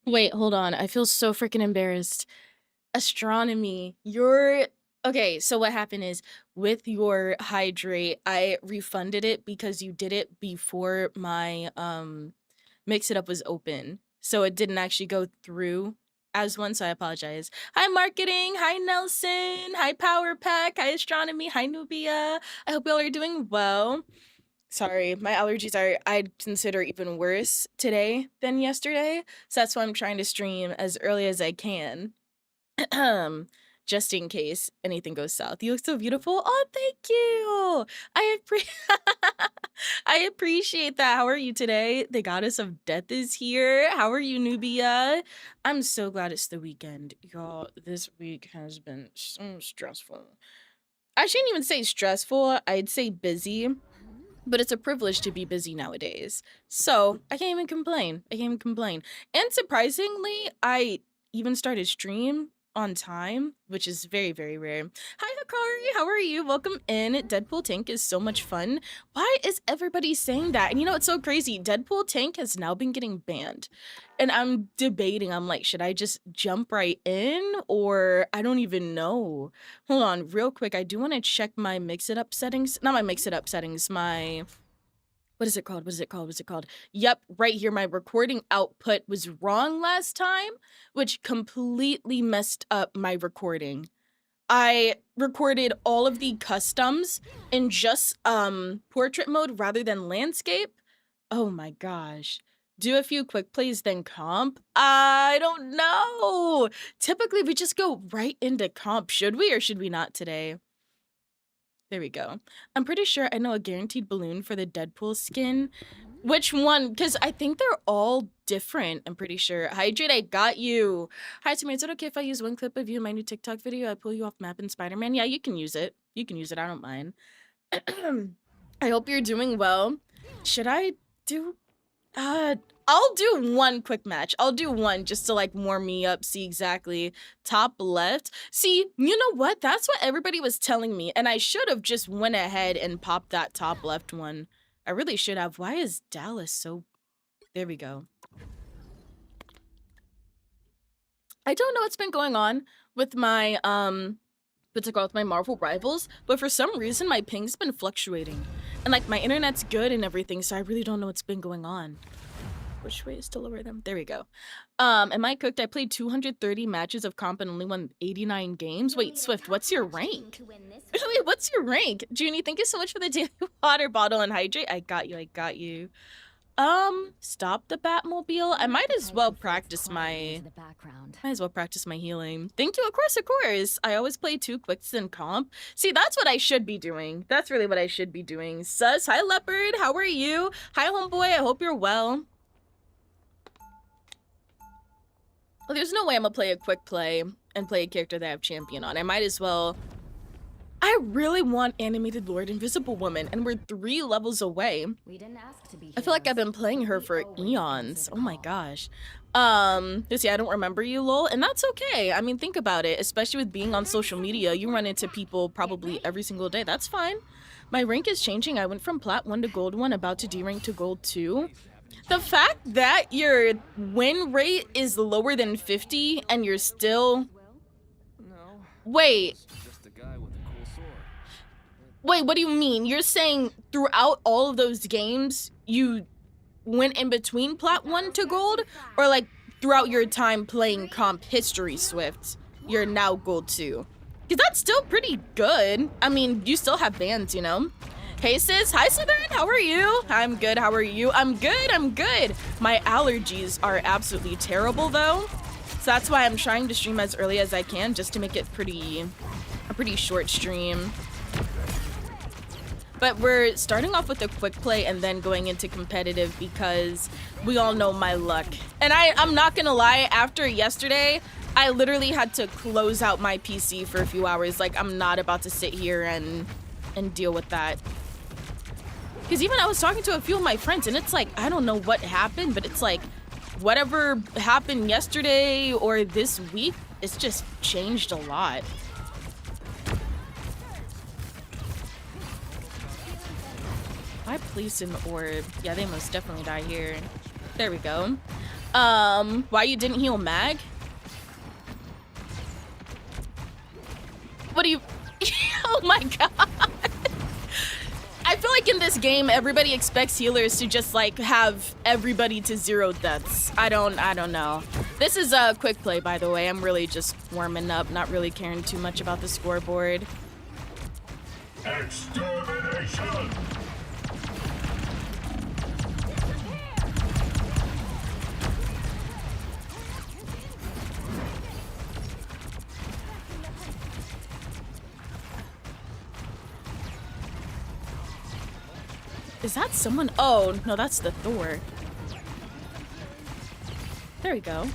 Wait, hold on. I feel so freaking embarrassed. Astronomy, you're okay. So what happened is with your hydrate, I refunded it because you did it before my mix it up was open. So it didn't actually go through as one, so I apologize. Hi marketing, hi Nelson, hi Power Pack, hi Astronomy, hi Nubia. I hope y'all are doing well. Sorry, my allergies are, I'd consider, even worse today than yesterday. So that's why I'm trying to stream as early as I can. Just in case anything goes south. You look so beautiful. Oh, thank you. I appreciate that. How are you today? The goddess of death is here. How are you, Nubia? I'm so glad it's the weekend. Y'all, this week has been so stressful. I shouldn't even say stressful. I'd say busy. But it's a privilege to be busy nowadays. So I can't even complain. I can't even complain. And surprisingly, I even started stream on time, which is very, very rare. Hi, Hikari. How are you? Welcome in. Deadpool Tank is so much fun. Why is everybody saying that? And you know, it's so crazy. Deadpool Tank has now been getting banned. And I'm debating. I'm like, should I just jump right in? Or I don't even know. Hold on, real quick. I do want to check my mix-it-up settings. Not my mix-it-up settings, my... What is it called? What is it called? What's it called? Yep, right here. My recording output was wrong last time, which completely messed up my recording. I recorded all of the customs in just portrait mode rather than landscape. Oh my gosh. Do a few quick plays, then comp? I don't know. Typically, we just go right into comp. Should we or should we not today? There we go. I'm pretty sure I know a guaranteed balloon for the Deadpool skin. Which one? Because I think they're all different, I'm pretty sure. Hydrate, I got you. Hi, Tamir, is it okay if I use one clip of you in my new TikTok video? I pull you off map in Spider-Man? Yeah, you can use it. You can use it. I don't mind. I hope you're doing well. Should I do... I'll do one quick match. I'll do one just to like warm me up, see exactly. Top left. See, you know what? That's what everybody was telling me, and I should have just went ahead and popped that top left one. I really should have. Why is Dallas so... There we go. I don't know what's been going on with my what's it called, with my Marvel rivals, but for some reason my ping's been fluctuating. And like my internet's good and everything, so I really don't know what's been going on. Which way is to lower them? There we go. Am I cooked? I played 230 matches of comp and only won 89 games. Wait, Swift, what's your rank? Wait, what's your rank? Junie, thank you so much for the daily water bottle and hydrate. I got you, I got you. Stop the Batmobile. I might as well practice my... Might as well practice my healing. Thank you, of course, of course. I always play 2 quicks in comp. See, that's what I should be doing. That's really what I should be doing. Sus, hi Leopard, how are you? Hi homeboy, I hope you're well. Well, there's no way I'm gonna play a quick play and play a character that I have champion on. I might as well... I really want animated Lord Invisible Woman, and we're 3 levels away. We didn't ask to be I feel like I've been playing her for eons. Oh my gosh. See, I don't remember you, lol, and that's okay. I mean, think about it. Especially with being on social media, you run into people probably every single day. That's fine. My rank is changing. I went from Plat 1 to Gold 1, about to D-rank to Gold 2. The fact that your win rate is lower than 50 and you're still... Wait. Wait, what do you mean? You're saying throughout all of those games, you went in between Plat 1 to Gold? Or like throughout your time playing comp history, Swift, you're now Gold 2? Because that's still pretty good. I mean, you still have bans, you know? Hey sis, hi Slytherin, how are you? I'm good, how are you? I'm good, I'm good. My allergies are absolutely terrible though. So that's why I'm trying to stream as early as I can, just to make it a pretty short stream. But we're starting off with a quick play and then going into competitive because we all know my luck. And I'm not gonna lie, after yesterday, I literally had to close out my PC for a few hours. Like, I'm not about to sit here and deal with that. Because even I was talking to a few of my friends and it's like, I don't know what happened, but it's like, whatever happened yesterday or this week, it's just changed a lot. I place an orb. Yeah, they most definitely die here. There we go. Why you didn't heal Mag? What do you... Oh my god. I feel like in this game, everybody expects healers to just like have everybody to 0 deaths. I don't know. This is a quick play, by the way. I'm really just warming up, not really caring too much about the scoreboard. Extermination! Is that someone? Oh, no, that's the Thor. There we go.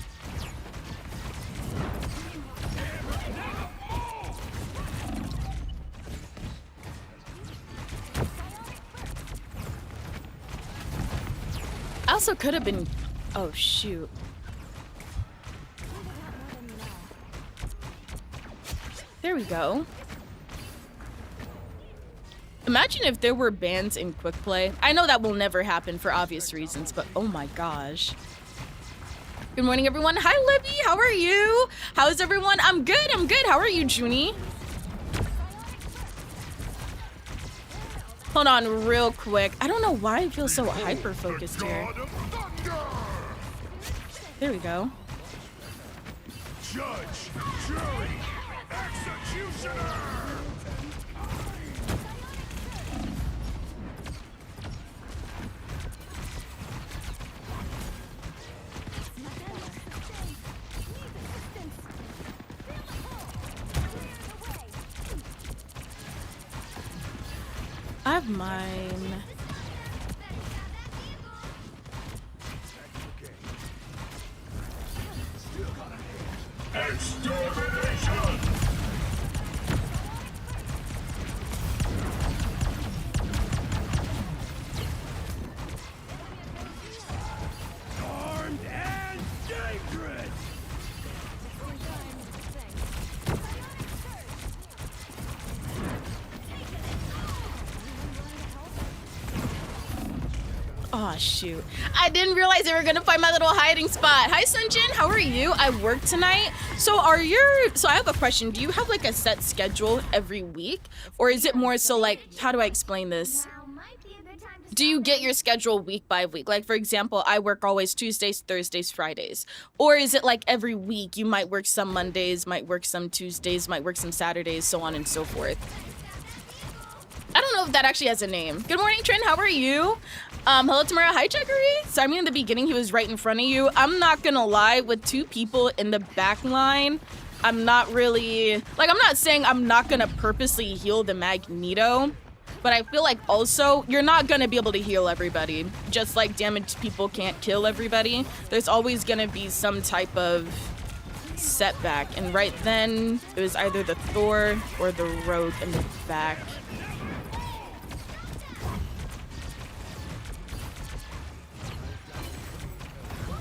I also could have been... Oh, shoot. There we go. Imagine if there were bans in quick play. I know that will never happen for obvious reasons, but oh my gosh. Good morning, everyone. Hi, Libby. How are you? How's everyone? I'm good. I'm good. How are you, Junie? Hold on real quick. I don't know why I feel so hyper-focused here. There we go. Judge, jury, executioner! I have mine. Extermination! Armed and dangerous! Oh, shoot. I didn't realize they were gonna find my little hiding spot. Hi, Sunjin. How are you? I work tonight. So I have a question. Do you have like a set schedule every week? Or is it more so like, how do I explain this? Do you get your schedule week by week? Like, for example, I work always Tuesdays, Thursdays, Fridays. Or is it like every week you might work some Mondays, might work some Tuesdays, might work some Saturdays, so on and so forth? I don't know if that actually has a name. Good morning, Trent. How are you? Hello, Tamara. Hi, Checkery. So, I mean, in the beginning, he was right in front of you. I'm not gonna lie, with 2 people in the back line, I'm not really... Like, I'm not saying I'm not gonna purposely heal the Magneto, but I feel like also, you're not gonna be able to heal everybody. Just like damaged people can't kill everybody, there's always gonna be some type of setback. And right then, it was either the Thor or the Rogue in the back.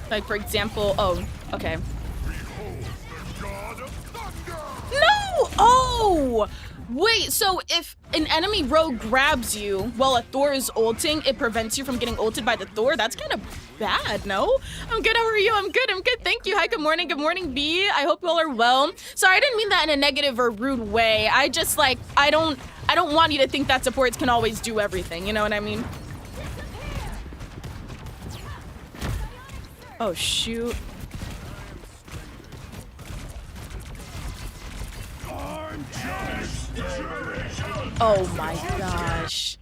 Like, for example, oh, okay. No! Oh! Wait, so if an enemy rogue grabs you while a Thor is ulting, it prevents you from getting ulted by the Thor? That's kind of bad, no? I'm good, how are you? I'm good, thank you. Hi, good morning, B. I hope you all are well. Sorry, I didn't mean that in a negative or rude way. I just, like, I don't want you to think that supports can always do everything, you know what I mean? Oh, shoot. Oh my gosh.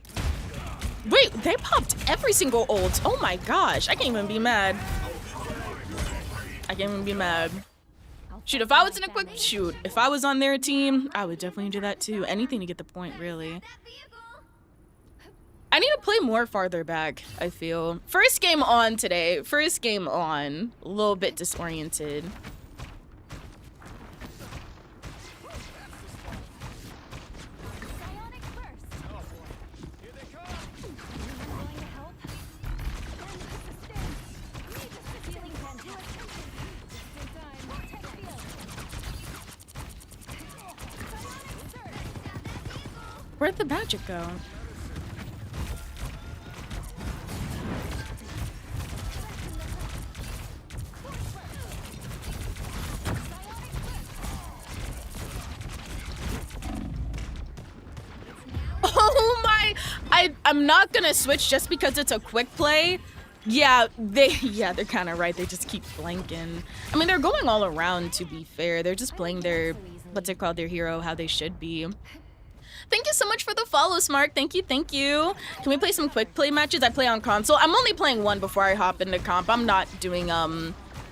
Wait, they popped every single ult. Oh my gosh. I can't even be mad. Shoot, if I was in a quick shoot, if I was on their team, I would definitely do that too. Anything to get the point, really. I need to play more farther back, I feel. First game on today. First game on. A little bit disoriented. Where'd the magic go? I'm not gonna switch just because it's a quick play. Yeah, they're kind of right. They just keep flanking. I mean, they're going all around, to be fair. They're just playing their, what's it called, their hero how they should be. Thank you so much for the follow, Smart. Thank you, thank you. Can we play some quick play matches? I play on console. I'm only playing one before I hop into comp. I'm not doing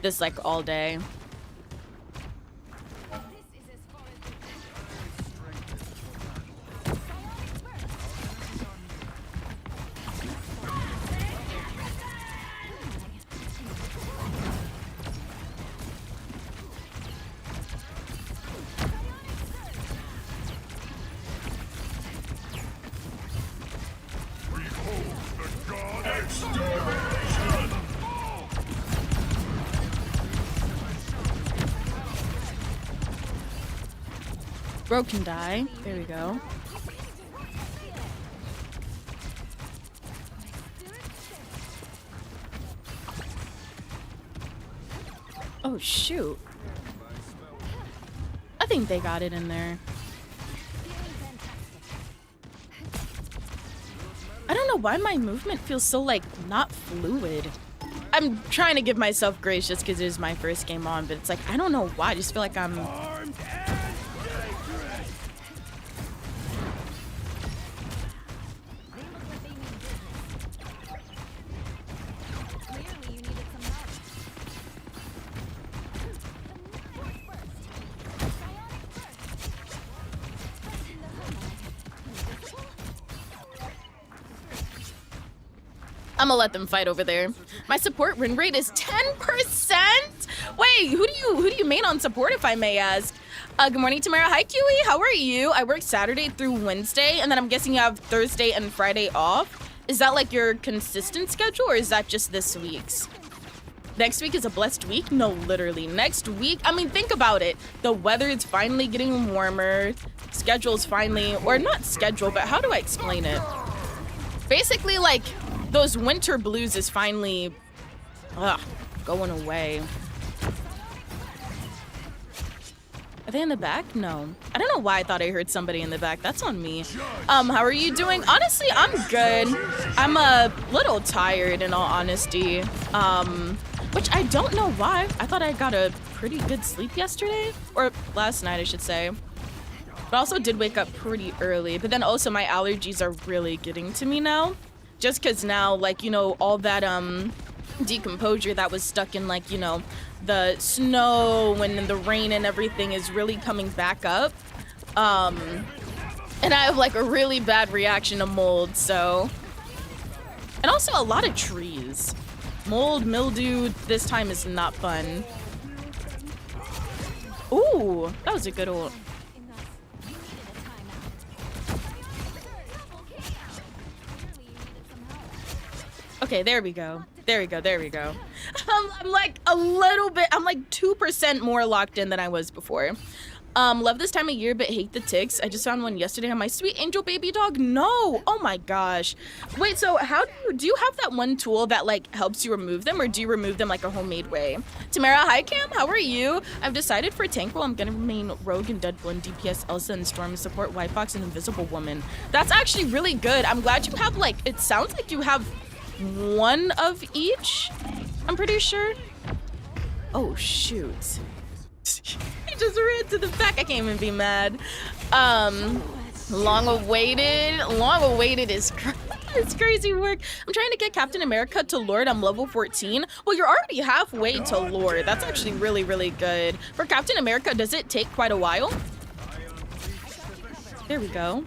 this like all day. Bro can die. There we go. Oh, shoot. I think they got it in there. I don't know why my movement feels so, like, not fluid. I'm trying to give myself grace just because it is my first game on, but it's like, I don't know why. I just feel like I'm... Armed and dangerous. I'm gonna let them fight over there. My support win rate is 10%. Wait, who do you main on support, if I may ask? Good morning, Tamara. Hi, Kiwi. How are you? I work Saturday through Wednesday, and then I'm guessing you have Thursday and Friday off. Is that like your consistent schedule, or is that just this week's? Next week is a blessed week? No, literally. Next week, I mean, think about it. The weather is finally getting warmer. Schedule's finally, or not schedule, but how do I explain it? Basically, like, those winter blues is finally going away. Are they in the back? No. I don't know why I thought I heard somebody in the back. That's on me. How are you doing? Honestly, I'm good. I'm a little tired, in all honesty. Which I don't know why. I thought I got a pretty good sleep yesterday. Or last night, I should say. But I also did wake up pretty early. But then also my allergies are really getting to me now. Just because now, like, you know, all that decomposure that was stuck in, like, you know, the snow and the rain and everything is really coming back up. And I have, like, a really bad reaction to mold, so. And also a lot of trees. Mold, mildew, this time is not fun. Ooh, that was a good old. Okay, there we go. There we go, there we go. I'm like a little bit, I'm like 2% more locked in than I was before. Love this time of year, but hate the ticks. I just found one yesterday on my sweet angel baby dog. No, oh my gosh. Wait, so how do you have that one tool that like helps you remove them, or do you remove them like a homemade way? Tamara, hi Cam, how are you? I've decided for tank role, I'm gonna remain Rogue and Deadpool, DPS, Elsa, and Storm, support White Fox and Invisible Woman. That's actually really good. I'm glad you have like, it sounds like you have one of each, I'm pretty sure. Oh shoot. He just ran to the back. I can't even be mad. Long awaited is it's crazy work. I'm trying to get Captain America to Lord. I'm level 14. Well, you're already halfway to Lord. That's actually really, really good. For Captain America, does it take quite a while? There we go.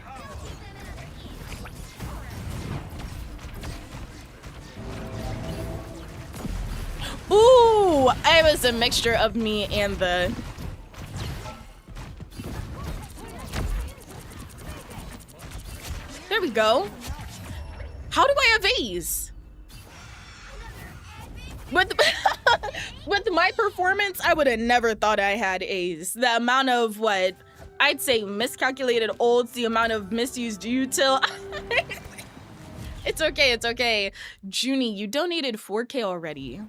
Ooh, it was a mixture of me and the... There we go. How do I have A's? With my performance, I would have never thought I had A's. The amount of what? I'd say miscalculated ults, the amount of misused util. It's okay, it's okay. Junie, you donated 4K already.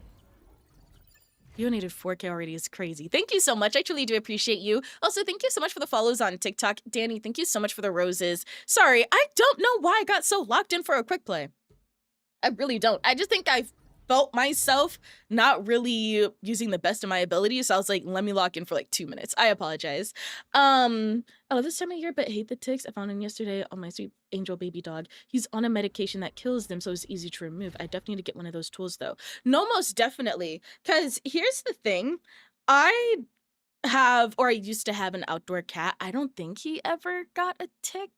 You donated 4K already is crazy. Thank you so much. I truly do appreciate you. Also, thank you so much for the follows on TikTok. Danny, thank you so much for the roses. Sorry, I don't know why I got so locked in for a quick play. I really don't. I just think I felt myself not really using the best of my ability, so I was like, let me lock in for like 2 minutes. I apologize. I love this time of year, but hate the ticks. I found him yesterday on my sweet angel baby dog. He's on a medication that kills them, so it's easy to remove. I definitely need to get one of those tools though. No, most definitely. Because here's the thing. I used to have an outdoor cat. I don't think he ever got a tick.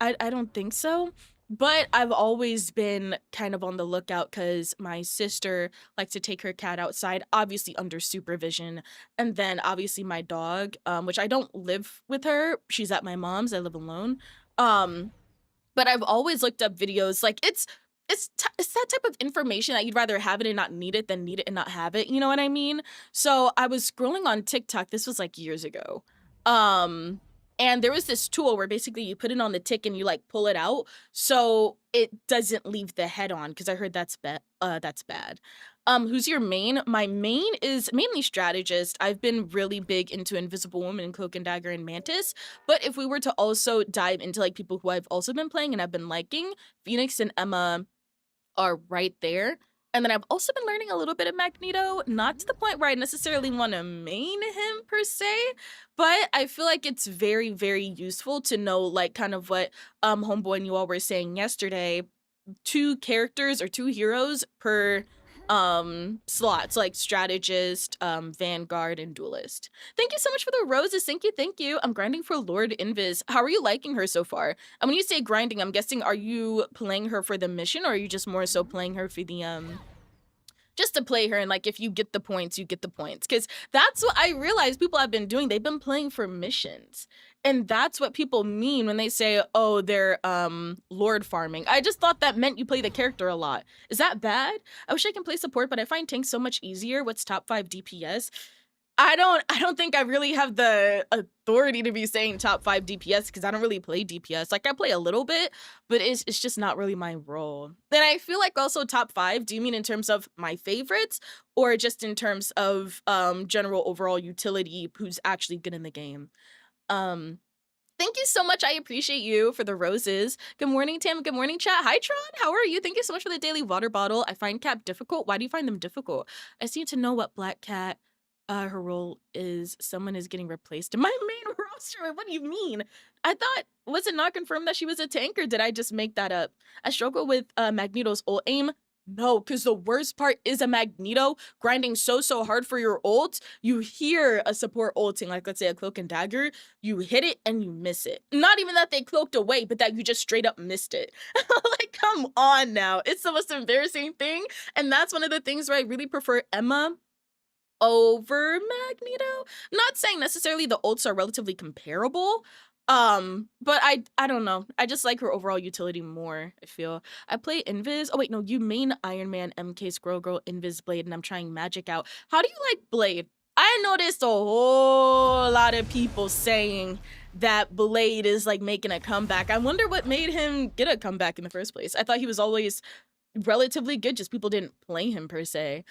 I don't think so. But I've always been kind of on the lookout because my sister likes to take her cat outside, obviously under supervision. And then obviously my dog, which I don't live with her. She's at my mom's. I live alone. But I've always looked up videos. Like it's that type of information that you'd rather have it and not need it than need it and not have it. You know what I mean? So I was scrolling on TikTok. This was like years ago. And there was this tool where basically you put it on the tick and you like pull it out so it doesn't leave the head on, because I heard that's bad. Who's your main? My main is mainly strategist. I've been really big into Invisible Woman, Cloak and Dagger, and Mantis. But if we were to also dive into like people who I've also been playing and I've been liking, Phoenix and Emma are right there. And then I've also been learning a little bit of Magneto, not to the point where I necessarily want to main him per se, but I feel like it's very, very useful to know like kind of what Homeboy and you all were saying yesterday. 2 characters or 2 heroes per slots, like strategist, vanguard, and duelist. Thank you so much for the roses. Thank you. I'm grinding for Lord Invis. How are you liking her so far? And when you say grinding, I'm guessing, are you playing her for the mission, or are you just more so playing her for the just to play her, and like if you get the points, you get the points? Because that's what I realized people have been doing. They've been playing for missions. And that's what people mean when they say, oh, they're lord farming. I just thought that meant you play the character a lot. Is that bad? I wish I can play support, but I find tank so much easier. What's top 5 DPS? I don't think I really have the authority to be saying top 5 DPS because I don't really play DPS. Like I play a little bit, but it's just not really my role. And I feel like also top 5, do you mean in terms of my favorites or just in terms of general overall utility, who's actually good in the game? Thank you so much. I appreciate you for the roses. Good morning, Tam. Good morning, chat. Hi, Tron. How are you? Thank you so much for the daily water bottle. I find Cap difficult. Why do you find them difficult? I just need to know what Black Cat her role is. Someone is getting replaced in my main roster. What do you mean? I thought, was it not confirmed that she was a tank, or did I just make that up? I struggle with Magneto's ult aim. No, because the worst part is a Magneto grinding so hard for your ult. You hear a support ulting, like let's say a Cloak and Dagger, you hit it and you miss it. Not even that they cloaked away, but that you just straight up missed it. Like, come on now. It's the most embarrassing thing. And that's one of the things where I really prefer Emma over Magneto. Not saying necessarily the ults are relatively comparable, but I don't know. I just like her overall utility more, I feel. I play Invis. Oh wait, no, you main Iron Man, MK, Squirrel Girl, Invis, Blade, and I'm trying Magic out. How do you like Blade? I noticed a whole lot of people saying that Blade is like making a comeback. I wonder what made him get a comeback in the first place. I thought he was always relatively good, just people didn't play him per se.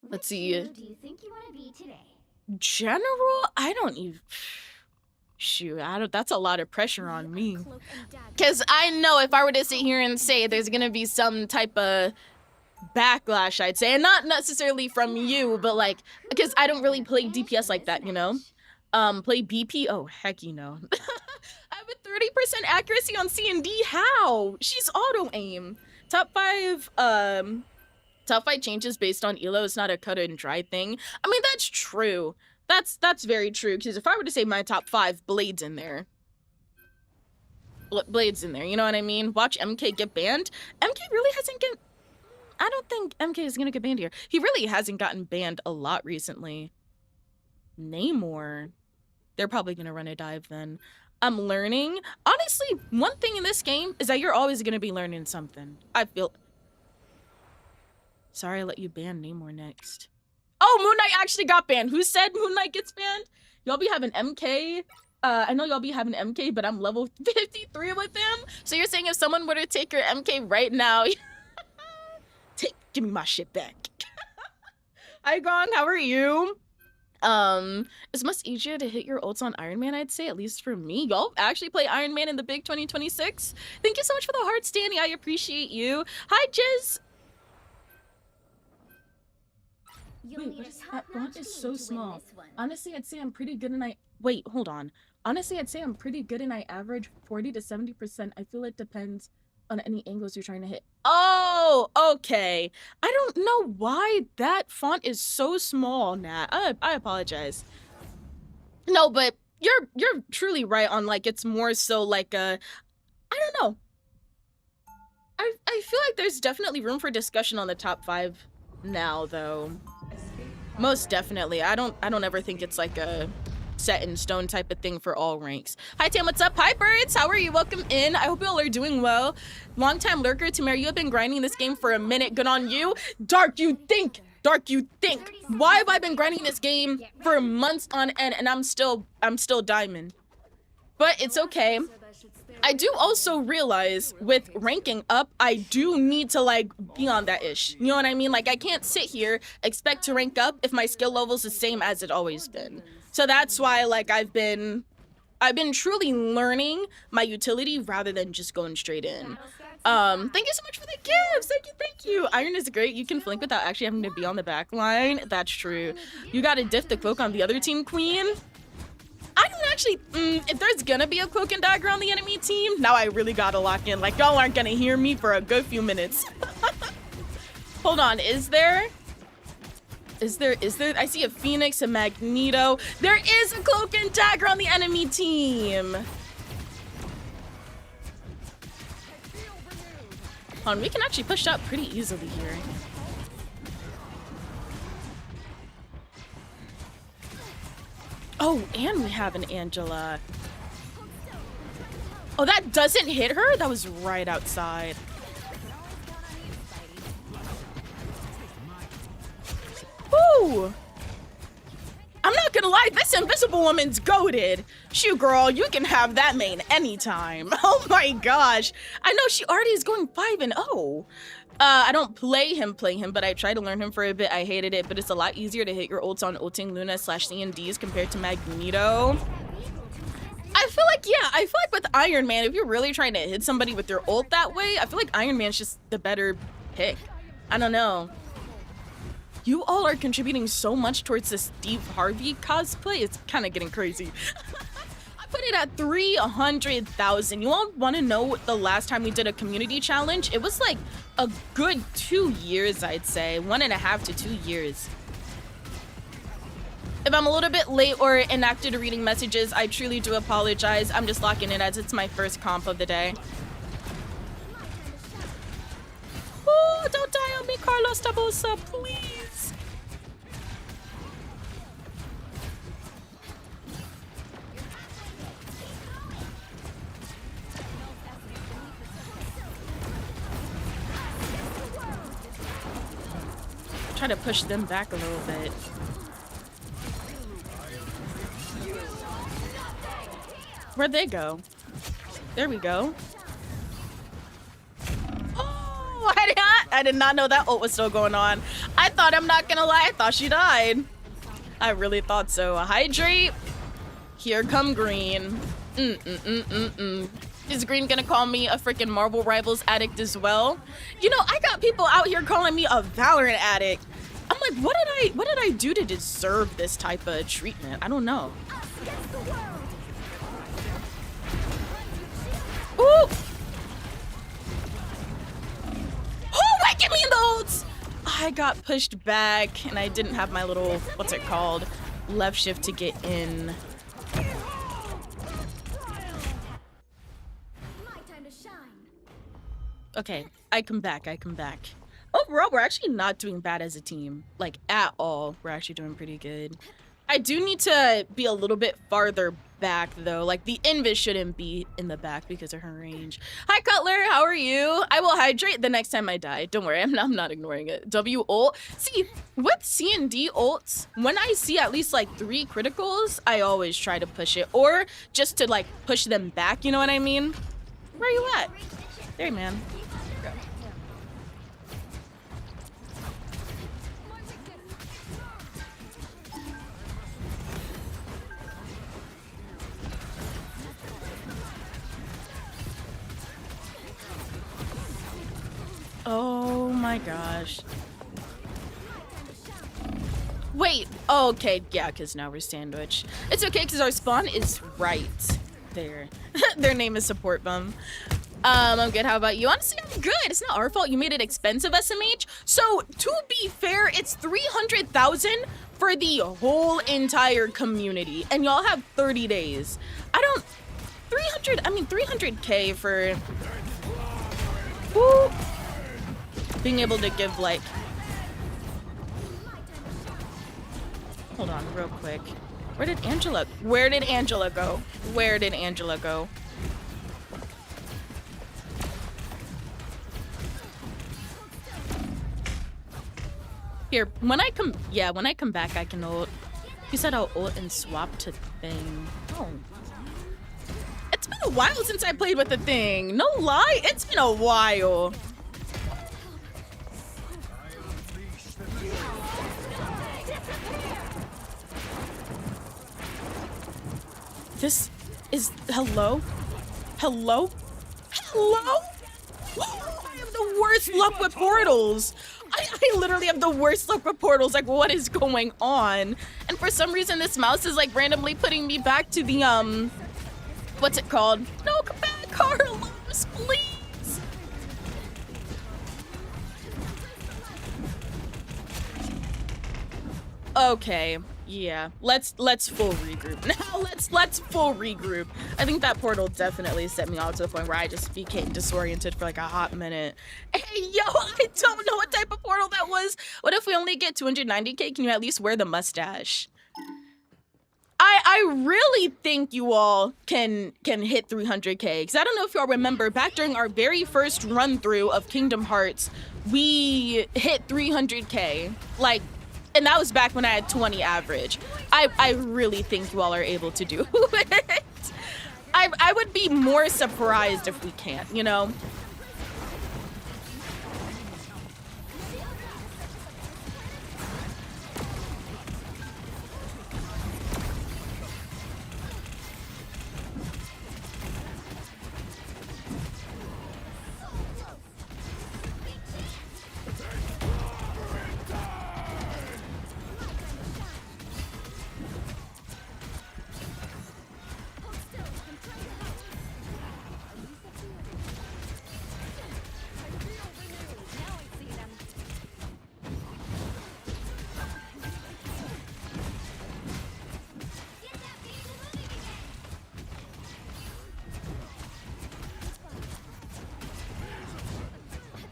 Let's see. What do you think you want to be today? General? I don't even... Shoot, that's a lot of pressure on me. Because I know if I were to sit here and say there's going to be some type of backlash, I'd say. And not necessarily from you, but like, because I don't really play DPS like that, you know? Play BP? Oh, heck, you know. I have a 30% accuracy on C&D. How? She's auto-aim. Top 5 changes based on elo. It's not a cut and dry thing. I mean, that's true. That's very true, because if I were to say my top 5, Blade's in there. Blade's in there, you know what I mean? Watch MK get banned. MK really hasn't get... I don't think MK is gonna get banned here. He really hasn't gotten banned a lot recently. Namor. They're probably gonna run a dive then. I'm learning. Honestly, one thing in this game is that you're always gonna be learning something. I feel... Sorry, I let you ban Namor next. Oh, Moon Knight actually got banned. Who said Moon Knight gets banned? Y'all be having MK. I know y'all be having MK, but I'm level 53 with him. So you're saying if someone were to take your MK right now, give me my shit back. Hi Gong, how are you? It's much easier to hit your ults on Iron Man, I'd say, at least for me. Y'all actually play Iron Man in the big 2026. Thank you so much for the heart, Stanley. I appreciate you. Hi, Jiz. Wait, what is that font is so small. Honestly, I'd say I'm pretty good and wait, hold on. Honestly, I'd say I'm pretty good and I average 40 to 70%. I feel it depends on any angles you're trying to hit. Oh, okay. I don't know why that font is so small, Nat. I apologize. No, but you're truly right on, like, it's more so like a, I don't know. I feel like there's definitely room for discussion on the top 5 now, though. Most definitely. I don't ever think it's like a set in stone type of thing for all ranks. Hi Tam, what's up? Hi Birds, how are you? Welcome in. I hope you all are doing well. Long-time lurker, Tamara, you have been grinding this game for a minute. Good on you. Dark, you think. Dark, you think. Why have I been grinding this game for months on end and I'm still diamond? But it's okay. I do also realize with ranking up, I do need to like be on that ish. You know what I mean? Like I can't sit here, expect to rank up if my skill level's the same as it always been. So that's why like I've been truly learning my utility rather than just going straight in. Thank you so much for the gifts. Thank you. Iron is great. You can flank without actually having to be on the back line. That's true. You gotta diff the cloak on the other team, Queen. I don't actually, if there's gonna be a cloak and dagger on the enemy team, now I really gotta lock in. Like, y'all aren't gonna hear me for a good few minutes. Hold on, is there? I see a Phoenix, a Magneto. There is a cloak and dagger on the enemy team. Hold on, we can actually push up pretty easily here. Oh, and we have an Angela. Oh, that doesn't hit her? That was right outside. Ooh! I'm not gonna lie, this invisible woman's goated. Shoot, girl, you can have that main anytime. Oh my gosh. I know she already is going 5-0. I don't play him, but I tried to learn him for a bit. I hated it, but it's a lot easier to hit your ults on ulting Luna / CNDs compared to Magneto. I feel like with Iron Man, if you're really trying to hit somebody with your ult that way, I feel like Iron Man's just the better pick. I don't know. You all are contributing so much towards this Steve Harvey cosplay. It's kind of getting crazy. I put it at 300,000. You all want to know the last time we did a community challenge? It was like a good 2 years, I'd say. 1.5 to 2 years. If I'm a little bit late or inactive to reading messages, I truly do apologize. I'm just locking in as it's my first comp of the day. Oh, don't die on me, Carlos Tabosa, please. Try to push them back a little bit. Where'd they go? There we go. Oh, I did not know that ult was still going on. I thought, I'm not gonna lie, I thought she died. I really thought so. Hydrate. Here come green. Is green gonna call me a freaking Marvel Rivals addict as well? You know, I got people out here calling me a Valorant addict. I'm like, what did I do to deserve this type of treatment? I don't know. Ooh! Oh, wait, get me in the ults! I got pushed back and I didn't have my little, what's it called? Left shift to get in. Okay, I come back. Overall, we're actually not doing bad as a team. Like, at all. We're actually doing pretty good. I do need to be a little bit farther back, though. Like, the invis shouldn't be in the back because of her range. Hi, Cutler. How are you? I will hydrate the next time I die. Don't worry. I'm not ignoring it. W ult. See, with C and D ults, when I see at least, like, 3 criticals, I always try to push it. Or just to, like, push them back. You know what I mean? Where are you at? There, man. Oh my gosh. Wait, oh, okay, yeah, because now we're sandwiched. It's okay, because our spawn is right there. Their name is Support Bum. I'm good, how about you? Honestly, I'm good. It's not our fault you made it expensive, SMH. So, to be fair, it's 300,000 for the whole entire community. And y'all have 30 days. 300K for... Woo, being able to give, like... Hold on, real quick. Where did Angela go? Where did Angela go? Here, when I come back, I can ult. You said I'll ult and swap to thing. Oh. It's been a while since I played with the thing. No lie, it's been a while. This is... Hello? Hello? Hello? I have the worst luck with portals. I literally have the worst luck with portals. Like, what is going on? And for some reason, this mouse is like randomly putting me back to the, what's it called? No, come back, Carlos, please. Okay, yeah. Let's full regroup. Now let's full regroup. I think that portal definitely set me off to the point where I just became disoriented for like a hot minute. Hey, yo, I don't know what type of portal that was. What if we only get 290K? Can you at least wear the mustache? I really think you all can hit 300K, because I don't know if y'all remember, back during our very first run through of Kingdom Hearts, we hit 300K, like, and that was back when I had 20 average. I really think you all are able to do it. I would be more surprised if we can't, you know?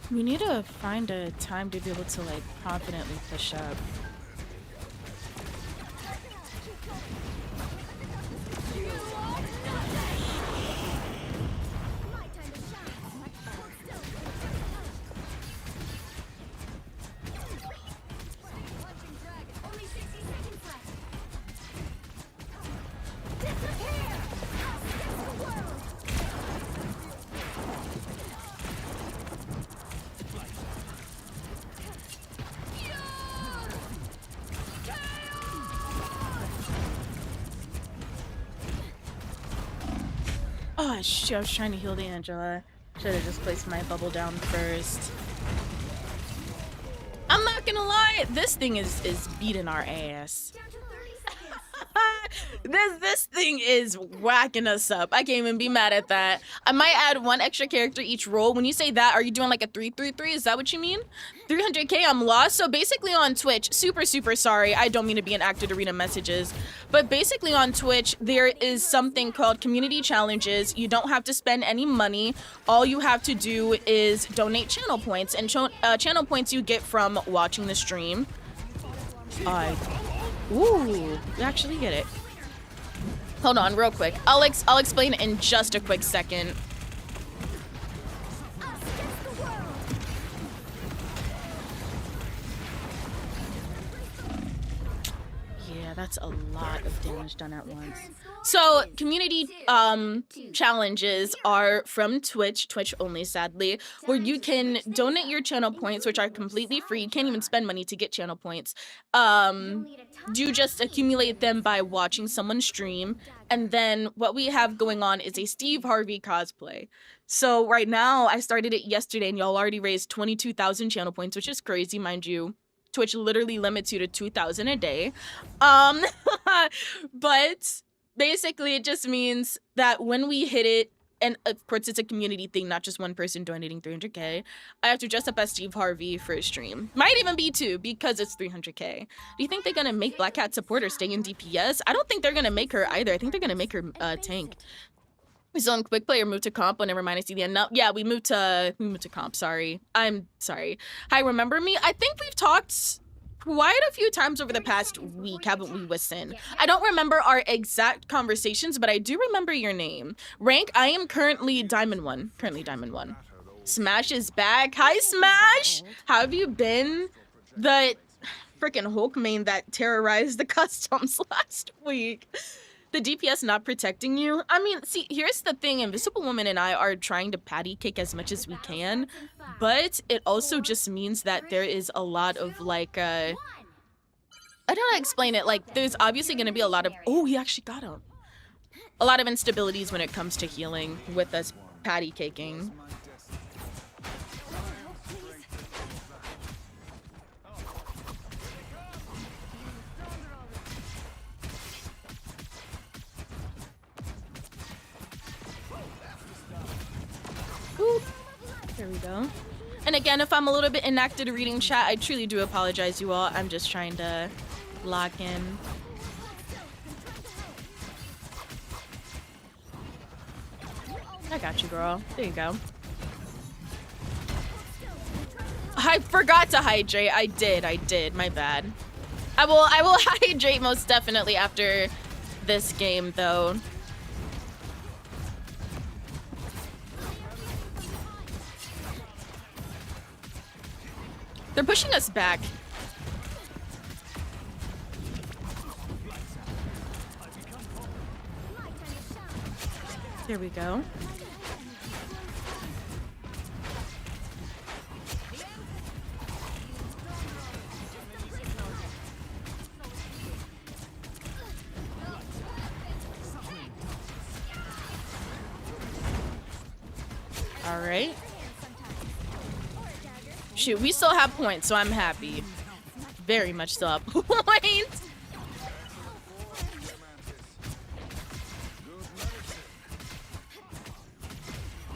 We need to find a time to be able to, like, confidently push up. Oh, shoot, I was trying to heal the Angela. Should have just placed my bubble down first. I'm not gonna lie, this thing is beating our ass. This thing is whacking us up. I can't even be mad at that. I might add one extra character each roll. When you say that, are you doing like a 3-3-3? Is that what you mean? 300K, I'm lost. So basically on Twitch, super sorry. I don't mean to be an actor to read messages. But basically on Twitch, there is something called community challenges. You don't have to spend any money. All you have to do is donate channel points. And channel points you get from watching the stream. Ooh, you actually get it. Hold on, real quick. I'll explain in just a quick second. Yeah, that's a lot of damage done at once. So community challenges are from Twitch only, sadly, where you can donate your channel points, which are completely free. You can't even spend money to get channel points. You just accumulate them by watching someone stream. And then what we have going on is a Steve Harvey cosplay. So right now, I started it yesterday, and y'all already raised 22,000 channel points, which is crazy, mind you. Twitch literally limits you to 2,000 a day. But basically it just means that when we hit it, and of course it's a community thing, not just one person donating 300k, I have to dress up as Steve Harvey for a stream. Might even be two, because it's 300k. Do you think they're gonna make Black Cat support or stay in DPS? I don't think they're gonna make her either. I think they're gonna make her tank. We still in quick play or move to comp? Oh, never mind, I see the end. No, yeah, we moved to comp, sorry. I'm sorry. Hi, remember me? I think we've talked quite a few times over the past week, haven't we, Wisson? I don't remember our exact conversations, but I do remember your name. Rank, I am currently Diamond 1. Smash is back. Hi, Smash! How have you been? The freaking Hulk main that terrorized the customs last week. The DPS not protecting you? I mean, see, here's the thing. Invisible Woman and I are trying to patty cake as much as we can, but it also just means that there is a lot of, like, I don't know how to explain it. Like, there's obviously going to be a lot of... Oh, he actually got him. A lot of instabilities when it comes to healing with us patty caking. Ooh, there we go. And again, if I'm a little bit inactive reading chat, I truly do apologize, you all. I'm just trying to lock in. I got you, girl. There you go. I forgot to hydrate. I did. My bad. I will hydrate most definitely after this game, though. They're pushing us back. There we go. All right. Shoot, we still have points, so I'm happy. Very much still have points.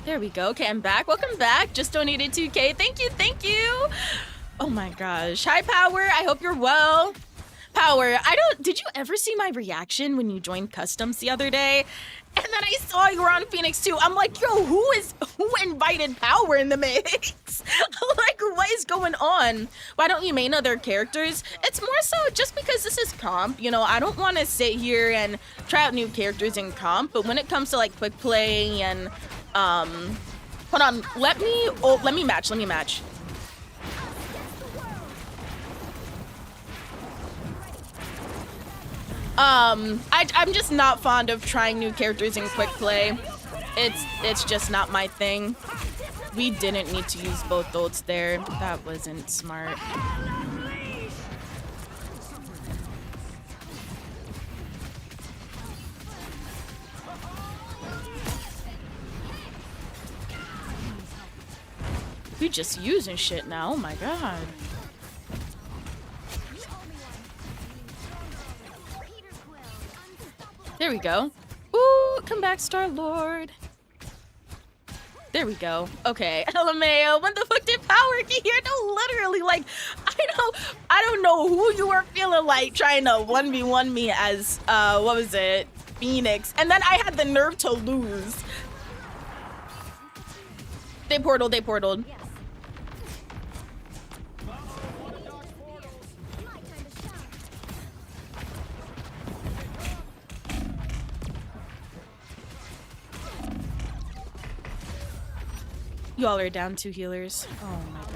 There we go. Okay, I'm back. Welcome back. Just donated 2K. Thank you. Oh my gosh. Hi, Power. I hope you're well. Power, did you ever see my reaction when you joined Customs the other day? And then I saw you were on Phoenix too. I'm like, yo, who invited Power in the mix? Like, what is going on? Why don't you main other characters? It's more so just because this is comp. You know, I don't want to sit here and try out new characters in comp. But when it comes to like quick play and hold on, let me match. I'm just not fond of trying new characters in quick play. It's just not my thing. We didn't need to use both ults there. That wasn't smart. We just using shit now. Oh my god. There we go. Ooh, come back, Star-Lord. There we go. Okay, LMAO, when the fuck did Power get here? No, literally, like, I don't know who you were feeling like trying to 1v1 me as, what was it? Phoenix. And then I had the nerve to lose. They portaled. You all are down 2 healers. Oh my god.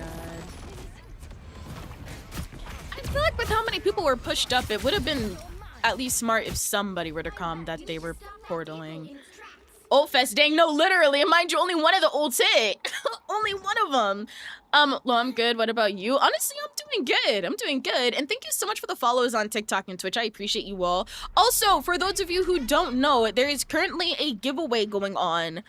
I feel like with how many people were pushed up, it would have been at least smart if somebody were to come that they were portaling. Ult Fest, dang, no, literally, and mind you, only one of the ults hit. Only one of them. Lo, I'm good. What about you? Honestly, I'm doing good. I'm doing good. And thank you so much for the follows on TikTok and Twitch. I appreciate you all. Also, for those of you who don't know, there is currently a giveaway going on.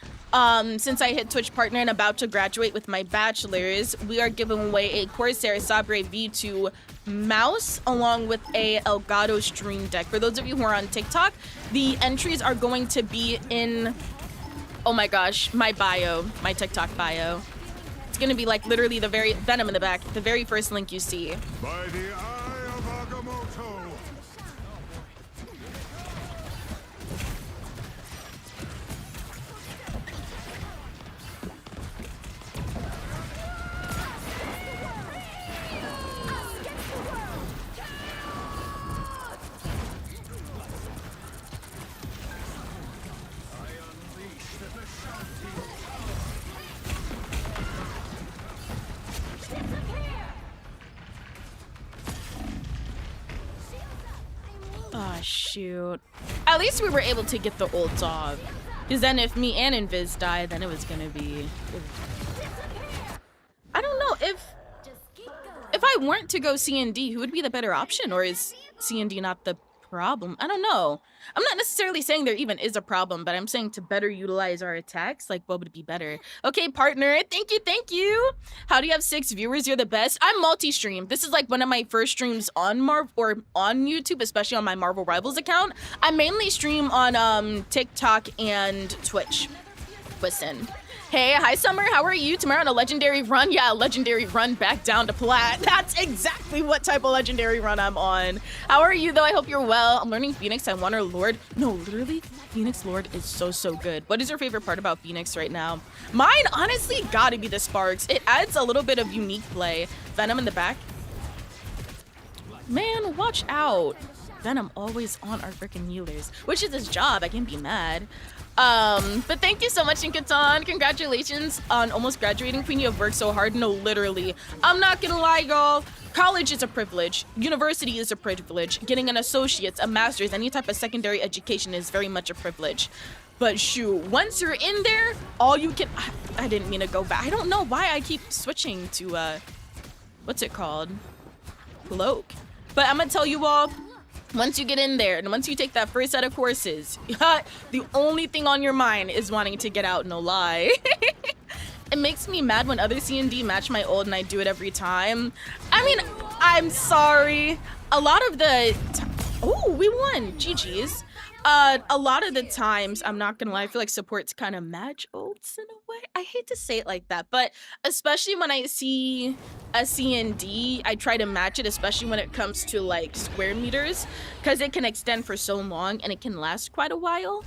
Since I hit Twitch Partner and about to graduate with my bachelor's, we are giving away a Corsair Sabre V2 mouse along with a Elgato Stream Deck. For those of you who are on TikTok, the entries are going to be in, oh my gosh, my bio, my TikTok bio. It's gonna be like literally the very, Venom in the back, the very first link you see. By the eye of Agamotto. Oh, shoot. At least we were able to get the ults off. Because then if me and Invis died, then it was gonna be... I don't know, if I weren't to go C&D, who would be the better option? Or is C&D not the problem? I don't know. I'm not necessarily saying there even is a problem, but I'm saying to better utilize our attacks, like what would be better? Okay, partner, thank you, thank you. How do you have 6 viewers? You're the best. I'm multi-stream. This is like one of my first streams on on YouTube, especially on my Marvel Rivals account. I mainly stream on TikTok and Twitch. Listen. Hey, hi Summer, how are you? Tomorrow on a legendary run? Yeah, a legendary run back down to plat. That's exactly what type of legendary run I'm on. How are you though? I hope you're well. I'm learning Phoenix. I want her Lord. No, literally, Phoenix Lord is so good. What is your favorite part about Phoenix right now? Mine, honestly, gotta be the Sparks. It adds a little bit of unique play. Venom in the back. Man, watch out. Venom always on our freaking healers, which is his job. I can't be mad. But thank you so much, Inkaton. Congratulations on almost graduating, Queen. You have worked so hard. No, literally. I'm not gonna lie, y'all. College is a privilege. University is a privilege. Getting an associate's, a master's, any type of secondary education is very much a privilege. But shoot, once you're in there, all you can... I didn't mean to go back. I don't know why I keep switching to, what's it called? Cloak. But I'm gonna tell you all, once you get in there and once you take that first set of courses, the only thing on your mind is wanting to get out, no lie. It makes me mad when other C&D match my old and I do it every time. I mean, I'm sorry. A lot of the... Oh, we won. GG's. A lot of the times, I'm not gonna lie, I feel like supports kind of match ults in a way. I hate to say it like that, but especially when I see a C&D, I try to match it, especially when it comes to like square meters, because it can extend for so long and it can last quite a while.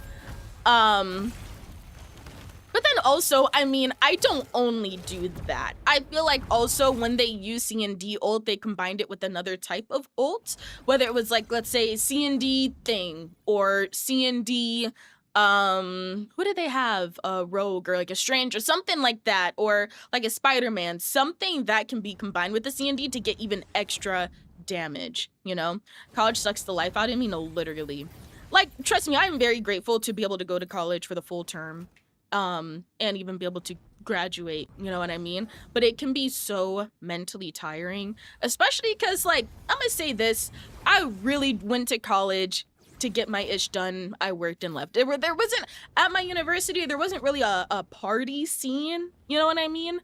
But then also, I mean, I don't only do that. I feel like also when they use C&D ult, they combined it with another type of ult, whether it was like, let's say C&D thing or C&D, who did they have? A rogue or like a strange or something like that, or like a Spider-Man, something that can be combined with the C&D to get even extra damage, you know? College sucks the life out of me, no, literally. Like, trust me, I'm very grateful to be able to go to college for the full term. And even be able to graduate, you know what I mean? But it can be so mentally tiring, especially because, like, I'm gonna say this, I really went to college to get my ish done. I worked and left. There wasn't, at my university, there wasn't really a party scene, you know what I mean?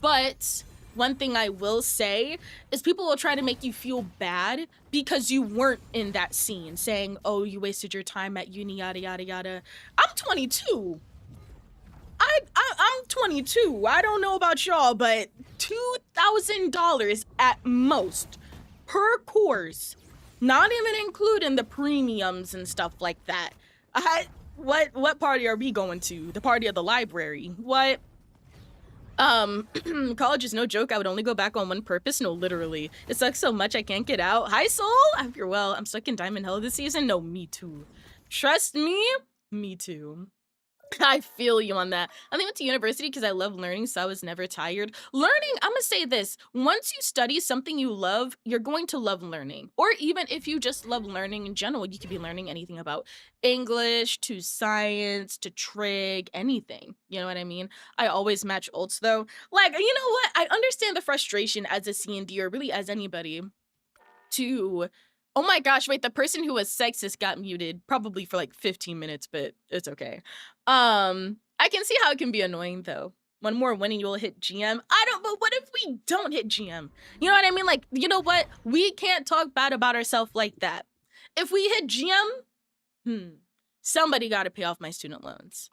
But one thing I will say is people will try to make you feel bad because you weren't in that scene, saying, oh, you wasted your time at uni, yada, yada, yada. I'm 22. I'm 22. I don't know about y'all, but $2,000 at most per course, not even including the premiums and stuff like that. What party are we going to? The party of the library. What? College is no joke. I would only go back on one purpose. No, literally. It sucks so much I can't get out. Hi, Soul. I hope you're well. I'm stuck in Diamond Hell this season. No, me too. Trust me, me too. I feel you on that. I went to university because I love learning, so I was never tired. Learning, I'm gonna say this, once you study something you love, you're going to love learning. Or even if you just love learning in general, you could be learning anything about English to science to trig, anything. You know what I mean? I always match ults though. Like, you know what? I understand the frustration as a C&D or really as anybody to, oh my gosh, wait, the person who was sexist got muted probably for like 15 minutes, but it's okay. I can see how it can be annoying though. One more winning, you'll hit GM. But what if we don't hit GM? You know what I mean? Like, you know what? We can't talk bad about ourselves like that. If we hit GM, somebody got to pay off my student loans.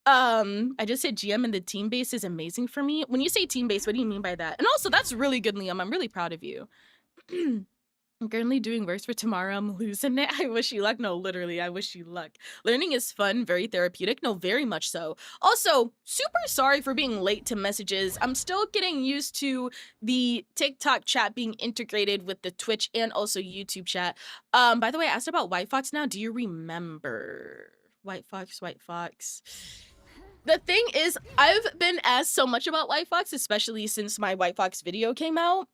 I just hit GM and the team base is amazing for me. When you say team base, what do you mean by that? And also, that's really good, Liam. I'm really proud of you. I'm currently doing works for tomorrow. I'm losing it. I wish you luck. No, literally, I wish you luck. Learning is fun, very therapeutic. No, very much so. Also, super sorry for being late to messages. I'm still getting used to the TikTok chat being integrated with the Twitch and also YouTube chat. By the way, I asked about White Fox now. Do you remember? White Fox, White Fox. The thing is, I've been asked so much about White Fox, especially since my White Fox video came out.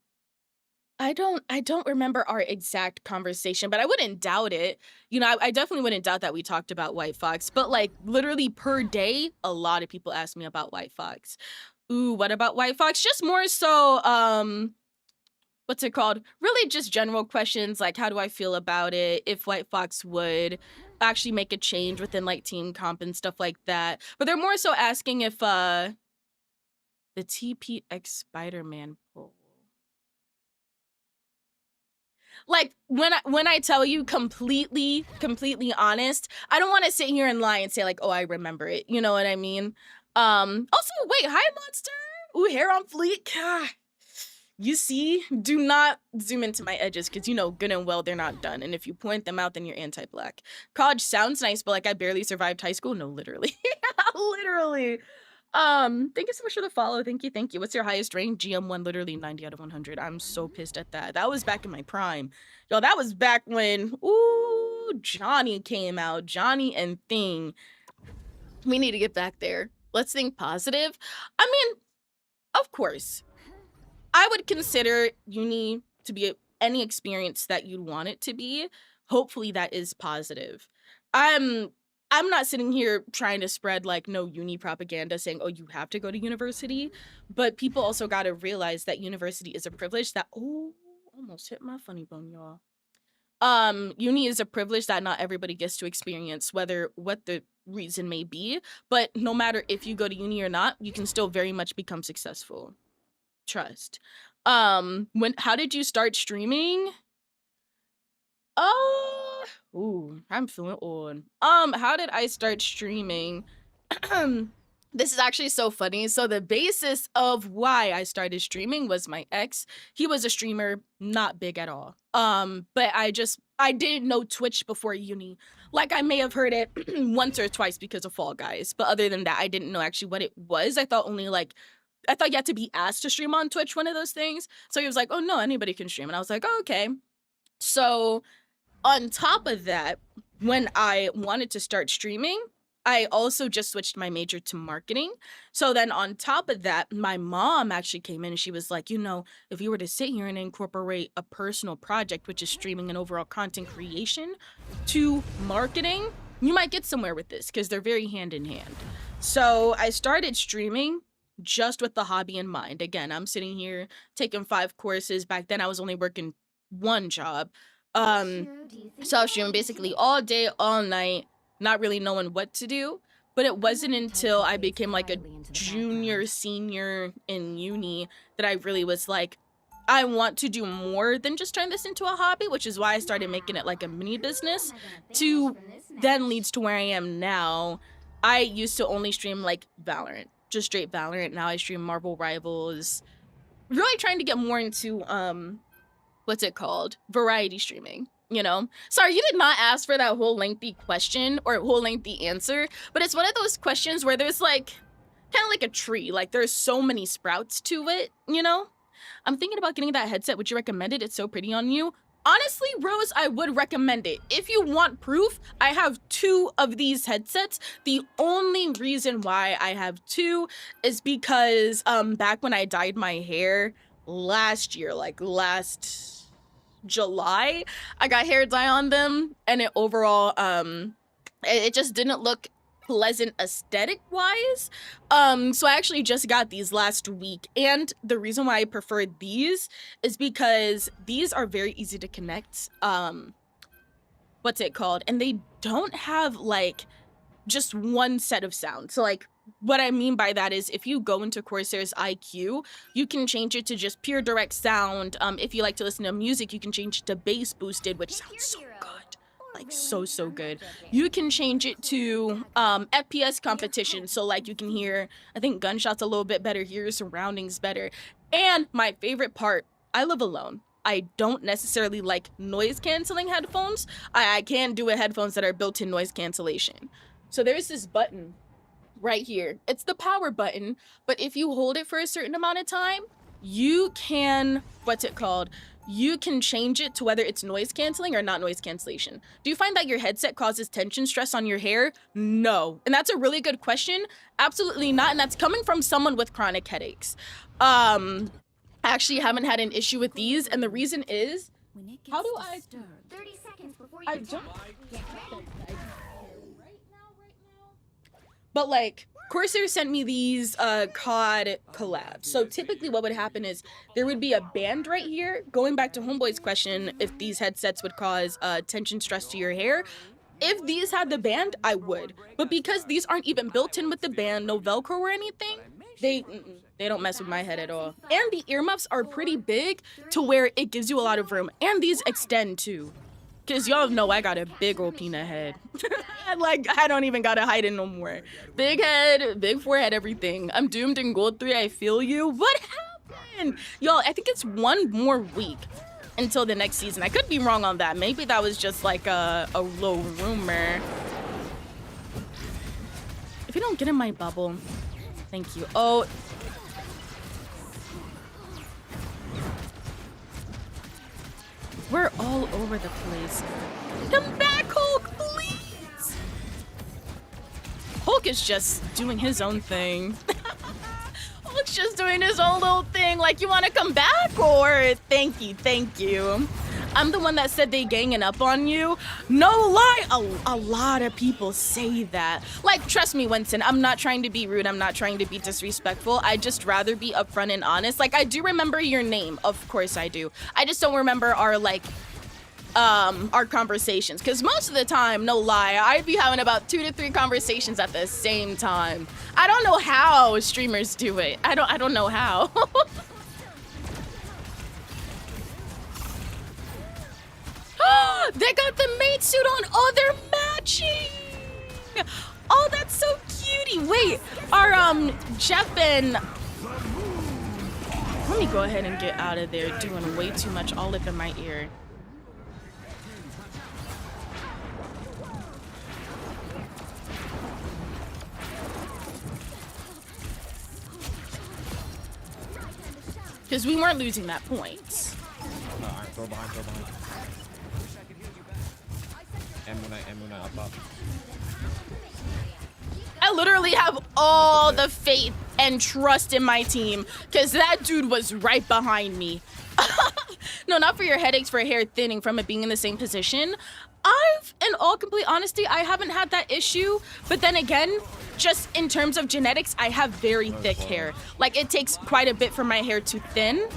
I don't remember our exact conversation, but I wouldn't doubt it. You know, I definitely wouldn't doubt that we talked about White Fox, but like literally per day, a lot of people ask me about White Fox. Ooh, what about White Fox? Just more so, what's it called? Really just general questions like how do I feel about it? If White Fox would actually make a change within like team comp and stuff like that. But they're more so asking if the TPX Spider-Man poll. Like when I tell you completely honest, I don't want to sit here and lie and say like, oh, I remember it. You know what I mean? Also, wait, hi monster. Ooh, hair on fleek. You see, do not zoom into my edges because you know good and well they're not done. And if you point them out, then you're anti-black. College sounds nice, but like I barely survived high school. No, literally. Literally. Thank you so much for the follow. Thank you. What's your highest rank? GM1, literally 90 out of 100. I'm so pissed at that. That was back in my prime. Yo, that was back when, ooh, Johnny came out. Johnny and Thing. We need to get back there. Let's think positive. I mean, of course, I would consider uni to be any experience that you'd want it to be. Hopefully that is positive. I'm not sitting here trying to spread like no uni propaganda saying, oh, you have to go to university. But people also got to realize that university is a privilege that, oh, almost hit my funny bone, y'all. Uni is a privilege that not everybody gets to experience, whether what the reason may be. But no matter if you go to uni or not, you can still very much become successful. Trust. How did you start streaming? Ooh, I'm feeling old. How did I start streaming? This is actually so funny. So the basis of why I started streaming was my ex. He was a streamer, not big at all. But I didn't know Twitch before uni. Like I may have heard it once or twice because of Fall Guys. But other than that, I didn't know actually what it was. I thought you had to be asked to stream on Twitch, one of those things. So he was like, oh no, anybody can stream. And I was like, oh, okay. So on top of that, when I wanted to start streaming, I also just switched my major to marketing. So then on top of that, my mom actually came in and she was like, you know, if you were to sit here and incorporate a personal project, which is streaming and overall content creation, to marketing, you might get somewhere with this because they're very hand in hand. So I started streaming just with the hobby in mind. Again, I'm sitting here taking 5 courses. Back then I was only working one job. So I was streaming basically all day, all night, not really knowing what to do. But it wasn't until I became like a junior, senior in uni that I really was like, I want to do more than just turn this into a hobby, which is why I started making it like a mini business. Then leads to where I am now. I used to only stream like Valorant, just straight Valorant. Now I stream Marvel Rivals. Really trying to get more into what's it called? Variety streaming, you know? Sorry, you did not ask for that whole lengthy question or whole lengthy answer, but it's one of those questions where there's like, kind of like a tree, like there's so many sprouts to it, you know? I'm thinking about getting that headset. Would you recommend it? It's so pretty on you. Honestly, Rose, I would recommend it. If you want proof, I have 2 of these headsets. The only reason why I have 2 is because back when I dyed my hair last year, like last July, I got hair dye on them, and it overall it just didn't look pleasant aesthetic wise. So I actually just got these last week, and the reason why I prefer these is because these are very easy to connect. What's it called? And they don't have like just one set of sound. So like what I mean by that is if you go into Corsair's IQ, you can change it to just pure direct sound. If you like to listen to music, you can change it to bass boosted, which sounds so good. Like so good. You can change it to FPS competition, so like you can hear, I think, gunshots a little bit better, hear surroundings better. And my favorite part, I live alone. I don't necessarily like noise canceling headphones. I can do with headphones that are built-in noise cancellation. So there's this button right here. It's the power button, but if you hold it for a certain amount of time, you can, what's it called? You can change it to whether it's noise canceling or not noise cancellation. Do you find that your headset causes tension stress on your hair? No. And that's a really good question. Absolutely not. And that's coming from someone with chronic headaches. I actually haven't had an issue with these. And the reason is, how do I... 30 seconds before you I jump. don't... But like, Corsair sent me these COD collabs. So typically what would happen is there would be a band right here. Going back to Homeboy's question, if these headsets would cause tension stress to your hair. If these had the band, I would. But because these aren't even built in with the band, no Velcro or anything, they don't mess with my head at all. And the earmuffs are pretty big to where it gives you a lot of room. And these extend too. Cause y'all know I got a big old peanut head. Like, I don't even gotta hide it no more. Big head, big forehead, everything. I'm doomed in Gold 3, I feel you. What happened? Y'all, I think it's 1 more week until the next season. I could be wrong on that. Maybe that was just like a low rumor. If you don't get in my bubble, thank you. Oh. We're all over the place. Come back, Hulk, please! Hulk is just doing his own thing. Hulk's just doing his own little thing. Like, you want to come back? Or thank you. I'm the one that said they ganging up on you. No lie, a lot of people say that. Like, trust me, Winston, I'm not trying to be rude. I'm not trying to be disrespectful. I'd just rather be upfront and honest. Like, I do remember your name. Of course I do. I just don't remember our, like, our conversations. Because most of the time, no lie, I'd be having about 2 to 3 conversations at the same time. I don't know how streamers do it. I don't know how. They got the maid suit on. Oh, they're matching. Oh, that's so cutie. Wait, are Jeff and... Let me go ahead and get out of there doing way too much all up in my ear. Because we weren't losing that point. Alright, throw behind. Emuna, up. I literally have all the faith and trust in my team because that dude was right behind me. No, not for your headaches, for hair thinning from it being in the same position. In all complete honesty, I haven't had that issue. But then again, just in terms of genetics, I have very thick hair. Like, it takes quite a bit for my hair to thin.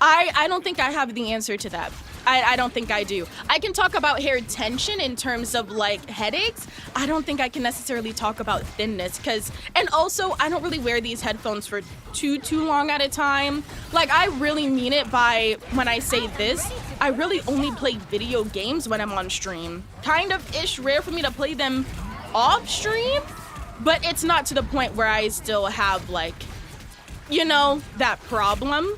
I don't think I have the answer to that. I don't think I do. I can talk about hair tension in terms of like headaches. I don't think I can necessarily talk about thinness and also I don't really wear these headphones for too long at a time. Like, I really mean it by when I say this, I really only play video games when I'm on stream. Kind of ish rare for me to play them off stream, but it's not to the point where I still have like, you know, that problem.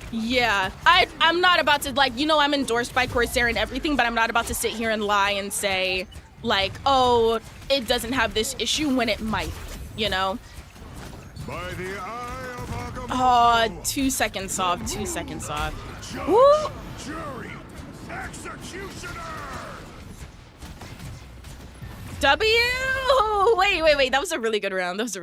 Yeah, I'm not about to, like, you know, I'm endorsed by Corsair and everything, but I'm not about to sit here and lie and say, like, oh, it doesn't have this issue when it might, you know? By the eye of Sakamoto. 2 seconds off. 2 seconds off. Judge, Woo! jury, executioner. W. Wait. That was a really good round. Let's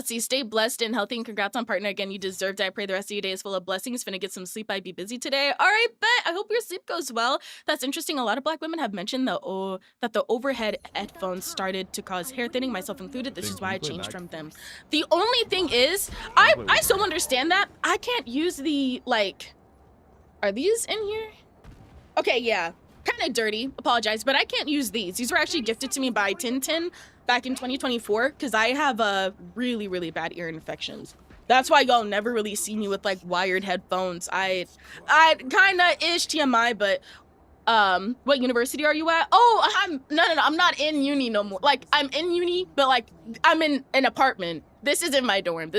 see. Stay blessed and healthy and congrats on partner again. You deserved it. I pray the rest of your day is full of blessings. Finna get some sleep. I'd be busy today. All right, bet. I hope your sleep goes well. That's interesting. A lot of Black women have mentioned that the overhead headphones started to cause hair thinning, myself included. This is why I changed from them. The only thing is, I still understand that. I can't use the, like, are these in here? Okay, yeah. Kind of dirty, apologize, but I can't use these. These were actually gifted to me by Tintin back in 2024 because I have really, really bad ear infections. That's why y'all never really see me with like wired headphones. I kind of ish TMI, but what university are you at? Oh, no, I'm not in uni no more. Like I'm in uni, but like I'm in an apartment. This isn't my dorm.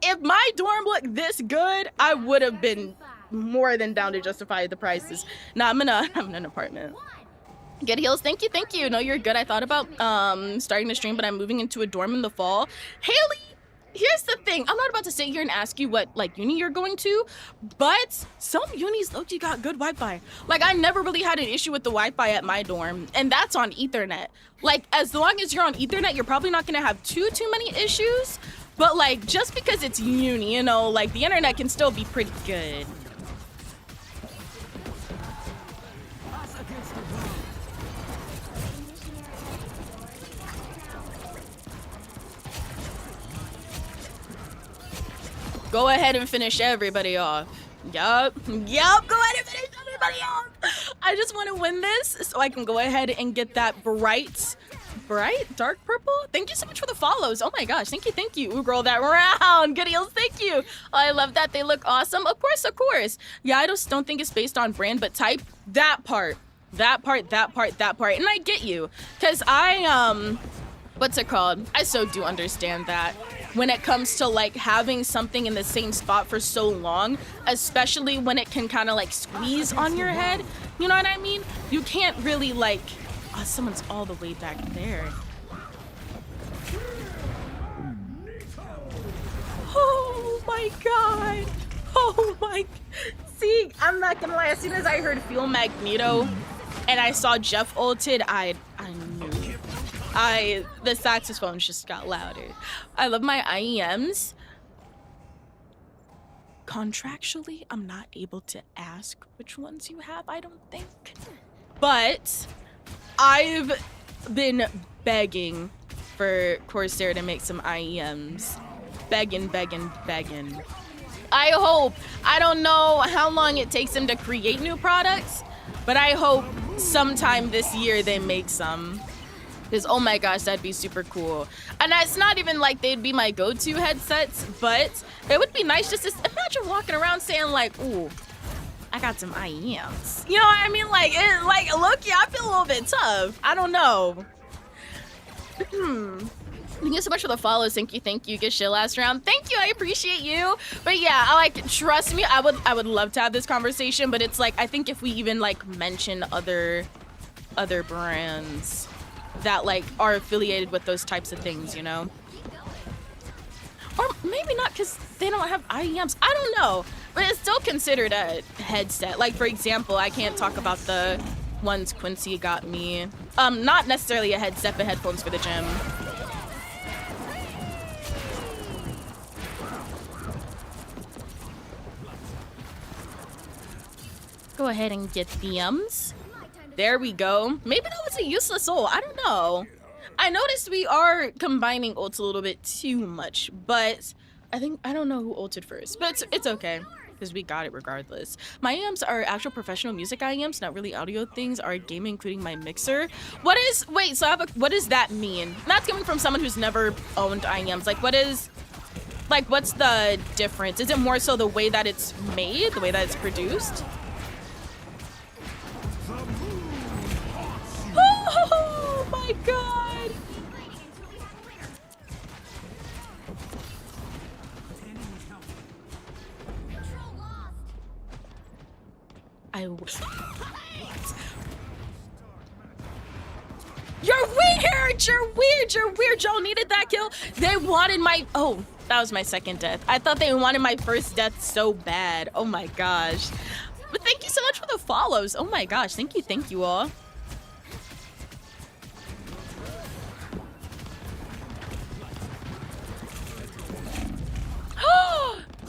If my dorm looked this good, I would have been more than down to justify the prices. Nah, I'm in an apartment. Get heals, thank you. No, you're good. I thought about starting to stream, but I'm moving into a dorm in the fall. Haley, here's the thing. I'm not about to sit here and ask you what like uni you're going to, but some unis low-key got good Wi-Fi. Like I never really had an issue with the Wi-Fi at my dorm, and that's on Ethernet. Like as long as you're on Ethernet, you're probably not gonna have too many issues. But like just because it's uni, you know, like the internet can still be pretty good. Go ahead and finish everybody off. Yup, go ahead and finish everybody off. I just want to win this so I can go ahead and get that bright, dark purple. Thank you so much for the follows. Oh my gosh, thank you. Ooh, girl, that round. Good heals, thank you. I love that. They look awesome. Of course. Yeah, I just don't think it's based on brand, but type. That part. And I get you. Because what's it called? I so do understand that. When it comes to like having something in the same spot for so long, especially when it can kind of like squeeze on your head, you know what I mean? You can't really like, oh, someone's all the way back there. Oh my God. See, I'm not gonna lie, as soon as I heard Feel Magneto and I saw Jeff ulted, I knew. The saxophones just got louder. I love my IEMs. Contractually, I'm not able to ask which ones you have, I don't think. But I've been begging for Corsair to make some IEMs. Begging. I don't know how long it takes them to create new products, but I hope sometime this year they make some. Because, oh my gosh, that'd be super cool. And it's not even like they'd be my go-to headsets, but it would be nice just to imagine walking around saying like, ooh, I got some IEMs. You know what I mean? Like, look, yeah, I feel a little bit tough. I don't know. Thank you so much for the follows. Thank you. Good shit last round. Thank you. I appreciate you. But yeah, trust me, I would love to have this conversation, but it's like, I think if we even like mention other brands that like are affiliated with those types of things, you know? Or maybe not because they don't have IEMs. I don't know, but it's still considered a headset. Like for example, I can't talk about the ones Quincy got me. Not necessarily a headset, but headphones for the gym. Go ahead and get the There we go. Maybe that was a useless ult. I don't know. I noticed we are combining ults a little bit too much, but I don't know who ulted first, but it's okay because we got it regardless. My IEMs are actual professional music IEMs, not really audio things. Are gaming, including my mixer. What does that mean? That's coming from someone who's never owned IEMs. What's the difference? Is it more so the way that it's made, the way that it's produced? Oh my God! You're weird! weird. You're weird. You're weird. Y'all needed that kill. They wanted my... Oh, that was my second death. I thought they wanted my first death so bad. Oh my gosh. But thank you so much for the follows. Oh my gosh. Thank you all.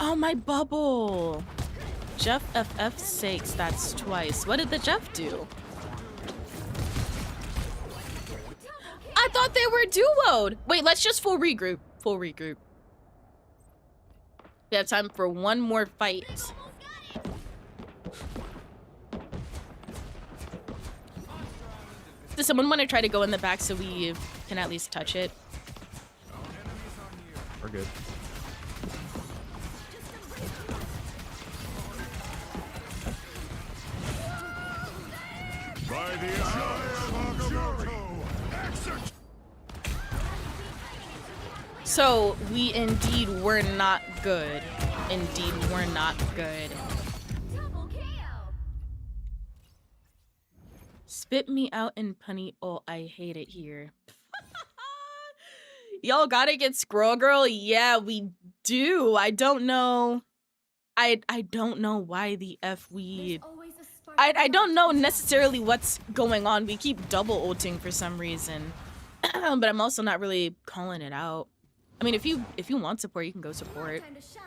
Oh, my bubble. Jeff FF sakes, that's twice. What did the Jeff do? I thought they were duoed. Wait, let's just full regroup. Full regroup. We have time for one more fight. Does someone want to try to go in the back so we can at least touch it? We're good. By the eye of Agamotto, So we indeed were not good. Indeed, we're not good. Double KO. Spit me out in punny. Oh, I hate it here. Y'all gotta get Squirrel Girl? Yeah, we do. I don't know. I don't know why the F we... There's always a spark I don't know necessarily what's going on. We keep double ulting for some reason. But I'm also not really calling it out. I mean, if you want support, you can go support. Time to shine.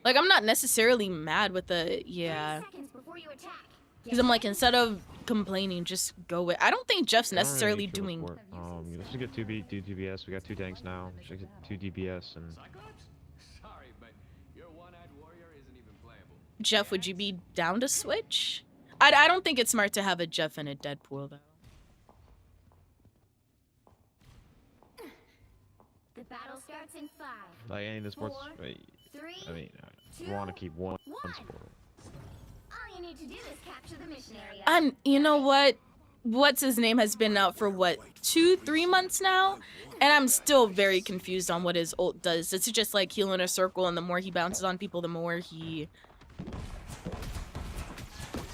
Like, I'm not necessarily mad with the... 30 Yeah. seconds before you attack. Because I'm like, instead of complaining, just go with... I don't think Jeff's I don't really necessarily need kill doing... support. Let's just get 2 DPS. We got 2 tanks now. Let's just get 2 DPS and... Sorry, but your one-eyed warrior isn't even playable. Jeff, would you be down to switch? I don't think it's smart to have a Jeff and a Deadpool, though. The battle starts in 5. Like any of the sports... 4, 3. I mean, we 2, want to keep one 1. sport. All you need to do is capture the mission area. You know what? What's his name has been out for what, 2-3 months now? And I'm still very confused on what his ult does. It's just like heal in a circle, and the more he bounces on people, the more he...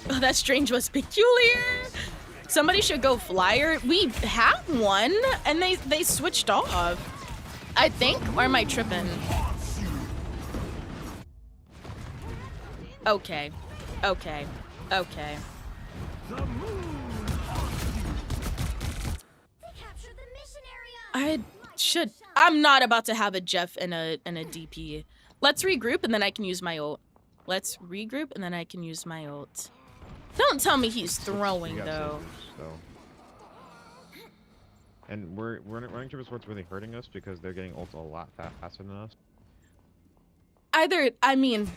Oh, that strange was peculiar. Somebody should go flyer. We have one, and they switched off. I think, or am I tripping? Okay. Okay. Okay. They captured the mission area. I'm not about to have a Jeff and a DP. Let's regroup and then I can use my ult. Let's regroup and then I can use my ult. Don't tell me he's throwing We got though. saviors, so. And we're running triple sports really hurting us because they're getting ults a lot faster than us. I mean,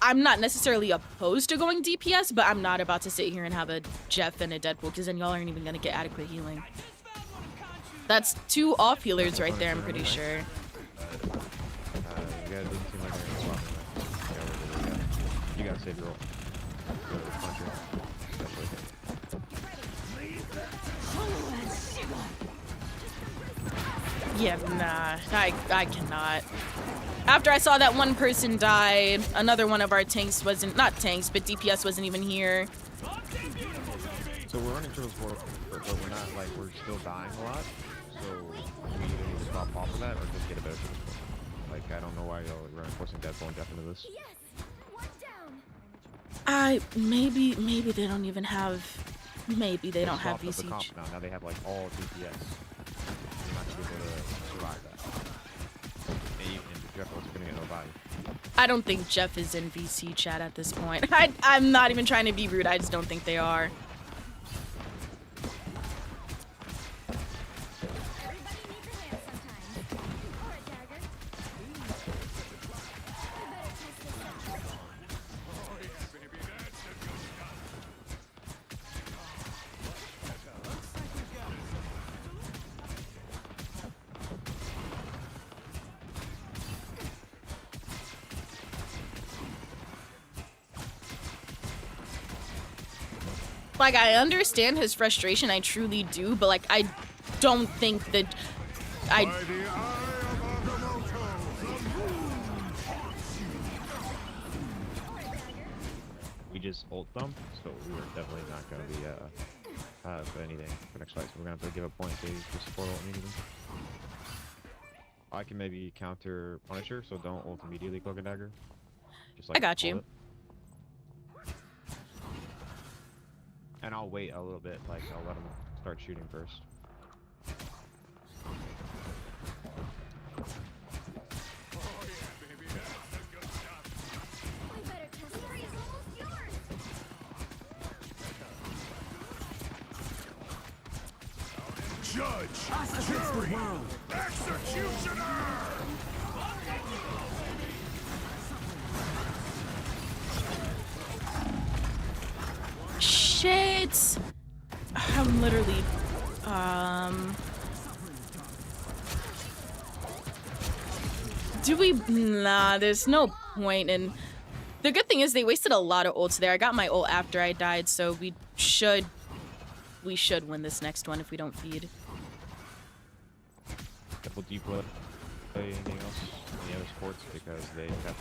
I'm not necessarily opposed to going DPS, but I'm not about to sit here and have a Jeff and a Deadpool because then y'all aren't even gonna get adequate healing. That's 2 off healers right there, I'm pretty sure. You guys didn't seem like they're gonna swap me. You gotta save your ult. Yeah, nah, I cannot. After I saw that one person die, another one of our tanks wasn't, not tanks, but DPS wasn't even here. So we're running triple sports, but we're not, like, we're still dying a lot. So we either need to stop off of that or just get a better triple sport. Like, I don't know why y'all are forcing Deadpool and Jeff into this. Yes. One down. Maybe they don't even have, maybe they don't have Swapped up the comp VC. now they have, like, all DPS. You're not gonna be able to survive that. And Jeff also gonna get no value. I don't think Jeff is in VC chat at this point. I'm not even trying to be rude, I just don't think they are. Everybody needs a hand sometimes. Or a dagger. We better test this out. Like, I understand his frustration, I truly do, but like, I don't think that by the eye of Agamotto, We just ult them, so we were definitely not gonna be have anything for next fight, so we're gonna have to give a point to support ult immediately. I can maybe counter Punisher, so don't ult immediately, Cloak and Dagger. Just like I got hold you. it. And I'll wait a little bit, like I'll let him start shooting first. We better test the is almost yours. Judge, jury, executioner! Shit! I'm literally, do we? Nah, there's no point in. The good thing is they wasted a lot of ults there. I got my ult after I died, so we should win this next one if we don't feed. Couple deep play anything else? Any other sports? Because they got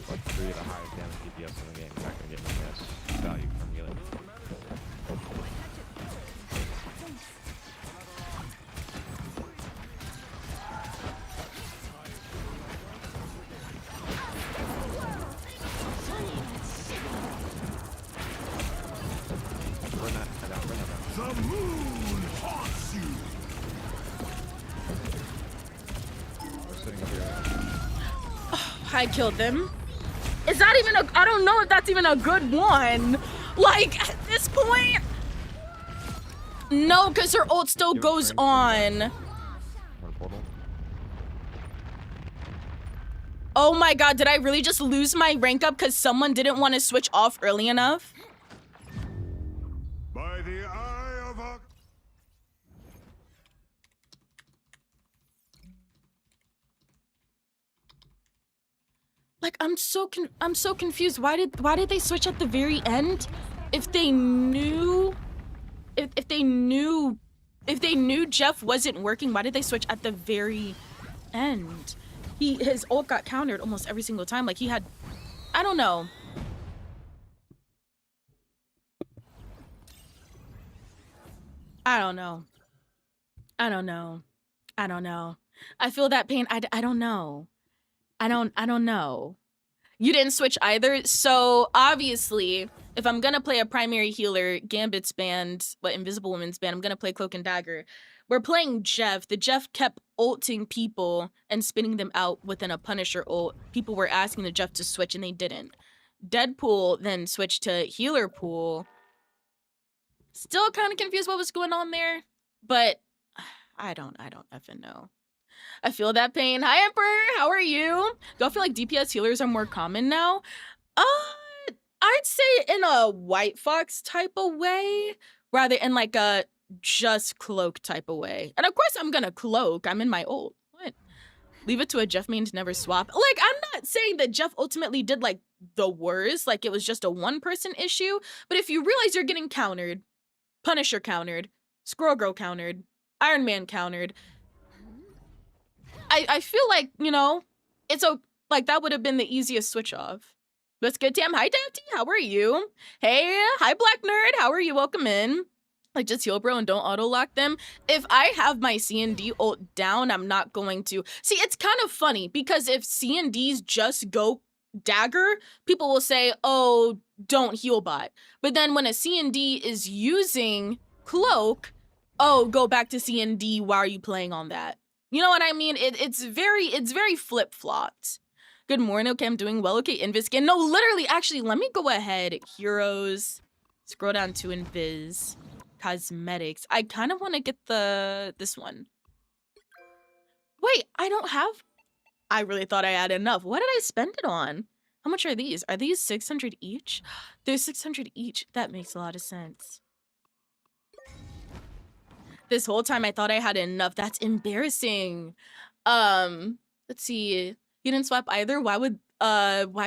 like 3 of the highest damage DPS in the game. You're not gonna get any less value from healing. Run that down, run that down. The moon haunts you! We're sitting up here. I killed them. Is that even a? I don't know if that's even a good one. Like at this point, no, because her ult still goes on. Run portal. Oh my god, did I really just lose my rank up because someone didn't want to switch off early enough? By the eye of a... Like I'm so confused. Why did they switch at the very end? If they knew if they knew Jeff wasn't working, why did they switch at the very end? His ult got countered almost every single time. Like he had, I don't know. I don't know. I feel that pain. I don't know. I don't know. You didn't switch either. So obviously, if I'm gonna play a primary healer, Gambit's banned, Invisible Woman's banned, I'm gonna play Cloak and Dagger. We're playing Jeff. The Jeff kept ulting people and spinning them out within a Punisher ult. People were asking the Jeff to switch and they didn't. Deadpool then switched to healer pool. Still kind of confused what was going on there, but I don't effing know. I feel that pain. Hi, Emperor. How are you? Do I feel like DPS healers are more common now? I'd say in a White Fox type of way, rather in like a just cloak type of way. And of course, I'm gonna cloak. I'm in my ult. What? Leave it to a Jeff main to never swap. Like, I'm not saying that Jeff ultimately did like the worst, like it was just a one-person issue. But if you realize you're getting countered, Punisher countered, Squirrel Girl countered, Iron Man countered, I feel like, you know, it's like that would have been the easiest switch off. What's good, Tam? Hi, Dapty. How are you? Hey, hi, Black Nerd. How are you? Welcome in. Like, just heal, bro, and don't auto-lock them. If I have my C&D ult down, I'm not going to. See, it's kind of funny, because if C&Ds just go dagger, people will say, oh, don't heal bot. But then when a C&D is using cloak, oh, go back to C&D. Why are you playing on that? You know what I mean? It's very flip-flopped. Good morning. Okay, I'm doing well. Okay, Invis skin. No, literally, actually, let me go ahead. Heroes. Scroll down to Invis. Cosmetics. I kind of want to get this one. Wait, I don't have... I really thought I had enough. What did I spend it on? How much are these? Are these 600 each? They're 600 each. That makes a lot of sense. This whole time I thought I had enough. That's embarrassing. Let's see. You didn't swap either. Why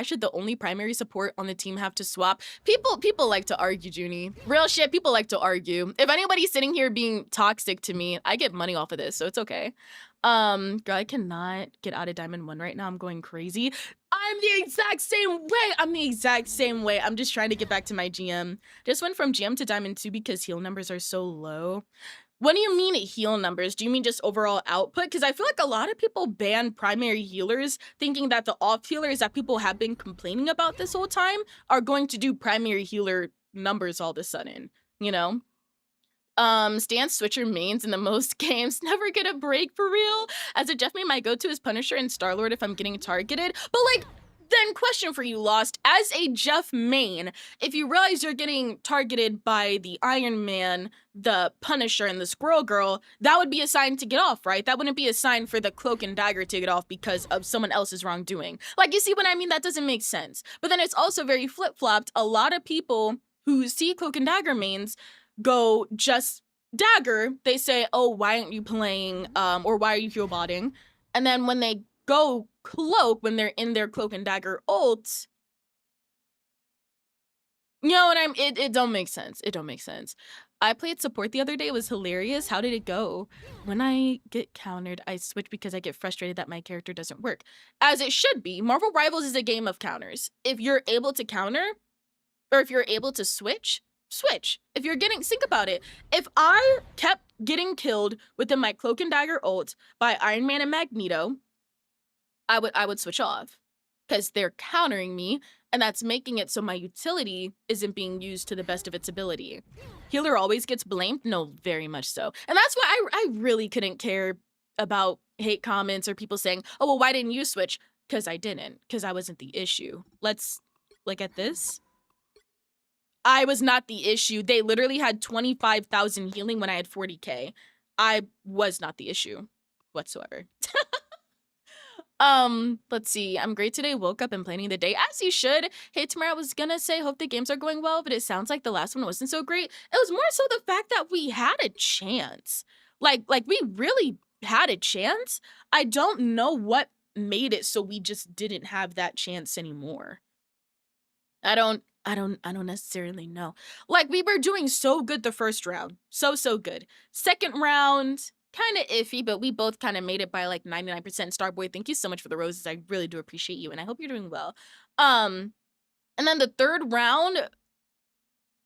should the only primary support on the team have to swap? People like to argue, Junie. Real shit, people like to argue. If anybody's sitting here being toxic to me, I get money off of this, so it's okay. Girl, I cannot get out of Diamond 1 right now. I'm going crazy. I'm I'm the exact same way. I'm the exact same way. I'm just trying to get back to my GM. Just went from GM to Diamond 2 because heal numbers are so low. What do you mean heal numbers? Do you mean just overall output? Because I feel like a lot of people ban primary healers thinking that the off healers that people have been complaining about this whole time are going to do primary healer numbers all of a sudden, you know? Stance switcher mains in the most games never get a break for real. As a Jeff main, my go-to is Punisher and Star-Lord if I'm getting targeted. But like, then question for you, Lost. As a Jeff main, if you realize you're getting targeted by the Iron Man, the Punisher, and the Squirrel Girl, that would be a sign to get off, right? That wouldn't be a sign for the Cloak and Dagger to get off because of someone else's wrongdoing. Like, you see what I mean? That doesn't make sense. But then it's also very flip-flopped. A lot of people who see Cloak and Dagger mains go just Dagger. They say, oh, why aren't you playing, or why are you heal botting? And then when they go Cloak, when they're in their Cloak and Dagger ult, you know what it don't make sense. It don't make sense. I played support the other day. It was hilarious. How did it go? When I get countered, I switch because I get frustrated that my character doesn't work. As it should be. Marvel Rivals is a game of counters. If you're able to counter, or if you're able to switch. If you're think about it. If I kept getting killed within my Cloak and Dagger ult by Iron Man and Magneto, I would switch off because they're countering me, and that's making it so my utility isn't being used to the best of its ability. Healer always gets blamed? No, very much so. And that's why I really couldn't care about hate comments or people saying, oh, well, why didn't you switch? Because I didn't, because I wasn't the issue. Let's look at this. I was not the issue. They literally had 25,000 healing when I had 40k. I was not the issue whatsoever. Let's see. I'm great today. Woke up and planning the day as you should. Hey, Tamara, I was gonna say hope the games are going well, but it sounds like the last one wasn't so great. It was more so the fact that we had a chance. Like we really had a chance. I don't know what made it so we just didn't have that chance anymore. I don't necessarily know. Like, we were doing so good the first round. So good. Second round, kind of iffy, but we both kind of made it by like 99%. Starboy, thank you so much for the roses. I really do appreciate you, and I hope you're doing well. And then the third round,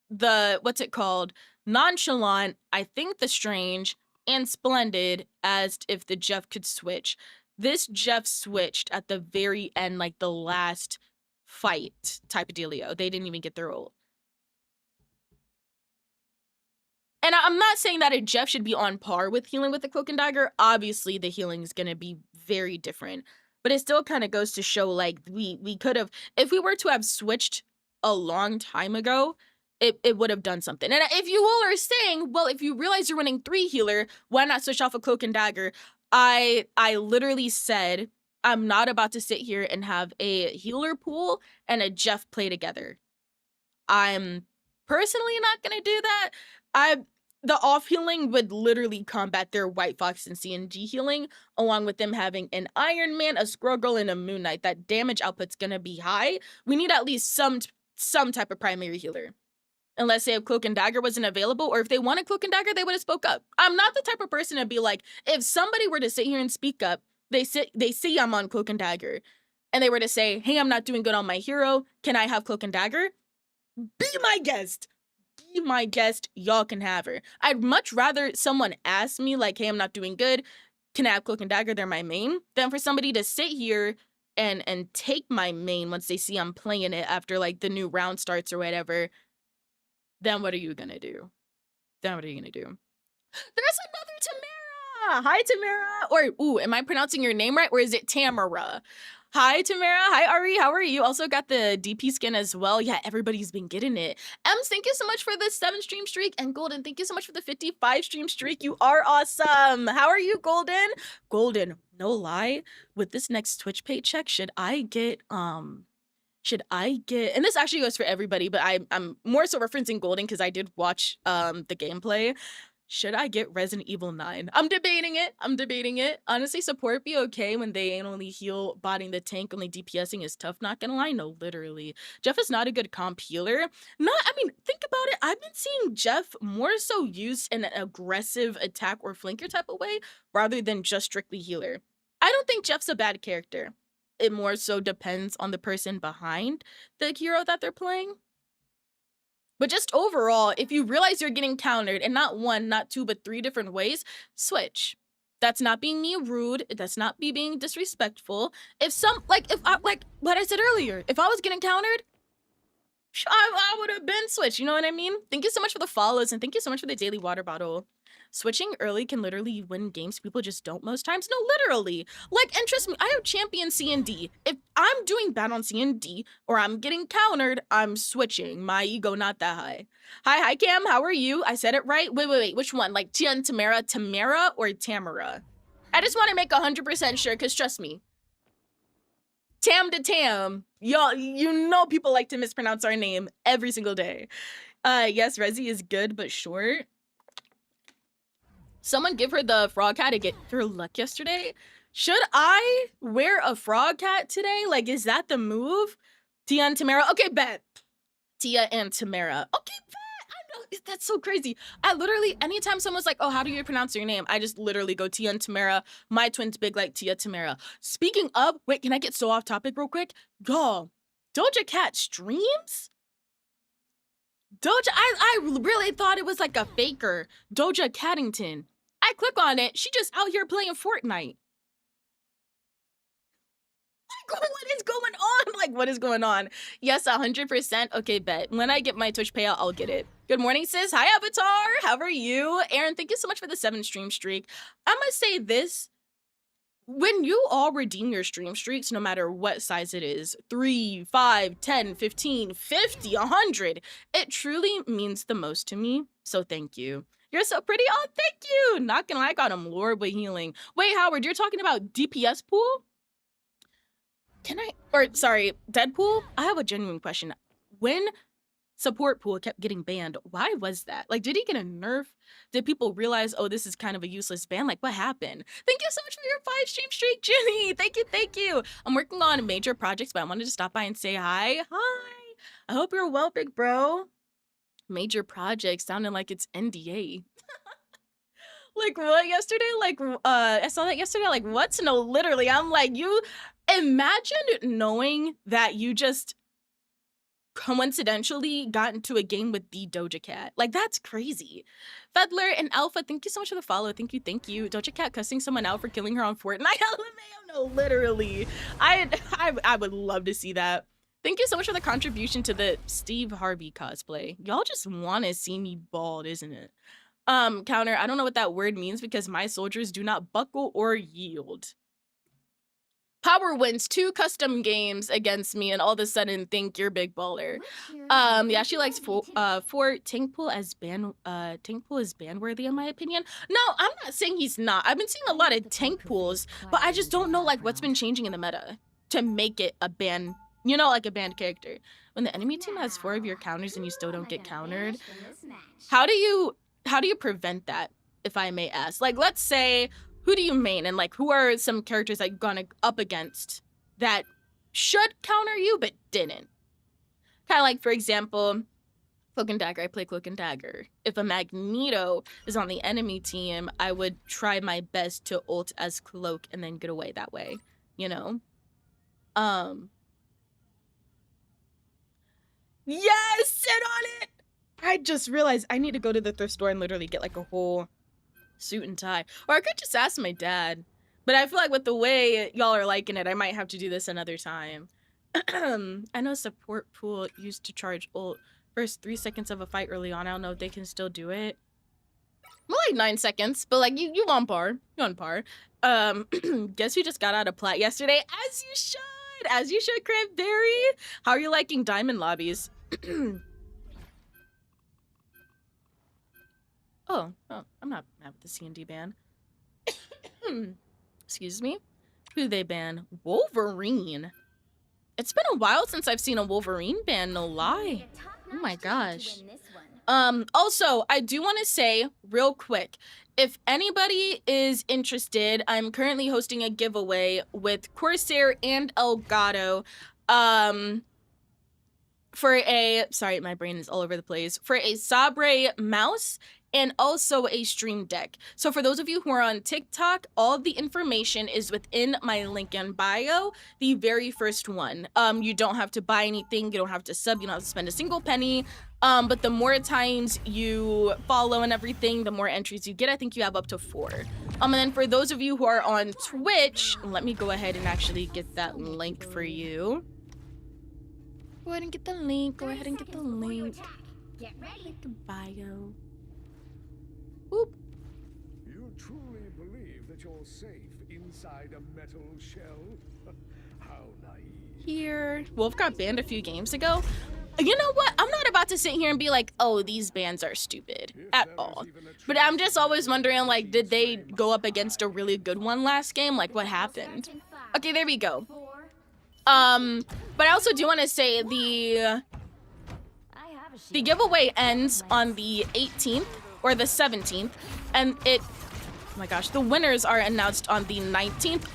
what's it called? Nonchalant, I think the Strange, and Splendid asked if the Jeff could switch. This Jeff switched at the very end, like the last fight type of dealio. They didn't even get their ult. And I'm not saying that a Jeff should be on par with healing with the Cloak and Dagger. Obviously, the healing is going to be very different. But it still kind of goes to show, like, we could have, if we were to have switched a long time ago, it would have done something. And if you all are saying, well, if you realize you're running 3 healer, why not switch off a Cloak and Dagger? I literally said, I'm not about to sit here and have a healer pool and a Jeff play together. I'm personally not going to do that. The off healing would literally combat their White Fox and CNG healing, along with them having an Iron Man, a Squirrel Girl, and a Moon Knight. That damage output's going to be high. We need at least some type of primary healer. Unless say if Cloak and Dagger wasn't available, or if they wanted Cloak and Dagger, they would have spoke up. I'm not the type of person to be like, if somebody were to sit here and speak up, they see I'm on Cloak and Dagger, and they were to say, hey, I'm not doing good on my hero. Can I have Cloak and Dagger? Be my guest. Be my guest. Y'all can have her. I'd much rather someone ask me, like, hey, I'm not doing good. Can I have Cloak and Dagger? They're my main. Than for somebody to sit here and take my main once they see I'm playing it after, like, the new round starts or whatever. Then what are you gonna do? There's another Tamara! Hi, Tamara! Or, ooh, am I pronouncing your name right? Or is it Tamara? Hi, Tamara. Hi, Ari. How are you? Also got the DP skin as well. Yeah, everybody's been getting it. Ems, thank you so much for the 7 stream streak. And Golden, thank you so much for the 55 stream streak. You are awesome. How are you, Golden? Golden, no lie, with this next Twitch paycheck, should I get, and this actually goes for everybody, but I'm more so referencing Golden because I did watch the gameplay. Should I get Resident Evil 9? I'm debating it. Honestly, support be okay when they ain't only heal botting the tank, only DPSing is tough, not gonna lie. No, literally. Jeff is not a good comp healer. Think about it. I've been seeing Jeff more so used in an aggressive attack or flanker type of way rather than just strictly healer. I don't think Jeff's a bad character. it more so depends on the person behind the hero that they're playing. But just overall, if you realize you're getting countered, and not one, not two, but 3 different ways, switch. That's not being me rude. That's not me being disrespectful. If like what I said earlier, if I was getting countered, I would have been switched. You know what I mean? Thank you so much for the follows, and thank you so much for the daily water bottle. Switching early can literally win games people just don't most times. No, literally. Like, and trust me, I have champion C and D. If I'm doing bad on C and D or I'm getting countered, I'm switching. My ego not that high. Hi, Cam. How are you? I said it right. Wait. Which one? Like Tia and Tamara, Tamara or Tamara? I just want to make 100% sure, because trust me. Tam to Tam. Y'all, you know people like to mispronounce our name every single day. Yes, Resi is good but short. Someone give her the frog hat to get her luck yesterday. Should I wear a frog hat today? Like, is that the move? Tia and Tamara. Okay, bet. Tia and Tamara. Okay, bet. I know. That's so crazy. I literally, anytime someone's like, oh, how do you pronounce your name? I just literally go Tia and Tamara. My twin's big like Tia Tamara. Speaking of, wait, can I get so off topic real quick? Y'all, Doja Cat streams? Doja, I really thought it was like a faker. Doja Cattington. I click on it. She just out here playing Fortnite. Like, what is going on? Like, what is going on? Yes, 100%. Okay, bet. When I get my Twitch payout, I'll get it. Good morning, sis. Hi, Avatar. How are you? Aaron, thank you so much for the 7 stream streak. I'm gonna say this. When you all redeem your stream streaks, no matter what size it is, 3, 5, 10, 15, 50, 100, it truly means the most to me. So thank you. You're so pretty. Oh, thank you. Not gonna lie, I got him Lord with healing. Wait, Howard, you're talking about DPS pool? Sorry, Deadpool? I have a genuine question. When support pool kept getting banned, why was that? Like, did he get a nerf? Did people realize, oh, this is kind of a useless ban? Like, what happened? Thank you so much for your 5 stream streak, Jenny. Thank you. I'm working on major projects, but I wanted to stop by and say hi. Hi. I hope you're well, big bro. Major projects sounding like it's NDA. Like, what, yesterday? Like, I saw that yesterday. Like, what? No, literally. I'm like, you imagine knowing that you just coincidentally got into a game with the Doja Cat. Like, that's crazy. Fedler and Alpha, thank you so much for the follow. Thank you. Doja Cat cussing someone out for killing her on Fortnite. LMAO, no, literally. I would love to see that. Thank you so much for the contribution to the Steve Harvey cosplay. Y'all just want to see me bald, isn't it? Counter, I don't know what that word means because my soldiers do not buckle or yield. Power wins 2 custom games against me and all of a sudden think you're big baller. Yeah, she likes for tank pool is ban worthy in my opinion. No, I'm not saying he's not. I've been seeing a lot of tank pools, but I just don't know like what's been changing in the meta to make it a ban, you know, like a banned character. When the enemy team has 4 of your counters and you still don't get countered, how do you prevent that, if I may ask? Like, let's say, who do you main, and like, who are some characters that you've gone up against that should counter you but didn't? Kind of like, for example, Cloak and Dagger. I play Cloak and Dagger. If a Magneto is on the enemy team, I would try my best to ult as Cloak and then get away that way, you know? Yes, sit on it! I just realized I need to go to the thrift store and literally get like a whole suit and tie. Or I could just ask my dad. But I feel like with the way y'all are liking it, I might have to do this another time. I know support pool used to charge ult first 3 seconds of a fight early on. I don't know if they can still do it. More like 9 seconds, but like you on par. You on par. Guess who just got out of plat yesterday? As you should! As you should, Cranberry! How are you liking diamond lobbies? Oh, I'm not mad with the C&D ban. Excuse me. Who they ban? Wolverine. It's been a while since I've seen a Wolverine ban, no lie. Oh my gosh. Also, I do want to say real quick, if anybody is interested, I'm currently hosting a giveaway with Corsair and Elgato, for a, sorry, my brain is all over the place, for a Sabre mouse and also a stream deck. So for those of you who are on TikTok, all of the information is within my link in bio, the very first one. You don't have to buy anything, you don't have to sub, you don't have to spend a single penny. But the more times you follow and everything, the more entries you get. I think you have up to 4. And then for those of you who are on Twitch, let me go ahead and actually get that link for you. Go ahead and get the link. Go ahead and get the link. Get ready. Link in bio. Oop. You truly believe that you're safe inside a metal shell? How naive. Here. Wolf got banned a few games ago. You know what? I'm not about to sit here and be like, oh, these bans are stupid at all. But I'm just always wondering, like, did they go up against a really good one last game? Like, what happened? Okay, there we go. 4. But I also do want to say the I have a shield. giveaway ends on the 18th or the 17th, and oh my gosh, the winners are announced on the 19th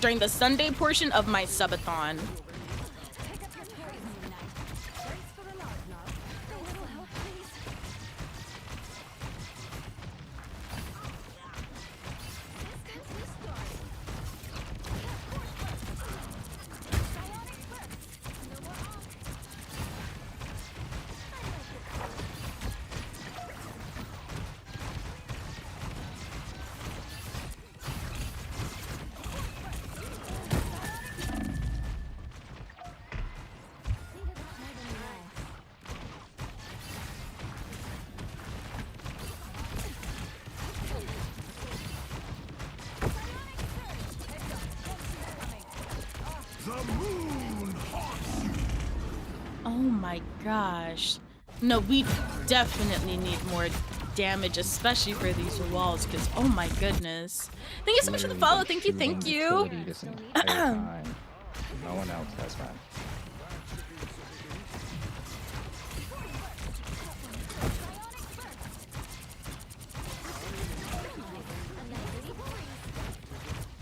during the Sunday portion of my subathon. Pick up your poison tonight. Thanks for the love, love. A little help, please. This comes this story. The moon haunts you. Oh my gosh. No, we definitely need more damage, especially for these walls, because oh my goodness. Thank you so much for the follow. Thank you, thank you. This entire time. No one else has that.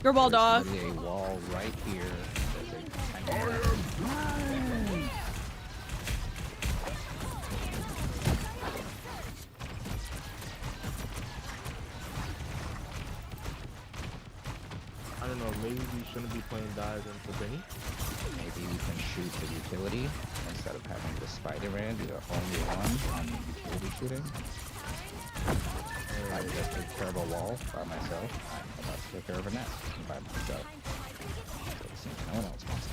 Your wall dog. There's a wall right here. There's a I don't know, maybe we shouldn't be playing dive into Benny. Maybe we can shoot the utility instead of having the Spider-Man be the only one on utility shooting. I just take care of a wall by myself. I'm about to take care of a nest by myself. So it seems no one else wants to.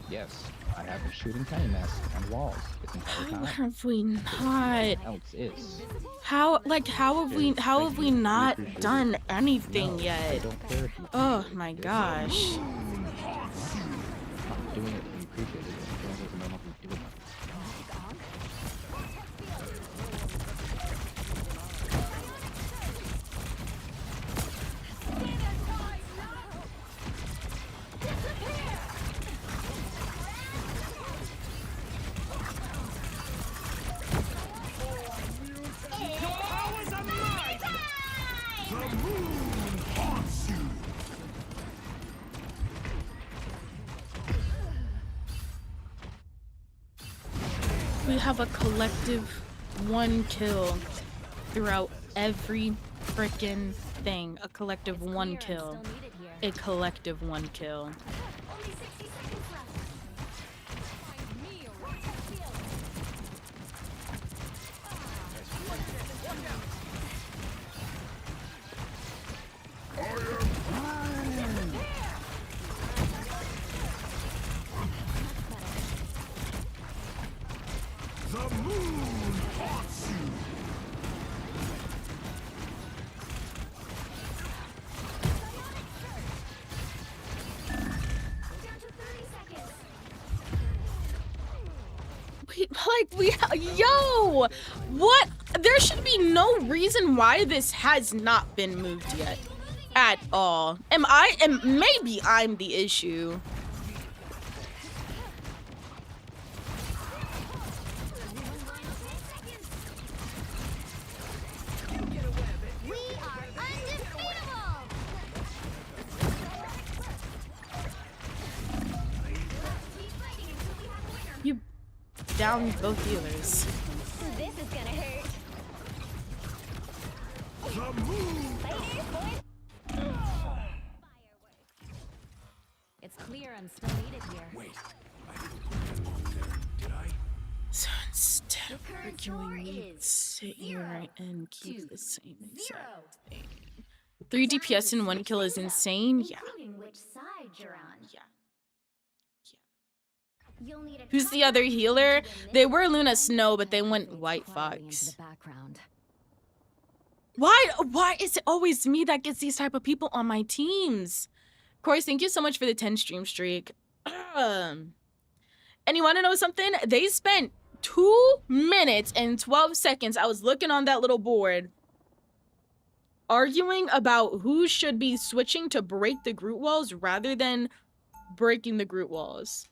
Yes, I have been shooting tiny nests and walls this entire How time. have we not? Else is. How have we not done anything I yet? don't care if you Oh my gosh. stop doing it and you appreciate it. You don't even know if you're doing it. The moon haunts you. We have a collective 1 kill throughout every frickin' thing. A collective 1 kill. Still needed here. A collective 1 kill. Only 60 seconds left. Find me a way. The moon haunts you. Down to 30 seconds. Yo! What? There should be no reason why this has not been moved yet. At all. Maybe I'm the issue. We are undefeatable. Keep fighting until we have a winner. You down both healers. This is gonna hurt. The move! Fighters, boys. Fireworks. It's clear I'm still needed here. Wait, I didn't put that there, did I? So instead of The current arguing, score we is sit here 0 and keep to the same 0. exact thing. 3 DPS and 1 kill is insane? Yeah. Including which side you're on. Yeah. You'll need a Who's the top other team healer? to win They this were one. Luna Snow, but they went Fades White quietly into Fox. the background. Why is it always me that gets these type of people on my teams? Corey, thank you so much for the 10 stream streak. And you want to know something? They spent 2 minutes and 12 seconds. I was looking on that little board arguing about who should be switching to break the Groot walls rather than breaking the Groot walls.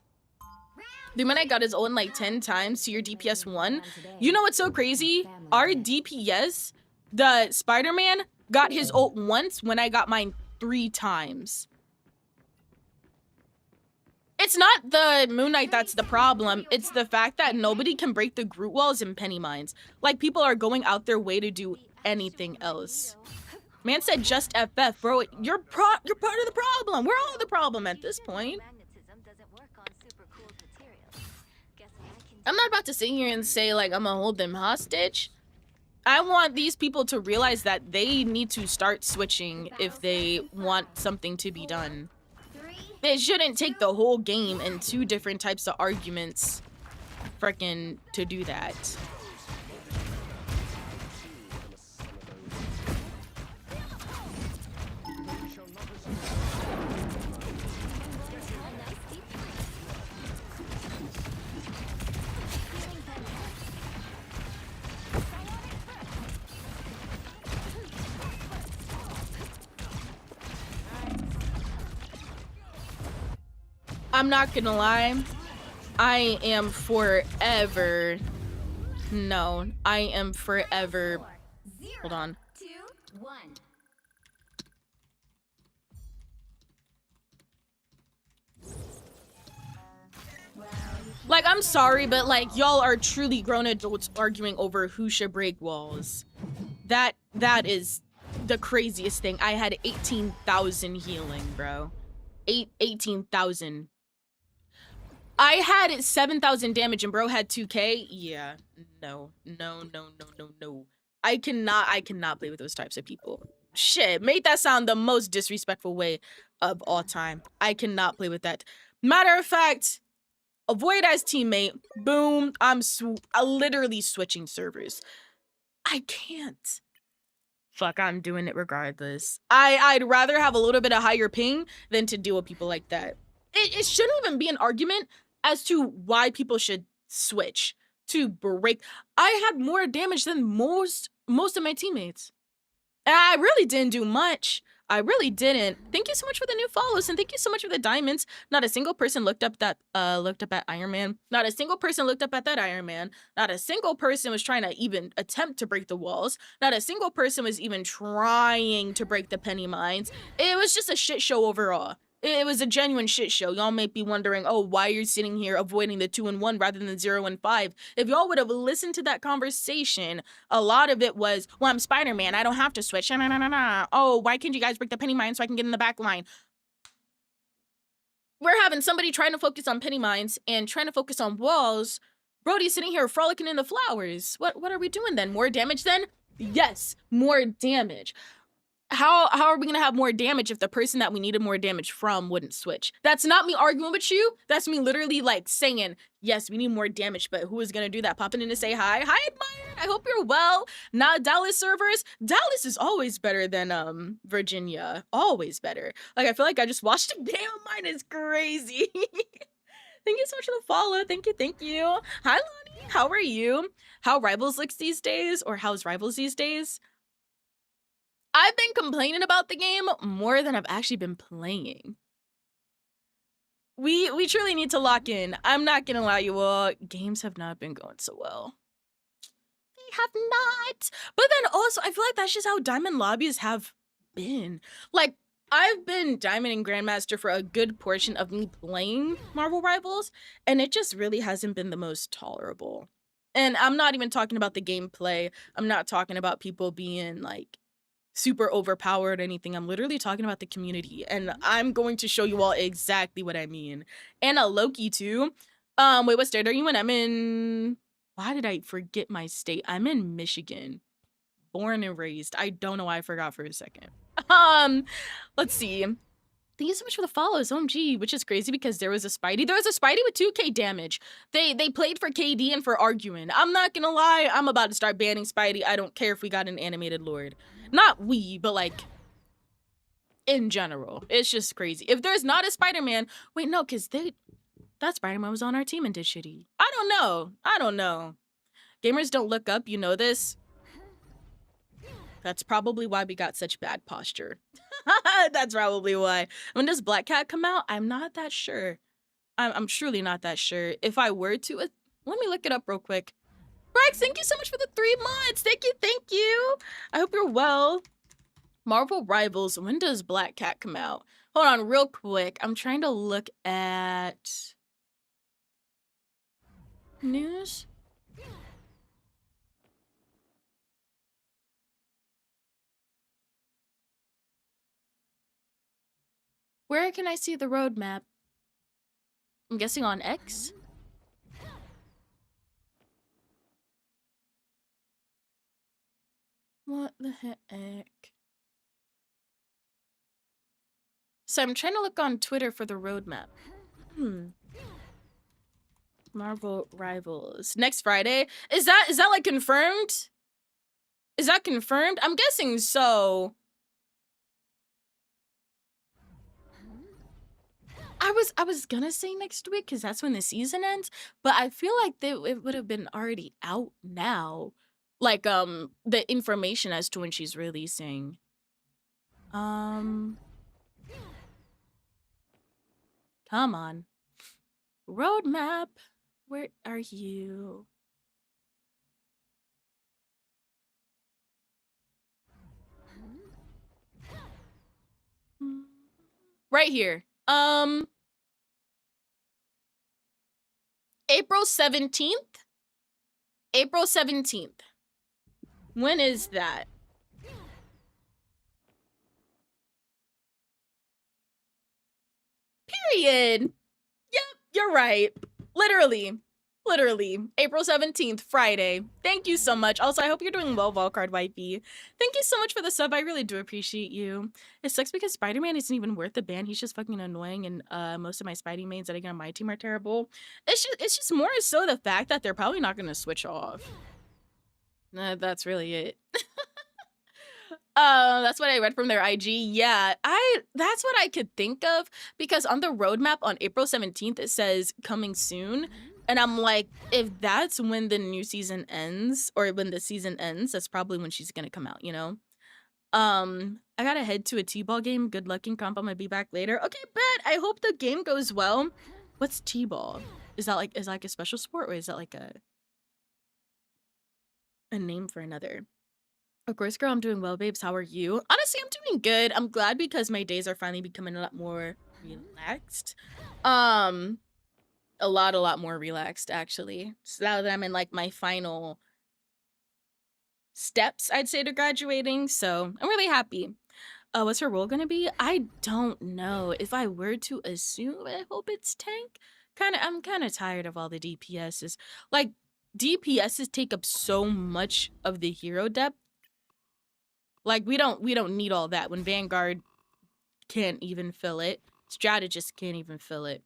The man I got his own like 10 times to your DPS 1. You know what's so crazy? Our DPS, the Spider-Man, got his ult once when I got mine 3 times. It's not the Moon Knight that's the problem. It's the fact that nobody can break the Groot walls in Penny Mines. Like, people are going out their way to do anything else. Man said just FF, bro. You're part of the problem. We're all the problem at this point. I'm not about to sit here and say, like, I'm gonna hold them hostage. I want these people to realize that they need to start switching if they want something to be done. It shouldn't take the whole game and 2 different types of arguments frickin' to do that. I'm not gonna lie, I am forever, no, I am forever, hold on. 2, 1. Like, I'm sorry, but like, y'all are truly grown adults arguing over who should break walls. That is the craziest thing. I had 18,000 healing, bro. 18,000. I had 7,000 damage and bro had 2k. Yeah, no. I cannot play with those types of people. Shit, made that sound the most disrespectful way of all time. I cannot play with that. Matter of fact, avoid as teammate. Boom, I'm literally switching servers. I can't. Fuck, I'm doing it regardless. I'd rather have a little bit of higher ping than to deal with people like that. It shouldn't even be an argument as to why people should switch to break. I had more damage than most of my teammates. And I really didn't do much. I really didn't. Thank you so much for the new follows and thank you so much for the diamonds. Not a single person looked up at Iron Man. Not a single person looked up at that Iron Man. Not a single person was trying to even attempt to break the walls. Not a single person was even trying to break the Penny Mines. It was just a shit show overall. It was a genuine shit show. Y'all may be wondering, oh, why you're sitting here avoiding the 2 and 1 rather than 0 and 5. If y'all would have listened to that conversation, a lot of it was, well, I'm Spider-Man. I don't have to switch. Oh, why can't you guys break the Penny Mines so I can get in the back line? We're having somebody trying to focus on Penny Mines and trying to focus on walls. Brody's sitting here frolicking in the flowers. What are we doing then? More damage then? Yes, more damage. How are we gonna have more damage if the person that we needed more damage from wouldn't switch? That's not me arguing with you. That's me literally like saying, yes, we need more damage, but who is gonna do that? Popping in to say hi. Hi, Admire. I hope you're well. Now, Dallas servers. Dallas is always better than Virginia. Always better. Like, I feel like I just watched a game of mine. Is crazy. Thank you so much for the follow. Thank you. Hi, Lonnie. How are you? How Rivals looks these days? Or how's Rivals these days? I've been complaining about the game more than I've actually been playing. We truly need to lock in. I'm not gonna lie you all, games have not been going so well. They have not. But then also, I feel like that's just how diamond lobbies have been. Like, I've been Diamond and Grandmaster for a good portion of me playing Marvel Rivals, and it just really hasn't been the most tolerable. And I'm not even talking about the gameplay. I'm not talking about people being like super overpowered or anything. I'm literally talking about the community, and I'm going to show you all exactly what I mean. And a Loki too. Wait, what state are you in? I'm in. Why did I forget my state? I'm in Michigan. Born and raised. I don't know why I forgot for a second. Let's see. Thank you so much for the follows, OMG, which is crazy because there was a Spidey. There was a Spidey with 2k damage. They played for KD and for arguing. I'm not gonna lie, I'm about to start banning Spidey. I don't care if we got an animated Lord. Not we, but like in general. It's just crazy. If there's not a Spider-Man, wait, no, because that Spider-Man was on our team and did shitty. I don't know. Gamers don't look up, you know this. That's probably why we got such bad posture. That's probably why. When does Black Cat come out? I'm not that sure. I'm truly not that sure. If I were to, let me look it up real quick. Brax, thank you so much for the 3 months. Thank you. I hope you're well. Marvel Rivals, when does Black Cat come out? Hold on real quick. I'm trying to look at news. Where can I see the roadmap? I'm guessing on X? What the heck? So I'm trying to look on Twitter for the roadmap. Marvel Rivals. Next Friday? Is that like confirmed? Is that confirmed? I'm guessing so. I was gonna say next week because that's when the season ends, but I feel like it would have been already out now. Like the information as to when she's releasing. Come on. Roadmap. Where are you? Right here. April 17th? April 17th. When is that? Period. Yep, you're right. Literally. April 17th, Friday. Thank you so much. Also, I hope you're doing well, Volcard Wifey. Thank you so much for the sub. I really do appreciate you. It sucks because Spider-Man isn't even worth the ban. He's just fucking annoying, and most of my Spidey mains that I get on my team are terrible. It's just more so the fact that they're probably not gonna switch off. That's really it. That's what I read from their IG. Yeah, that's what I could think of because on the roadmap on April 17th it says coming soon. And I'm like, if that's when the new season ends or when the season ends, that's probably when she's gonna come out, you know? I gotta head to a T-ball game. Good luck in comp. I'm gonna be back later. Okay, bet. I hope the game goes well. What's T-ball? Is that like a special sport or is that like a name for another? Of course, girl, I'm doing well, babes. How are you? Honestly, I'm doing good. I'm glad because my days are finally becoming a lot more relaxed. A lot more relaxed, actually. So now that I'm in, like, my final steps, I'd say, to graduating. So I'm really happy. What's her role gonna be? I don't know. If I were to assume, I hope it's tank. I'm kind of tired of all the DPSs. Like, DPSs take up so much of the hero depth. Like, we don't need all that when Vanguard can't even fill it. Strategist can't even fill it.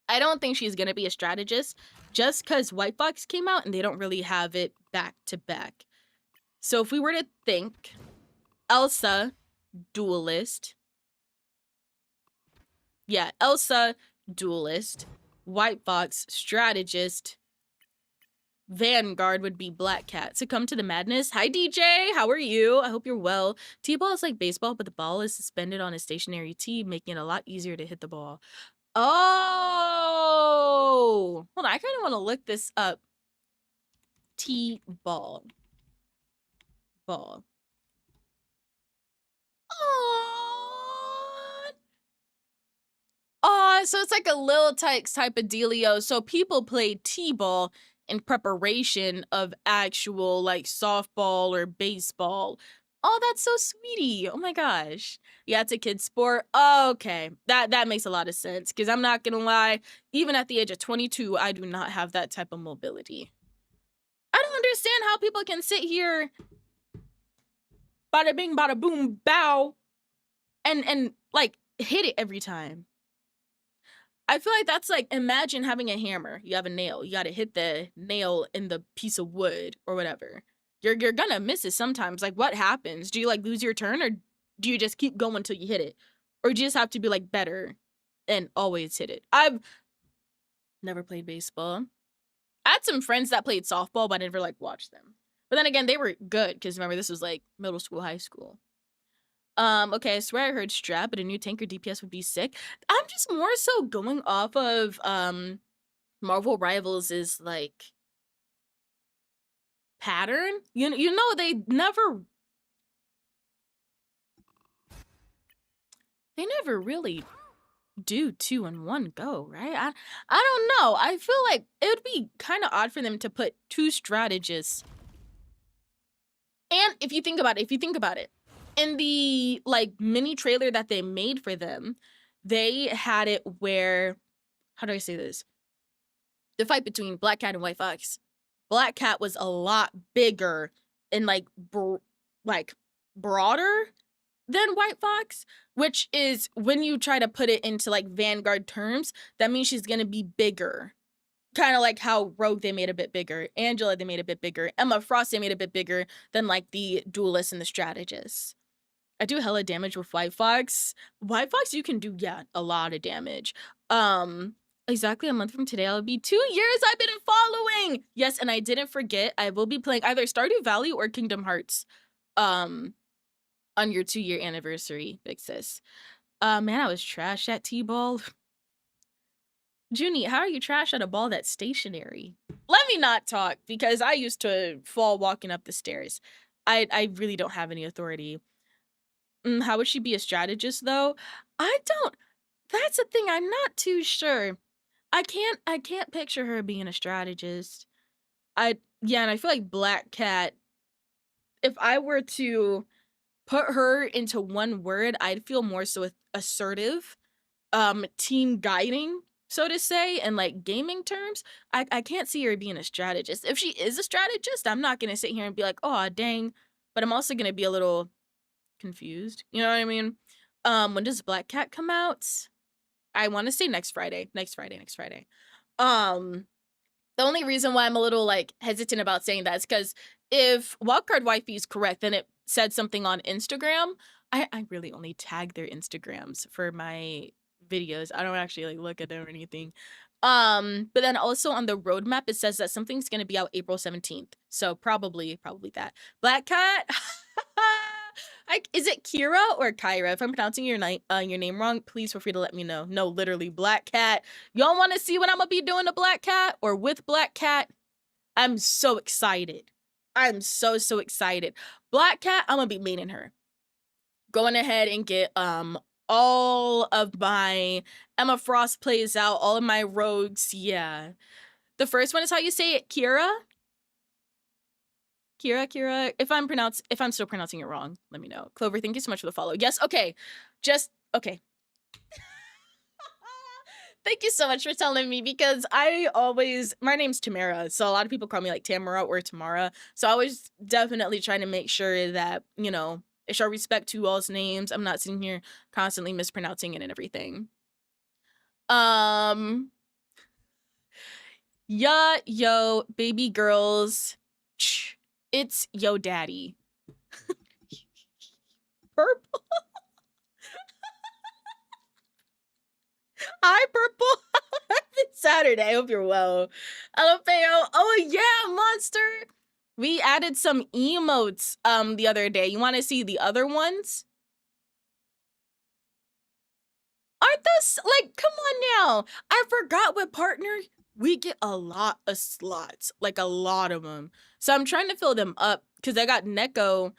I don't think she's gonna be a strategist just because White Fox came out and they don't really have it back to back. So if we were to think Elsa, duelist. Yeah, Elsa, duelist. White Fox, strategist. Vanguard would be Black Cat. Succumb to the madness. Hi, DJ. How are you? I hope you're well. T-ball is like baseball, but the ball is suspended on a stationary tee, making it a lot easier to hit the ball. Oh! Hold on, I kind of want to look this up. T-ball. Ball. Yeah, so it's like a Lil Tykes type of dealio. So people play T-ball in preparation of actual like softball or baseball. Oh, that's so sweetie. Oh my gosh. Yeah, it's a kid's sport. Okay. That makes a lot of sense. Cause I'm not gonna lie, even at the age of 22, I do not have that type of mobility. I don't understand how people can sit here, bada bing, bada boom, bow, and like hit it every time. I feel like that's like, imagine having a hammer. You have a nail. You got to hit the nail in the piece of wood or whatever. You're gonna miss it sometimes. Like, what happens? Do you like lose your turn, or do you just keep going until you hit it, or do you just have to be like better and always hit it? I've never played baseball. I had some friends that played softball, but I never like watched them. But then again, they were good because remember this was like middle school, high school. Okay, I swear I heard strap, but a new tank or DPS would be sick. I'm just more so going off of Marvel Rivals is like pattern. You know they never really do 2 in 1 go, right? I don't know. I feel like it would be kind of odd for them to put 2 strategists. And if you think about it, in the like mini trailer that they made for them, they had it where, how do I say this? The fight between Black Cat and White Fox. Black Cat was a lot bigger and like broader than White Fox, which is when you try to put it into like Vanguard terms, that means she's gonna be bigger. Kind of like how Rogue they made a bit bigger, Angela they made a bit bigger, Emma Frost they made a bit bigger than like the duelists and the strategists. I do hella damage with White Fox. White Fox, you can do, yeah, a lot of damage. Exactly a month from today, I'll be 2 years I've been following. Yes, and I didn't forget, I will be playing either Stardew Valley or Kingdom Hearts on your 2-year anniversary, big sis. Man, I was trash at T-ball. Junie, how are you trash at a ball that's stationary? Let me not talk, because I used to fall walking up the stairs. I really don't have any authority. How would she be a strategist, though? I don't. That's the thing. I'm not too sure. I can't picture her being a strategist. Yeah, and I feel like Black Cat, if I were to put her into one word, I'd feel more so assertive, team guiding, so to say, and like gaming terms. I can't see her being a strategist. If she is a strategist, I'm not gonna sit here and be like, oh dang, but I'm also gonna be a little confused. You know what I mean? When does Black Cat come out? I want to say next Friday. The only reason why I'm a little like hesitant about saying that is because if Wildcard Wifey is correct, then it said something on Instagram. I really only tag their Instagrams for my videos. I don't actually like look at them or anything. But then also on the roadmap, it says that something's gonna be out April 17th. So probably that. Black Cat. Is it Kira or Kyra? If I'm pronouncing your name wrong, please feel free to let me know. No, literally, Black Cat. Y'all want to see what I'm gonna be doing to Black Cat or with Black Cat? I'm so excited. I'm so excited. Black Cat, I'm gonna be maining her. Going ahead and get all of my Emma Frost plays out, all of my rogues. Yeah, the first one is how you say it, Kira. Kira. If I'm still pronouncing it wrong, let me know. Clover, thank you so much for the follow. Yes, okay. Okay. Thank you so much for telling me, because my name's Tamara, so a lot of people call me like Tamara or Tamara. So I always definitely trying to make sure that, I show respect to all's names. I'm not sitting here constantly mispronouncing it and everything. Yeah, yo, baby girls. It's yo daddy. Purple. Hi, Purple. It's Saturday. I hope you're well. LFAO. Oh yeah, Monster. We added some emotes the other day. You want to see the other ones? Aren't those like, come on now. I forgot what partner. We get a lot of slots, like a lot of them. So I'm trying to fill them up because I got Neko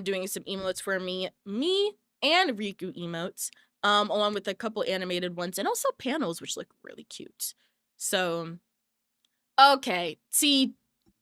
doing some emotes for me and Riku emotes. along with a couple animated ones and also panels, which look really cute. So, okay. See,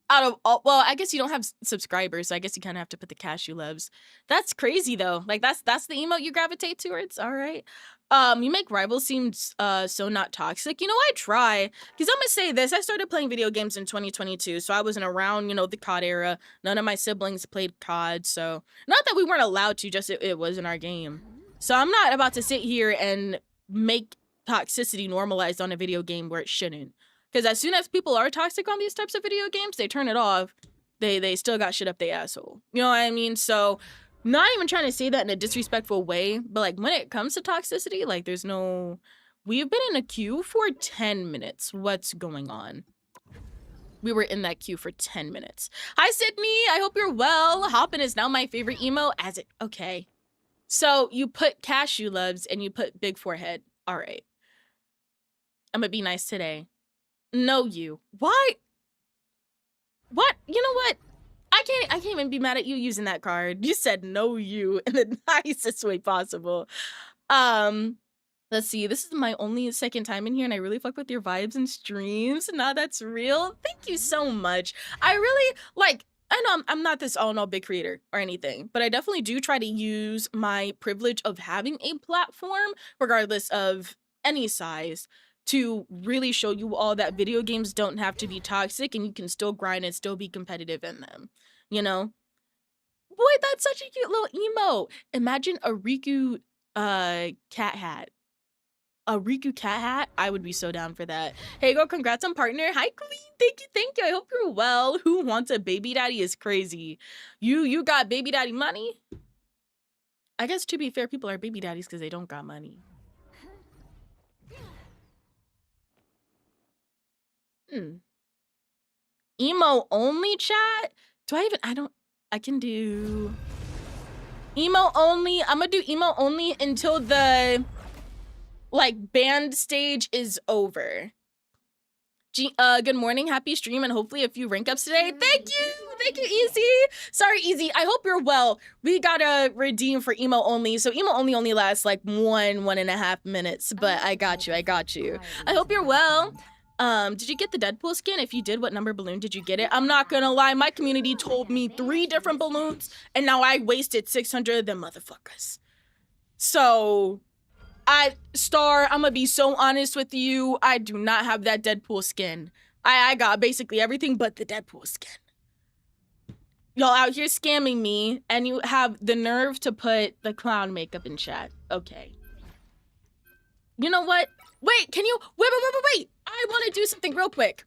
out of all, well, I guess you don't have subscribers, so I guess you kind of have to put the cashew loves. That's crazy though. Like that's the emote you gravitate towards. All right. You make rivals seem so not toxic. You know, I try, because I'm gonna say this. I started playing video games in 2022, so I wasn't around, you know, the COD era. None of my siblings played COD, so not that we weren't allowed to, just it wasn't our game. So I'm not about to sit here and make toxicity normalized on a video game where it shouldn't. Because as soon as people are toxic on these types of video games, they turn it off. They still got shit up their asshole. You know what I mean? So, not even trying to say that in a disrespectful way, but like when it comes to toxicity, like there's no... We've been in a queue for 10 minutes. What's going on? We were in that queue for 10 minutes. Hi, Sydney. I hope you're well. Hoppin' is now my favorite emo. As it... Okay. So, you put cashew loves and you put big forehead. All right. I'm gonna be nice today. No, you. Why? What? You know what? I can't even be mad at you using that card. You said no, you in the nicest way possible. Let's see. This is my only second time in here, and I really fuck with your vibes and streams. Nah, that's real. Thank you so much. I really like. I know I'm not this all-in-all big creator or anything, but I definitely do try to use my privilege of having a platform, regardless of any size, to really show you all that video games don't have to be toxic and you can still grind and still be competitive in them, you know? Boy, that's such a cute little emo. Imagine a Riku cat hat. A Riku cat hat? I would be so down for that. Hey girl, congrats on partner. Hi Queen, thank you. I hope you're well. Who wants a baby daddy is crazy. You got baby daddy money? I guess to be fair, people are baby daddies because they don't got money. Emo only chat? I can do emo only. I'm gonna do emo only until the like band stage is over. Good morning, happy stream, and hopefully a few rank ups today. Thank you, Easy. Sorry, Easy. I hope you're well. We gotta redeem for emo only. So emo only lasts like 1.5 minutes, but I got you. I hope you're well. Did you get the Deadpool skin? If you did, what number balloon did you get it? I'm not gonna lie, my community told me 3 different balloons, and now I wasted 600 of them motherfuckers. So, I'm gonna be so honest with you, I do not have that Deadpool skin. I got basically everything but the Deadpool skin. Y'all out here scamming me, and you have the nerve to put the clown makeup in chat. Okay. You know what? Wait, can you... Wait! I want to do something real quick.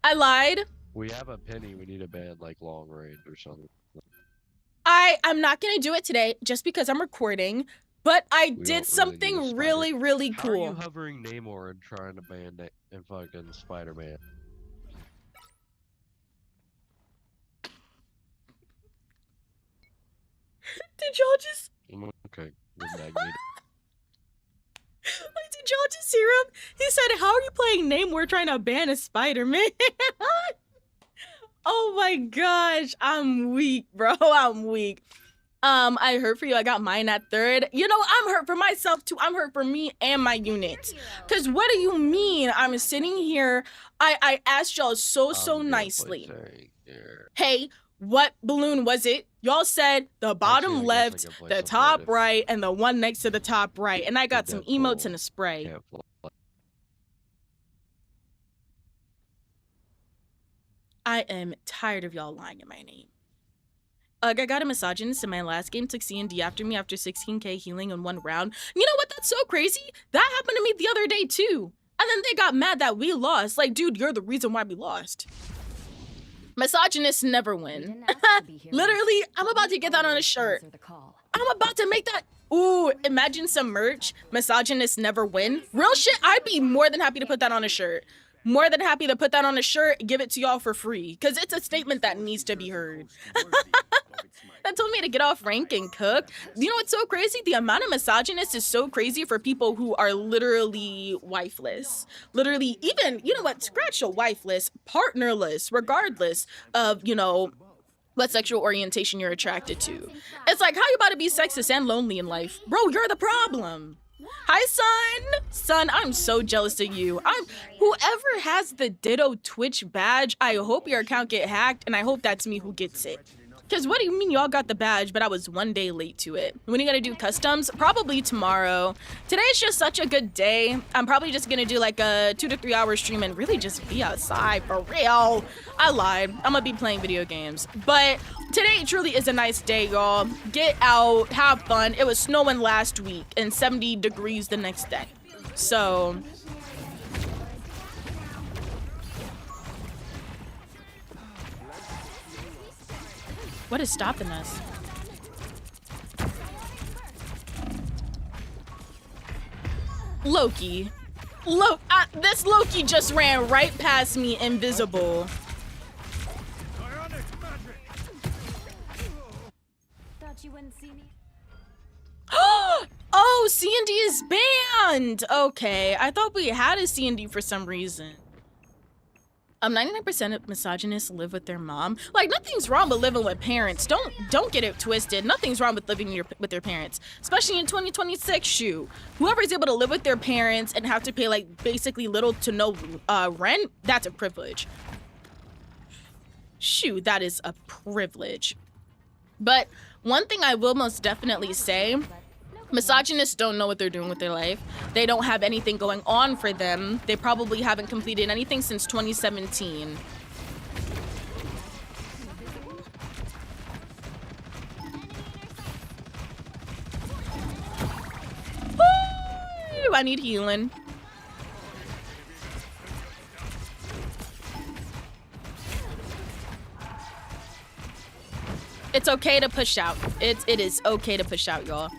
I lied. We have a penny. We need a band like long range or something. I'm not going to do it today just because I'm recording, but I We did don't something need a really How are you cool. hovering Namor and trying to ban it and fucking Spider-Man? Did y'all just... Okay, with Magneto. Wait, did y'all just hear him? He said, how are you playing Namor trying to ban a Spider-Man? Oh my gosh, I'm weak, bro. I'm weak. I hurt for you. I got mine at 3rd. You know, I'm hurt for myself too. I'm hurt for me and my unit. Cause what do you mean? I'm sitting here. I asked y'all so nicely. Hey, what balloon was it? Y'all said the bottom Actually, I left, guess I can play the some top Friday. right, and the one next to the top right. And I got some emotes and a spray. Can't fly. I am tired of y'all lying in my name. I got a misogynist in my last game, took C&D after me after 16k healing in 1 round. You know what? That's so crazy. That happened to me the other day too. And then they got mad that we lost. Like, dude, you're the reason why we lost. Misogynists never win. Literally, I'm about to get that on a shirt. I'm about to make that. Ooh, imagine some merch. Misogynists never win. Real shit, I'd be more than happy to put that on a shirt. More than happy to put that on a shirt, give it to y'all for free. Because it's a statement that needs to be heard. That told me to get off rank and cook. You know what's so crazy? The amount of misogynists is so crazy for people who are literally wifeless. Literally, even, you know what, scratch a wifeless, partnerless, regardless of, you know, what sexual orientation you're attracted to. It's like, how you about to be sexist and lonely in life? Bro, you're the problem. Hi, son. Son, I'm so jealous of you. Whoever has the Ditto Twitch badge, I hope your account get hacked, and I hope that's me who gets it. Because what do you mean y'all got the badge, but I was 1 day late to it? When are you gonna do customs? Probably tomorrow. Today's just such a good day. I'm probably just gonna do like a 2 to 3 hour stream and really just be outside for real. I lied. I'm gonna be playing video games. But today truly is a nice day, y'all. Get out, have fun. It was snowing last week and 70 degrees the next day. So... what is stopping us? Loki. This Loki just ran right past me invisible. Thought you wouldn't see me. Oh, C&D is banned. Okay, I thought we had a C&D for some reason. 99% of misogynists live with their mom. Like, nothing's wrong with living with parents. Don't get it twisted. Nothing's wrong with living with their parents, especially in 2026. Shoot, whoever's able to live with their parents and have to pay like basically little to no rent, that's a privilege. Shoot, that is a privilege. But one thing I will most definitely say, misogynists don't know what they're doing with their life. They don't have anything going on for them. They probably haven't completed anything since 2017. Woo! I need healing. It's okay to push out. It is okay to push out, y'all.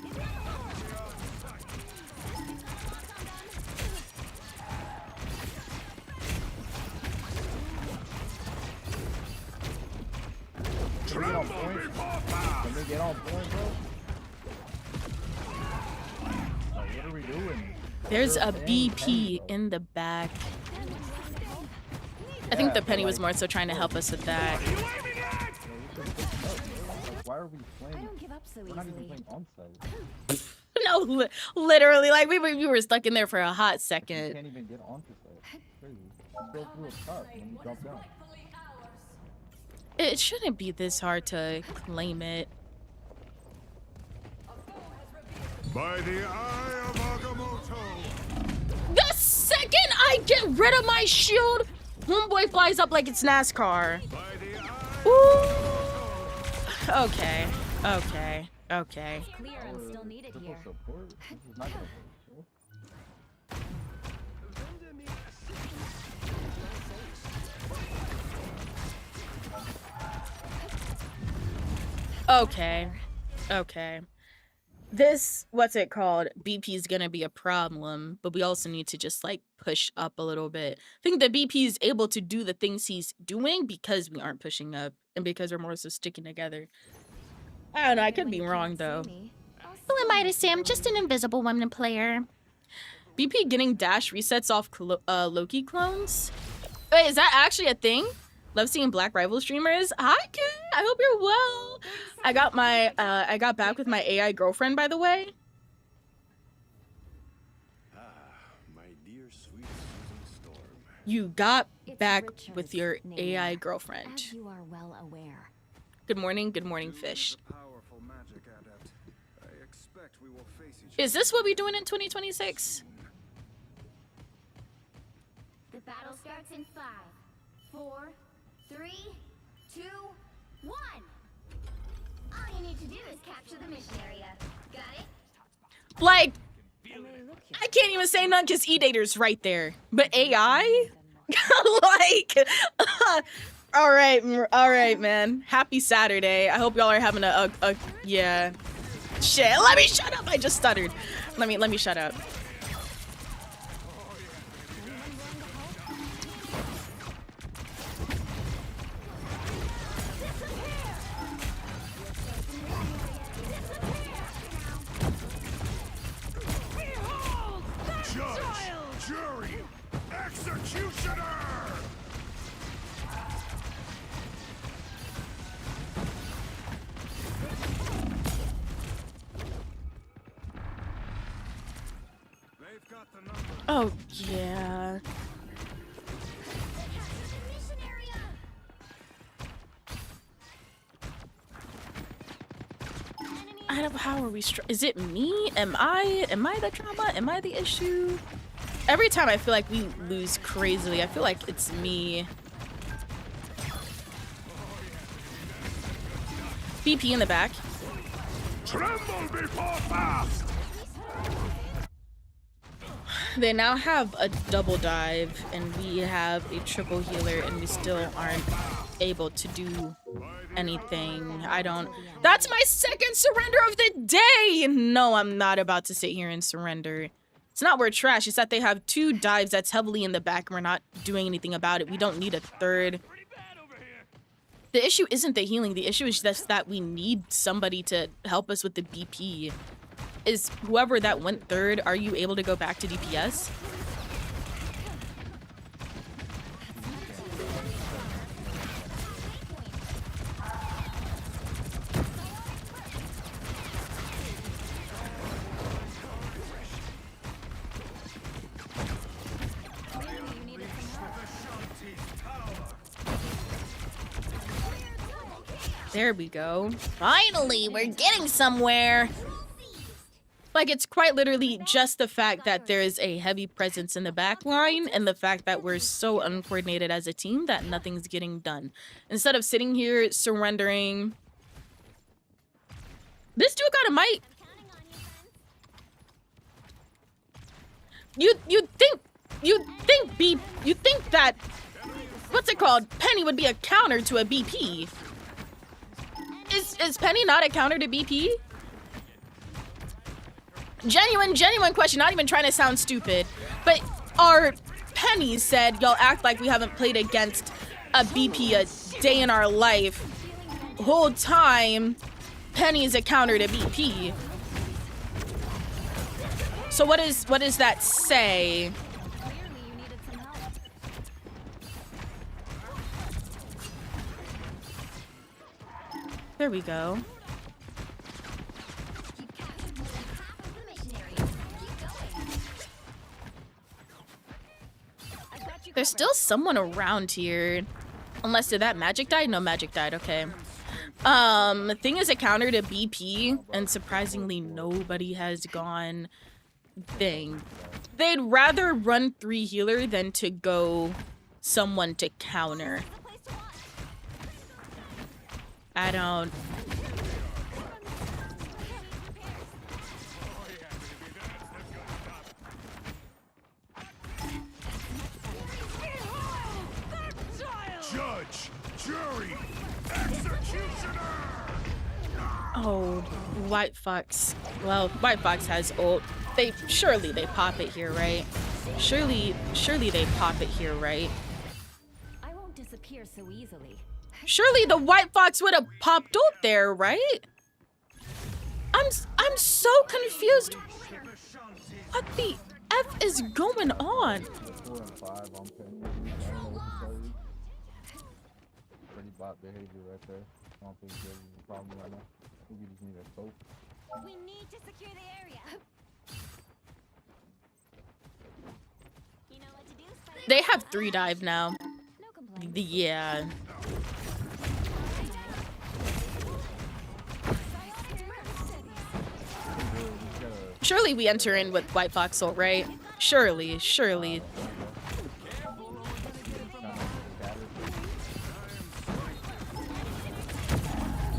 Can we get on point, bro? Like, what are we doing? There's a BP in the back. I think the penny was more so trying to help us with that. Why are we playing? I don't give up so We're not even easily. playing onside. No, literally, like we were stuck in there for a hot You second. can't even get onto side. Crazy. Go through a cut and you drop down. It shouldn't be this hard to claim it. By the eye of Agamotto. The second I get rid of my shield, homeboy flies up like it's NASCAR. By the eye. Ooh. Okay. Okay. Okay. Clear, I'm still needed Triple here. support? This is not gonna work. Okay. Okay. This, what's it called? BP is gonna be a problem, but we also need to just like push up a little bit. I think that BP is able to do the things he's doing because we aren't pushing up and because we're more so sticking together. I don't know, I could be wrong though. Who am I to say? I'm just an invisible woman player. BP getting dash resets off Loki clones? Wait, is that actually a thing? Love seeing Black Rival streamers. Hi, kid. I hope you're well. I got back with my AI girlfriend, by the way. Ah, my dear sweet Susan Storm. You got It's back Richard's with your name, AI girlfriend. As you are well aware. Good morning, fish. Powerful magic adept. I expect we will face each Is this what we're doing in 2026? The battle starts in 5, 4, 3, 2, 1. All you need to do is capture the mission area. Got it? Like, I can't even say none because E-Dater's right there. But AI? Like, all right, man. Happy Saturday. I hope y'all are having yeah. Shit, let me shut up. I just stuttered. Let me shut up. judge, jury, executioner. Oh, yeah. Mission area. I don't, how are we is it me? Am I the drama? Am I the issue? Every time I feel like we lose crazily, I feel like it's me. BP in the back. Tremble before fast! They now have a double dive, and we have a triple healer, and we still aren't able to do anything. I don't. That's my second surrender of the day! No, I'm not about to sit here and surrender. It's not we're trash, it's that they have 2 dives that's heavily in the back, and we're not doing anything about it. We don't need a third. The issue isn't the healing, the issue is just that we need somebody to help us with the BP. Is whoever that went third, are you able to go back to DPS? There we go. Finally, we're getting somewhere. Like, it's quite literally just the fact that there is a heavy presence in the back line and the fact that we're so uncoordinated as a team that nothing's getting done. Instead of sitting here surrendering... This dude got a mic. You think that... What's it called? Penny would be a counter to a BP. Is Penny not a counter to BP? Genuine question, not even trying to sound stupid. But our Penny said, y'all act like we haven't played against a BP a day in our life. Whole time, Penny is a counter to BP. So what does that say? There we go. There's still someone around here. Unless did that magic die? No, magic died, okay. Thing is a counter to BP, and surprisingly nobody has gone thing. They'd rather run 3 healer than to go someone to counter. I don't... Judge, jury, executioner! Oh, White Fox. Well, White Fox has ult. Surely they pop it here, right? Surely they pop it here, right? I won't disappear so easily. Surely the White Fox would have popped ult there, right? I'm so confused. What the F is going on? 4 and 5 on Penny. Pretty bot behavior right there. I don't think there's a problem right now. I think we just need a scope. We need to secure the area. You know what to do, Spider. They have 3 dive now. No complaints. Yeah. Surely we enter in with White Fox ult, right? Surely.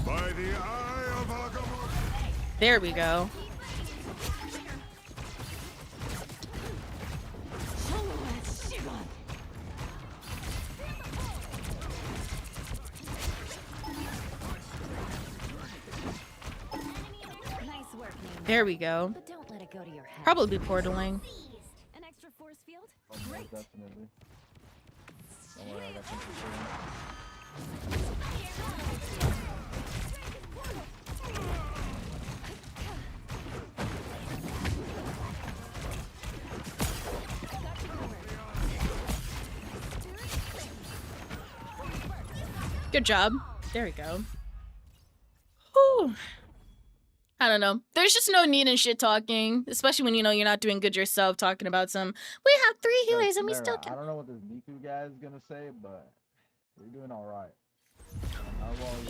By the eye of Agamotto. There we go. Nice work, Name. There we go. But don't let it go to your head. Probably portaling. An extra force field? Most definitely. Don't worry, I got some for Good job. There we go. Whew. I don't know. There's just no need in shit talking, especially when you know you're not doing good yourself. Talking about some, we have 3 healers and we still I can. don't know what this Miku guy is gonna say, but you're doing all right.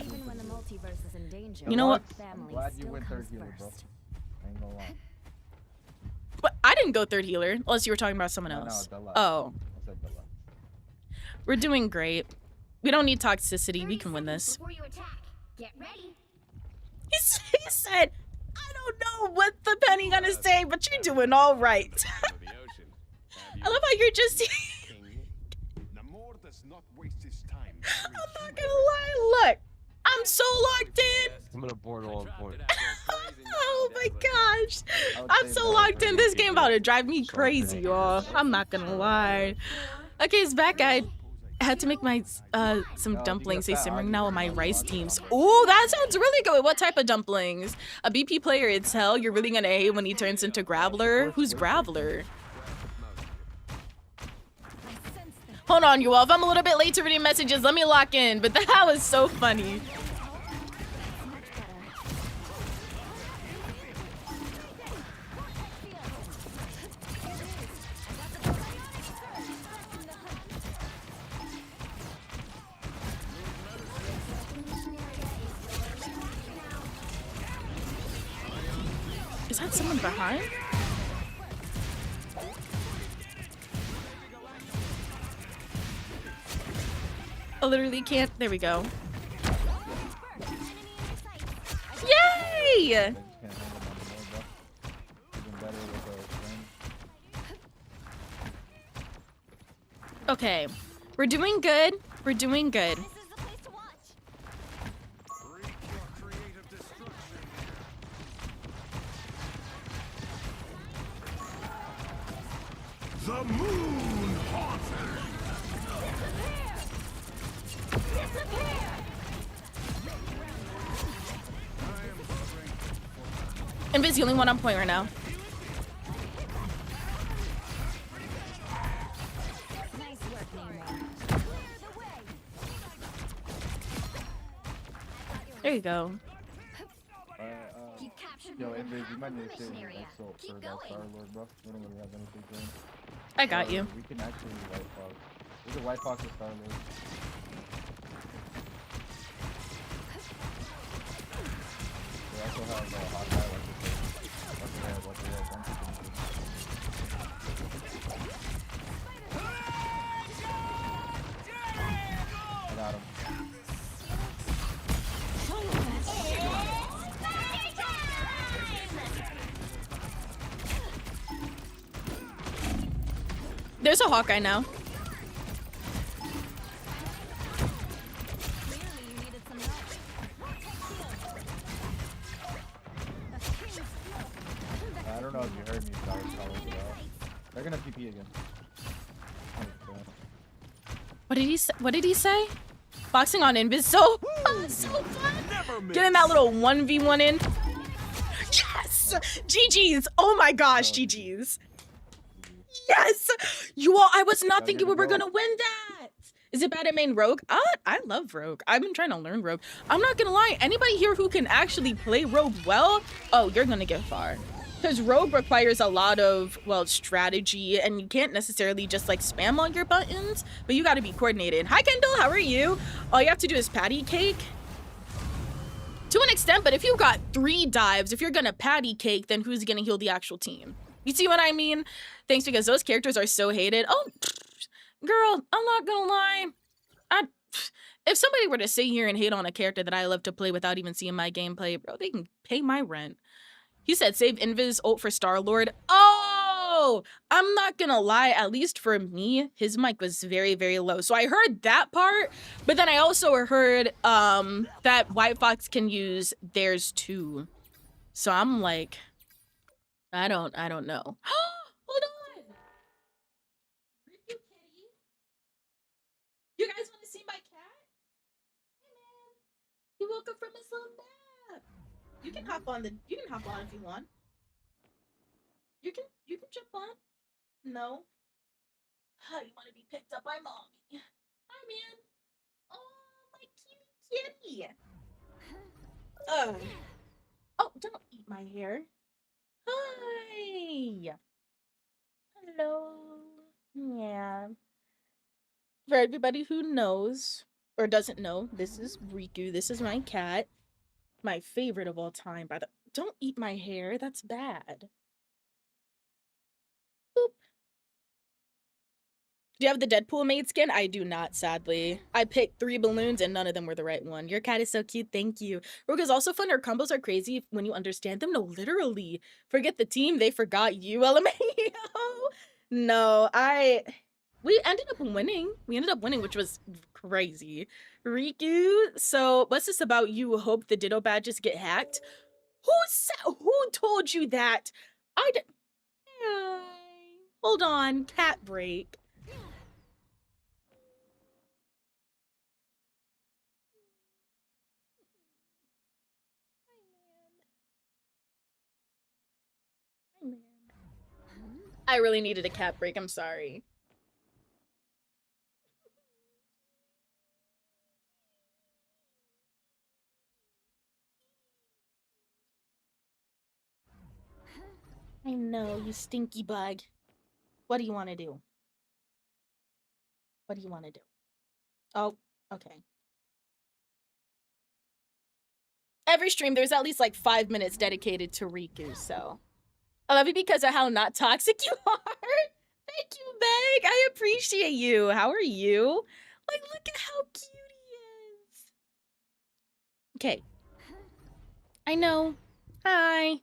Even when the multiverse is in danger, You know what? I'm family glad you still went third comes healer, bro. first. I ain't gonna lie. But I didn't go third healer, unless you were talking about someone else. No, Oh, I said Bella. we're doing great. We don't need toxicity. We can win this. Before you attack, get ready. He said, I don't know what the penny gonna say, but you're doing all right. I love how you're just. Namor does not waste his time. I'm not gonna lie. Look, I'm so locked in. I'm gonna portal on point. Oh my gosh. I'm so locked in. This game about to drive me crazy, y'all. I'm not gonna lie. Okay, it's back. I had to make my some dumplings. They simmering now on my rice teams. Ooh, that sounds really good. What type of dumplings? A BP player, it's hell. You're really gonna hate when he turns into Graveler. Who's Graveler? Hold on, you all. If I'm a little bit late to reading messages, let me lock in. But that was so funny. Is that someone behind? I literally can't. There we go. Yay! I just can't handle my Namor, bro. Even better with a friend. Okay. We're doing good. We're doing good. This is the place to watch. Wreak your creative destruction. The moon haunter. Invis the only one on point right now. Nice work, Namor. There you go. You captured Yo, more than Invis, you half might of the need to save mission your area. next soul Keep for that going. Star-Lord, bro. We don't really have anything for him. I got you. We can actually White Fox. There's a White Fox with Star-Lord. They also have Hawkeye, like they have a bunch of things. I got him. There's a Hawkeye now. Clearly, you needed some help. I don't know if you heard me, but I was calling it out. They're gonna PP again. 100%. What did he say? What did he say? Boxing on Invis. So fun. Getting that little 1v1 in. Yes! GG's. Oh my gosh, GG's. Yes! You all, I was not thinking we were gonna win that. Is it bad at main Rogue? I love Rogue. I've been trying to learn Rogue. I'm not gonna lie, anybody here who can actually play Rogue well, oh, you're gonna get far. Because Rogue requires a lot of, well, strategy, and you can't necessarily just like spam all your buttons, but you gotta be coordinated. Hi Kendall, how are you? All you have to do is patty cake. To an extent, but if you've got 3 dives, if you're gonna patty cake, then who's gonna heal the actual team? You see what I mean? Thanks, because those characters are so hated. Oh, girl, I'm not gonna lie. If somebody were to sit here and hate on a character that I love to play without even seeing my gameplay, bro, they can pay my rent. He said save Invis ult for Star-Lord. Oh, I'm not gonna lie, at least for me, his mic was very, very low. So I heard that part, but then I also heard that White Fox can use theirs too. So I'm like, I don't know. Hold on. Where'd you, kitty? You guys want to see my cat? Hey man, he woke up from his little nap. You can hop on if you want. You can jump on. No. Oh, you want to be picked up by mommy. Hi man. Oh, my kitty kitty. Oh, don't eat. eat my hair. Hi. Hello. Yeah. For everybody who knows or doesn't know, this is Riku. This is my cat. My favorite of all time. Don't eat my hair. That's bad. Boop. Do you have the Deadpool maid skin? I do not, sadly. I picked 3 balloons and none of them were the right one. Your cat is so cute. Thank you. Roga's also fun. Her combos are crazy when you understand them. No, literally. Forget the team. They forgot you, LMAO. No, we ended up winning. We ended up winning, which was crazy. Riku, so what's this about you hope the Ditto badges get hacked? Who told you that? Hold on, cat break. I really needed a cat break. I'm sorry. I know, you stinky bug. What do you want to do? What do you want to do? Oh, okay. Every stream, there's at least like 5 minutes dedicated to Riku, so. I love you because of how not toxic you are. Thank you, Meg. I appreciate you. How are you? Like, look at how cute he is. Okay. I know. Hi.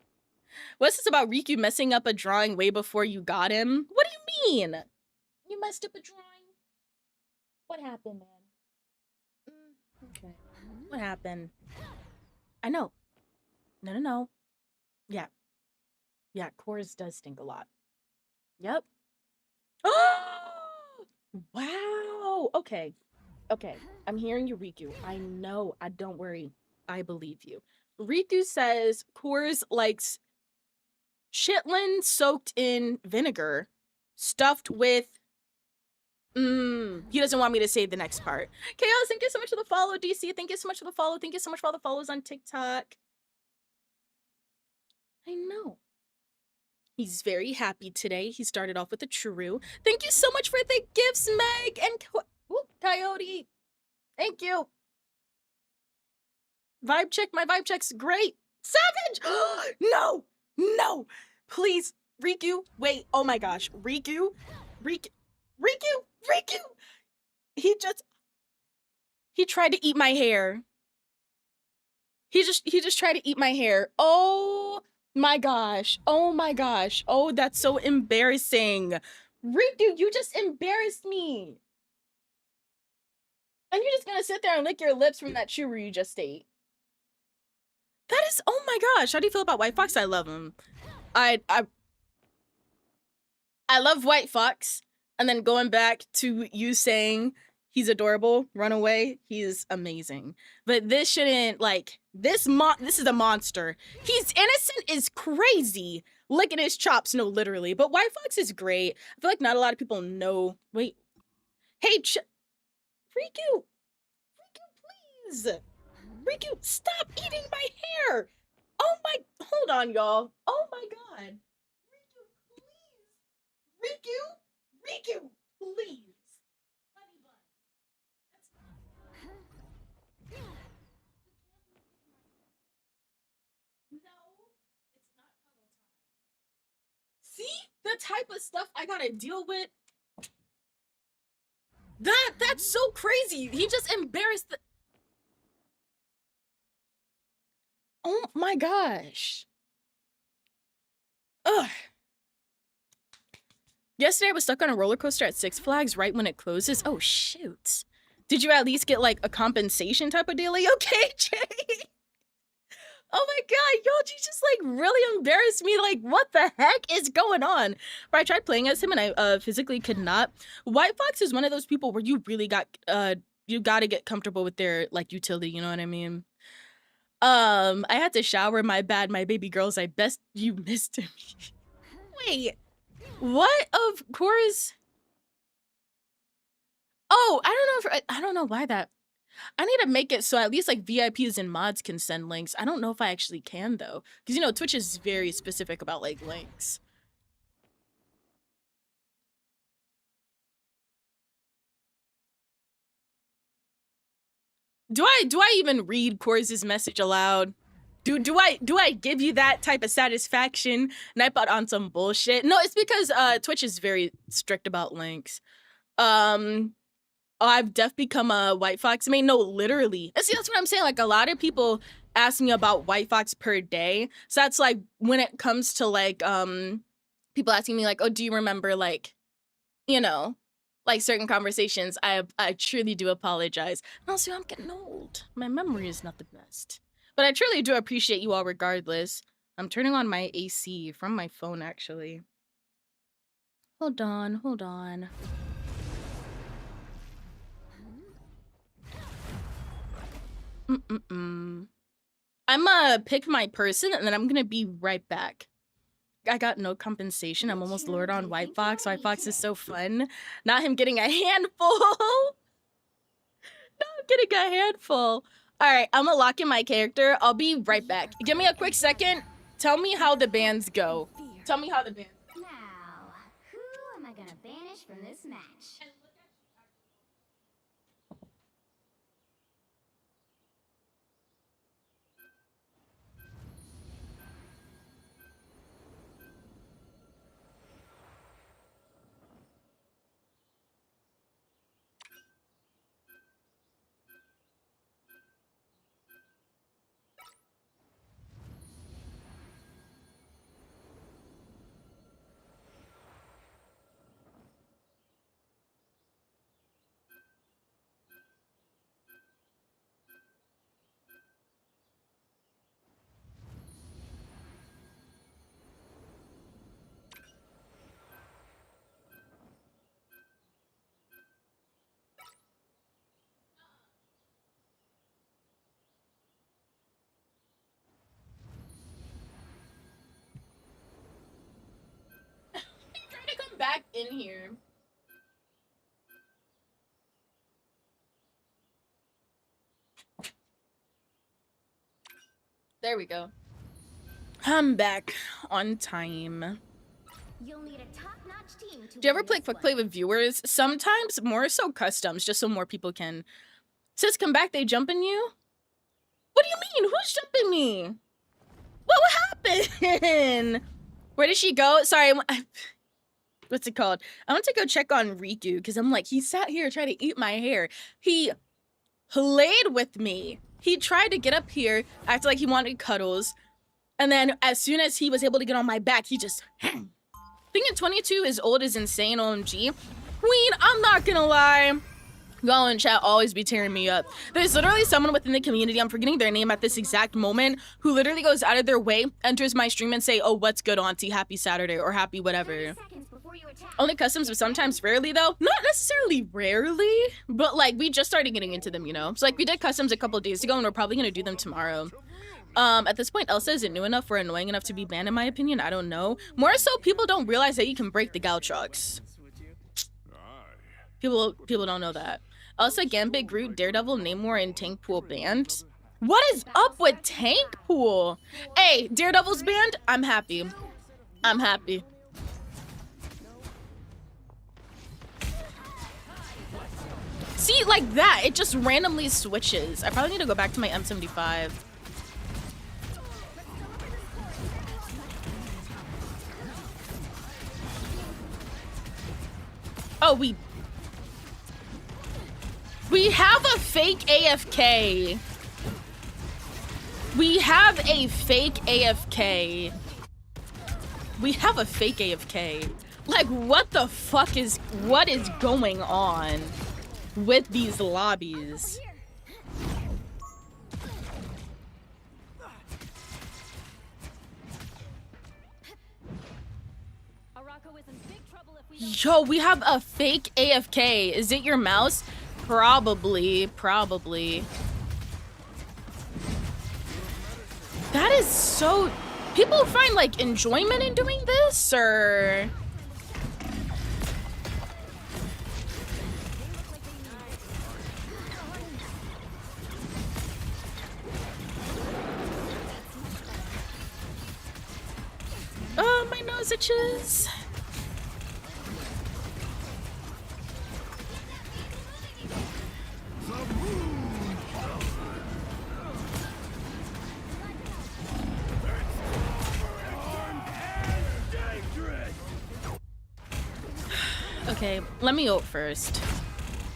What's this about Riku messing up a drawing way before you got him? What do you mean? You messed up a drawing? What happened, man? Okay. What happened? I know. No. Yeah. Yeah, Cores does stink a lot. Yep. Oh! Wow. Okay. I'm hearing you, Riku. I know. Don't worry. I believe you. Riku says Cores likes chitlin soaked in vinegar, stuffed with. He doesn't want me to say the next part. Chaos, thank you so much for the follow. DC, thank you so much for the follow. Thank you so much for all the follows on TikTok. I know. He's very happy today. He started off with a churu. Thank you so much for the gifts, Meg and Coyote. Thank you. Vibe check. My vibe check's great. Savage! No! Please, Riku. Wait, oh my gosh. Riku. He tried to eat my hair. He just tried to eat my hair. Oh my gosh. Oh, that's so embarrassing. Riku, you just embarrassed me. And you're just gonna sit there and lick your lips from that churu you just ate. That is, oh my gosh. How do you feel about White Fox? I love him. I love White Fox. And then going back to you saying he's adorable, run away, he's amazing. But this shouldn't, like, this is a monster. He's innocent is crazy. Licking his chops, no, literally. But White Fox is great. I feel like not a lot of people know. Wait. Hey, Riku, please. Riku, stop eating my hair. Oh my, hold on, y'all. Oh my God. Riku, please. Honey bun. No, it's not cuddle time. See? The type of stuff I gotta deal with. That's so crazy. He just embarrassed the... Oh my gosh. Ugh. Yesterday I was stuck on a roller coaster at Six Flags right when it closes. Oh shoot. Did you at least get like a compensation type of deal? Okay, Jay. Oh my God, y'all, you just like really embarrassed me. Like, what the heck is going on? But I tried playing as him and I physically could not. White Fox is one of those people where you really you gotta get comfortable with their like utility, you know what I mean? I had to shower, my bad, my baby girls, I best you missed me. Wait, what? Of course. Oh, I don't know why that. I need to make it so at least like VIPs and mods can send links. I don't know if I actually can though, because you know Twitch is very specific about like links. Do I even read Corz's message aloud? Do I give you that type of satisfaction? Nightbot on some bullshit? No, it's because Twitch is very strict about links. I've definitely become a White Fox main. No, literally. And see, that's what I'm saying. Like, a lot of people ask me about White Fox per day. So that's like when it comes to like people asking me like, oh, do you remember like, you know, like certain conversations? I truly do apologize. And also, I'm getting old. My memory is not the best. But I truly do appreciate you all regardless. I'm turning on my AC from my phone actually. Hold on, hold on. I'm gonna pick my person and then I'm gonna be right back. I got no compensation. I'm almost Lord on White Fox. White Fox is so fun. Not him getting a handful. Not getting a handful. All right, I'm gonna lock in my character. I'll be right back. Give me a quick second. Tell me how the bands go. Tell me how the bands go. Now, who am I gonna banish from this match? Trying to come back in here. There we go. I'm back on time. You'll need a top-notch team to Do you ever win play this quick one. play with viewers? Sometimes, more so customs, just so more people can. Sis, come back, they jumping you? What do you mean? Who's jumping me? What happened? Where did she go? Sorry, what's it called? I went to go check on Riku because I'm like, he sat here trying to eat my hair. He played with me. He tried to get up here, acted like he wanted cuddles. And then as soon as he was able to get on my back, he just, thinking 22 is old is insane, OMG. Queen, I'm not gonna lie. Y'all in chat always be tearing me up. There's literally someone within the community, I'm forgetting their name at this exact moment, who literally goes out of their way, enters my stream and say, oh, what's good, auntie? Happy Saturday or happy whatever. 30 seconds before you attack. Only customs, but sometimes rarely though. Not necessarily rarely, but like we just started getting into them, you know? So like we did customs a couple days ago and we're probably gonna do them tomorrow. At this point, Elsa isn't new enough or annoying enough to be banned in my opinion. I don't know. More so, people don't realize that you can break the Gautrox. People don't know that. Elsa, Gambit, Groot, Daredevil, Namor, and Tank Pool banned. What is up with Tank Pool? Hey, Daredevil's banned? I'm happy. I'm happy. See, like that, it just randomly switches. I probably need to go back to my M75. Oh, we have a fake AFK. We have a fake AFK. We have a fake AFK. Like, what the fuck is, what is going on with these lobbies? Yo, we have a fake AFK. Is it your mouse? Probably. That is so... People find, like, enjoyment in doing this, or... messages. Okay, let me ult first.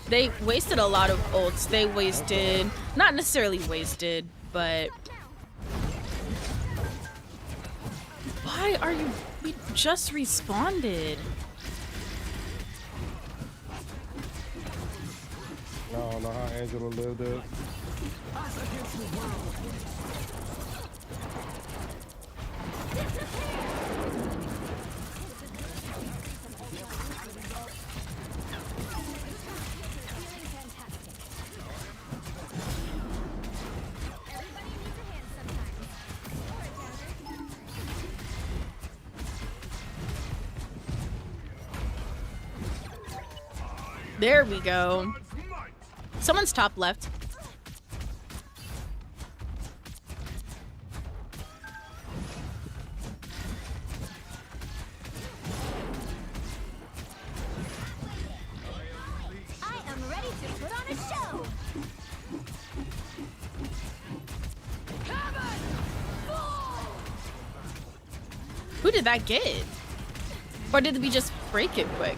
They wasted a lot of ults. They wasted, not necessarily wasted, but why are you? We just responded. I don't know how Angela lived it. There we go. Someone's top left. I am ready to put on a show. Who did that get? Or did we just break it quick?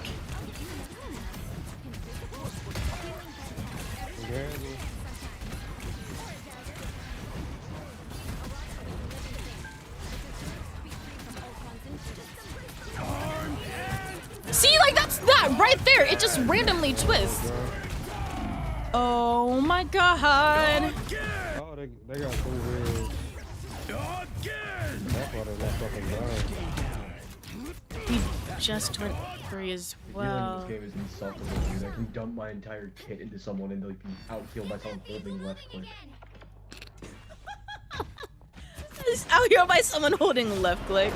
See, like that's that right there. It just randomly twists. Oh my god. Oh, they got 2 heads. That's why they left up and down. He just went free as well. This game is insulting, dude. I can dump my entire kit into someone and like be out-healed by someone holding left click. Just out here by someone holding left click.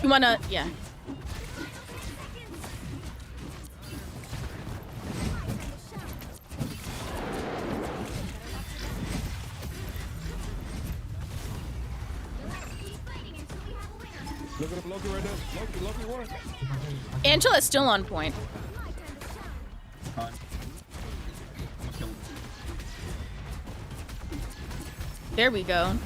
You wanna, yeah. Look at the Loki right there. Loki won. Angela's still on point. There we go.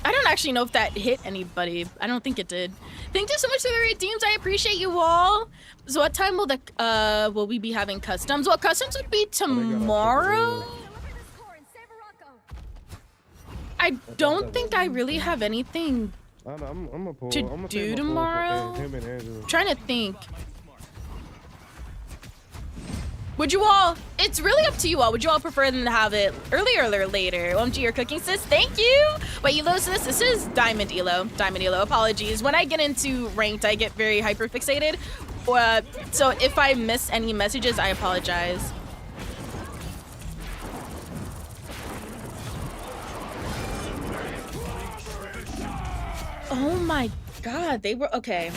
I don't actually know if that hit anybody. I don't think it did. Thank you so much for the redeems. I appreciate you all. So what time will we be having customs? Well, customs would be tomorrow. I don't think I really have anything to do tomorrow. Trying to think. Would you all, it's really up to you all. Would you all prefer them to have it earlier or later? OMG, your cooking sis, thank you. Wait, Elo, so this is Diamond Elo. Diamond Elo, apologies. When I get into ranked, I get very hyper fixated. So if I miss any messages, I apologize. Oh my god, they were, okay.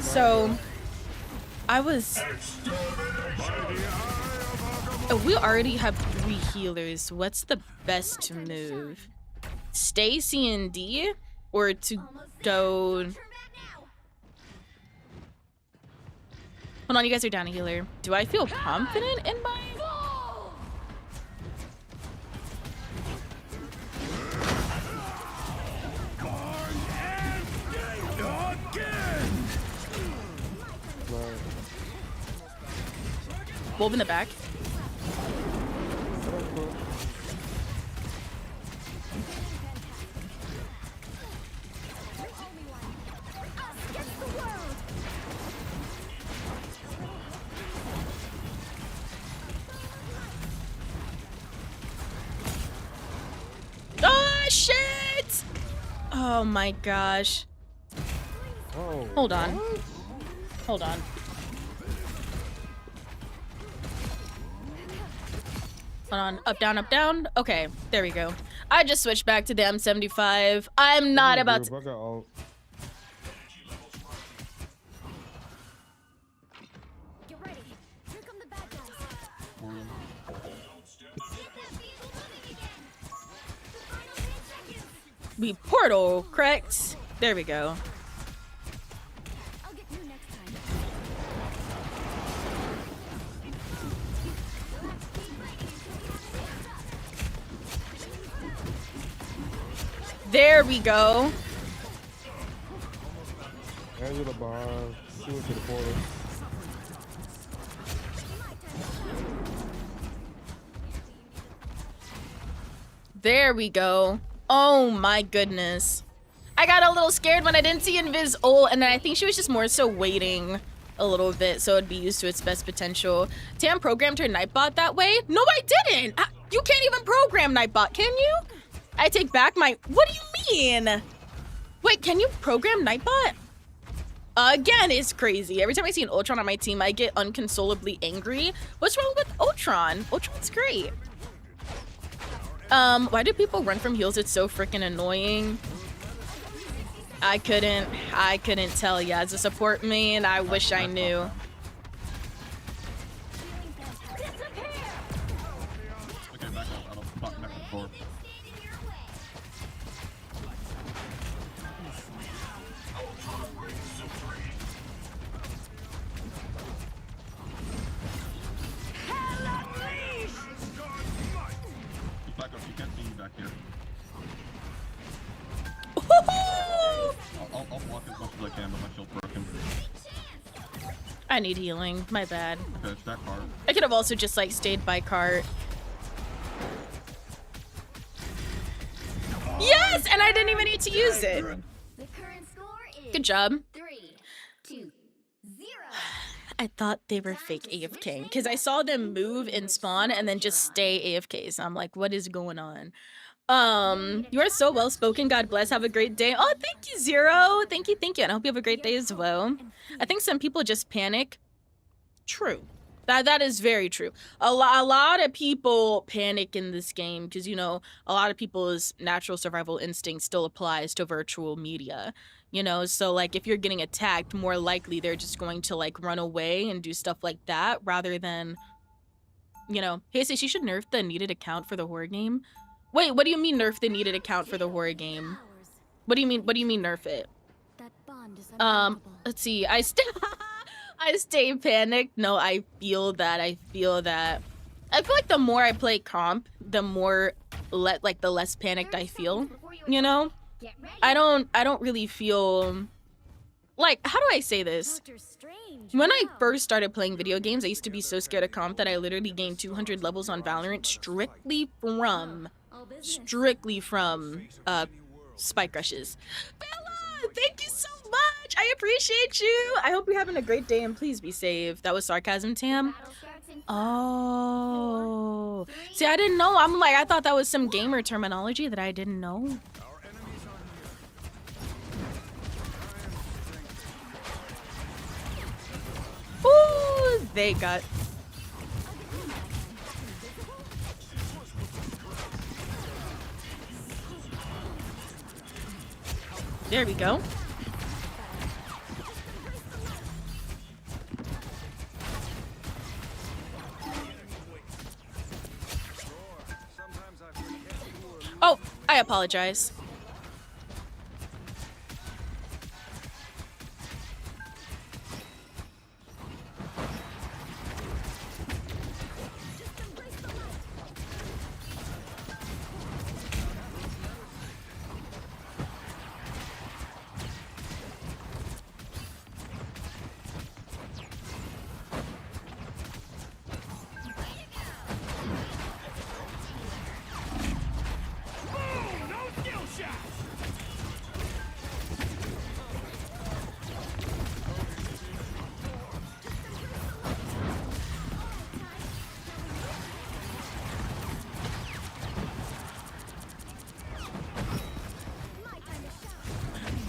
So, I was... Oh, we already have 3 healers. What's the best move? Stay C&D or to go... Hold on, you guys are down a healer. Do I feel confident in my... Wolf in the back. Oh shit! Oh my gosh. Oh, hold on. what? Hold on. Hold on. Up, down, up, down. Okay, there we go. I just switched back to the M75. I'm not about to... I got ult. Get ready. Here come the bad guys. We portal, correct? There we go. I'll get you next time. There we go. Angela behind. She went to the portal. There we go. Oh my goodness. I got a little scared when I didn't see Invis ult, and then I think she was just more so waiting a little bit so it'd be used to its best potential. Tam programmed her Nightbot that way? No, I didn't! You can't even program Nightbot, can you? I take back my... What do you mean? Wait, can you program Nightbot? Again, it's crazy. Every time I see an Ultron on my team, I get unconsolably angry. What's wrong with Ultron? Ultron's great. Why do people run from heals? It's so freaking annoying. I couldn't tell ya. As a support main, I wish I knew. I'll block as much as I can, but my shield's broken. I need healing. My bad. Okay, stack cart. I could have also just like stayed by cart. Yes, and I didn't even need to use it. The current score is Good job. 3-2-0. I thought they were fake AFK because I saw them move and spawn and then just stay AFK. So I'm like, what is going on? You are so well spoken. God bless. Have a great day. Oh, thank you, Zero. Thank you, and I hope you have a great day as well. I think some people just panic. True. That is very true. A lot of people panic in this game because, you know, a lot of people's natural survival instinct still applies to virtual media. You know, so like if you're getting attacked, more likely they're just going to like run away and do stuff like that rather than, you know, hey, say she should nerf the needed account for the horror game. Wait, what do you mean nerf the needed account for the horror game? What do you mean nerf it? That bond is unbreakable. Let's see. I stay panicked. No, I feel that. I feel like the more I play comp, the more the less panicked I feel, you know? I don't really feel like, how do I say this? When I first started playing video games, I used to be so scared of comp that I literally gained 200 levels on Valorant strictly from spike rushes. Bella, thank you so much. I appreciate you. I hope you're having a great day and please be safe. That was sarcasm, Tam. Oh, see, I didn't know. I'm like, I thought that was some gamer terminology that I didn't know. Ooh, they got... There we go. Oh, I apologize.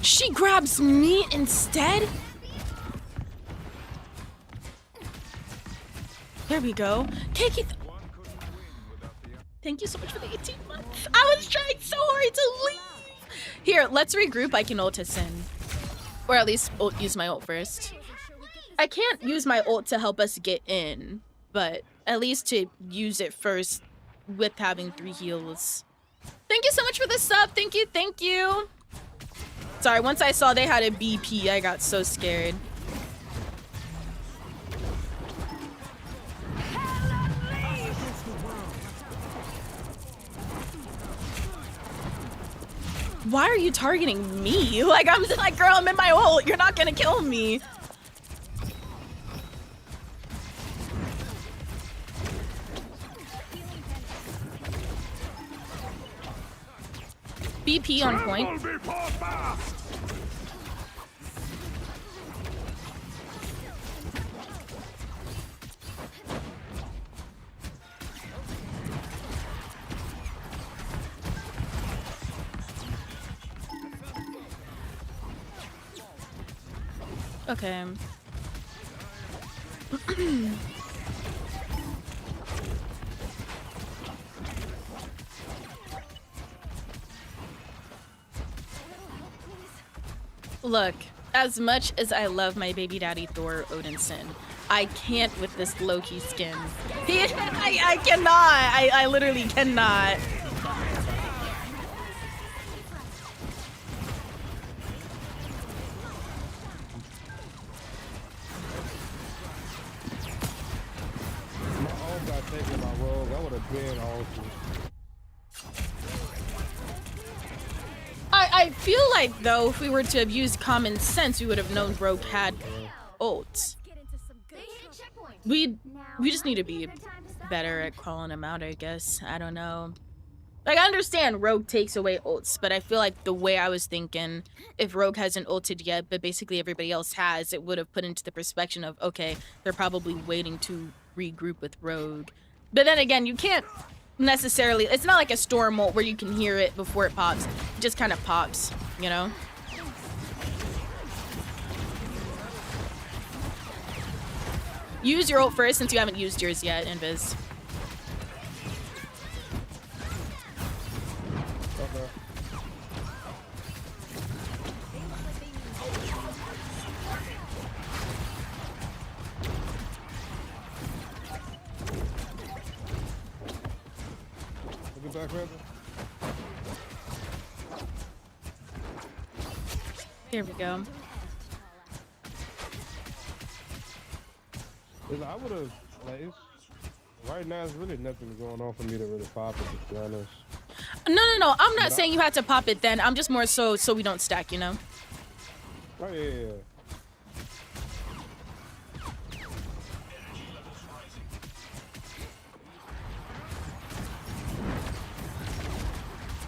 She grabs me instead? There we go. Cakey. Thank you so much for the 18 months. I was trying so hard to leave. Here, let's regroup. I can ult to Sin. Or at least use my ult first. I can't use my ult to help us get in, but at least to use it first with having 3 heals. Thank you so much for the sub. Thank you, thank you. Sorry, once I saw they had a BP, I got so scared. Why are you targeting me? Like, I'm just like, girl, I'm in my ult. You're not gonna kill me. BP on point. Okay. Look, as much as I love my baby daddy Thor Odinson, I can't with this Loki skin. I cannot. I literally cannot. My ult got taken by Rogue. I would have been awesome. I feel like, though, if we were to have used common sense, we would have known Rogue had ult. We just need to be better at calling him out, I guess. I don't know. Like, I understand Rogue takes away ults, but I feel like the way I was thinking, if Rogue hasn't ulted yet, but basically everybody else has, it would have put into the perspective of, okay, they're probably waiting to regroup with Rogue. But then again, you can't necessarily, it's not like a storm ult where you can hear it before it pops. It just kind of pops, you know? Use your ult first since you haven't used yours yet, Invis. Okay. Get back, Rebel. Here we go. I would have, like, right now, there's really nothing going on for me to really pop it, to be honest. No. I'm not saying you have to pop it then. I'm just more so we don't stack, you know? Oh, yeah.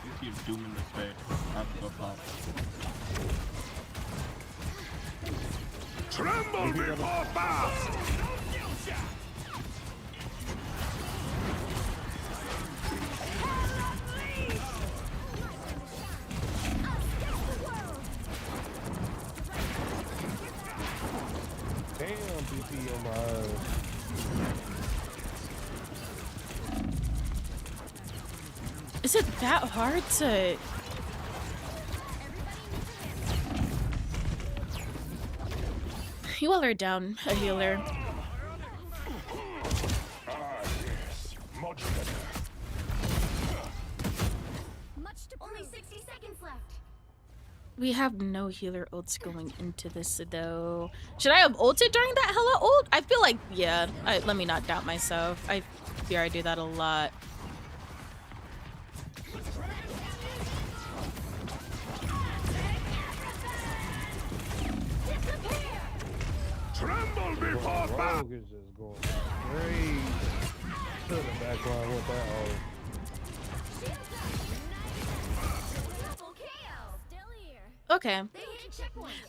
You keep dooming this way. I have to go pop. Tremble before fast! Damn, BP on my eyes. Is it that hard to... You all are down, a healer. Much better. Only 60 seconds left. We have no healer ults going into this, though. Should I have ulted during that hella ult? I feel like, yeah. Let me not doubt myself. I fear I do that a lot. Tremble before fast! Rogue is just going crazy. To the back line with that ult. Okay.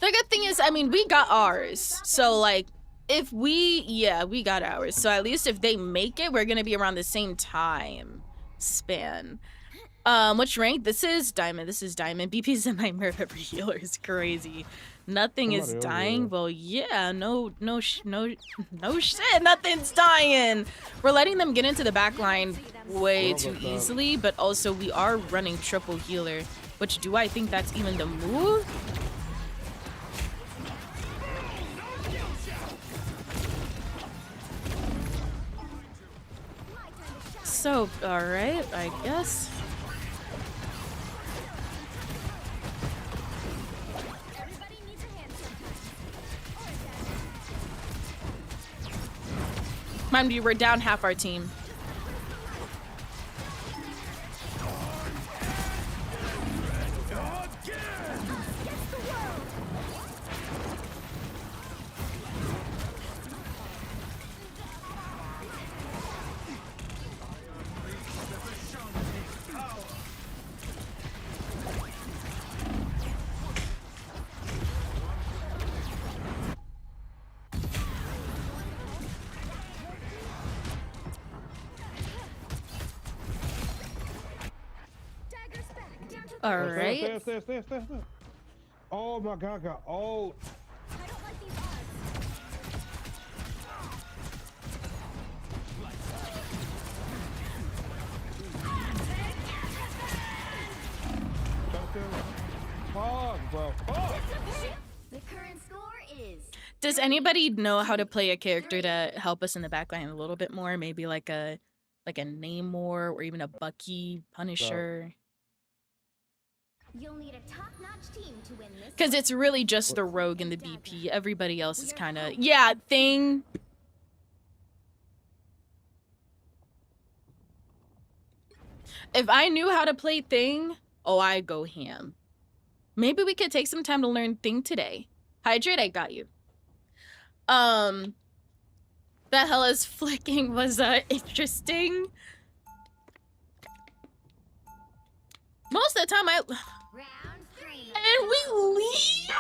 The good thing is, I mean, we got ours. So, like, if we... Yeah, we got ours. So, at least if they make it, we're gonna be around the same time span. Which rank? This is diamond. This is diamond. BP's in my mirror every healer is crazy. Nothing is Somebody over dying. there. Well, yeah, no shit. Nothing's dying. We're letting them get into the back line way Well, too but, easily, but also we are running triple healer. Which, do I think that's even the move? So, alright, I guess. Mind you, we're down half our team. All right. Stay. Oh my god, got all. Fuck, bro. Fuck. The current score is Does anybody know how to play a character to help us in the backline a little bit more? Maybe like a Namor or even a Bucky, Punisher. you'll need a top-notch team to win this. Because it's really just the Rogue and the BP. Everybody else is kind of, yeah, thing. If I knew how to play Thing, oh, I'd go ham. Maybe we could take some time to learn Thing today. Hydrate, I got you. The Hella's flicking was interesting. Most of the time Round 3. and we leave.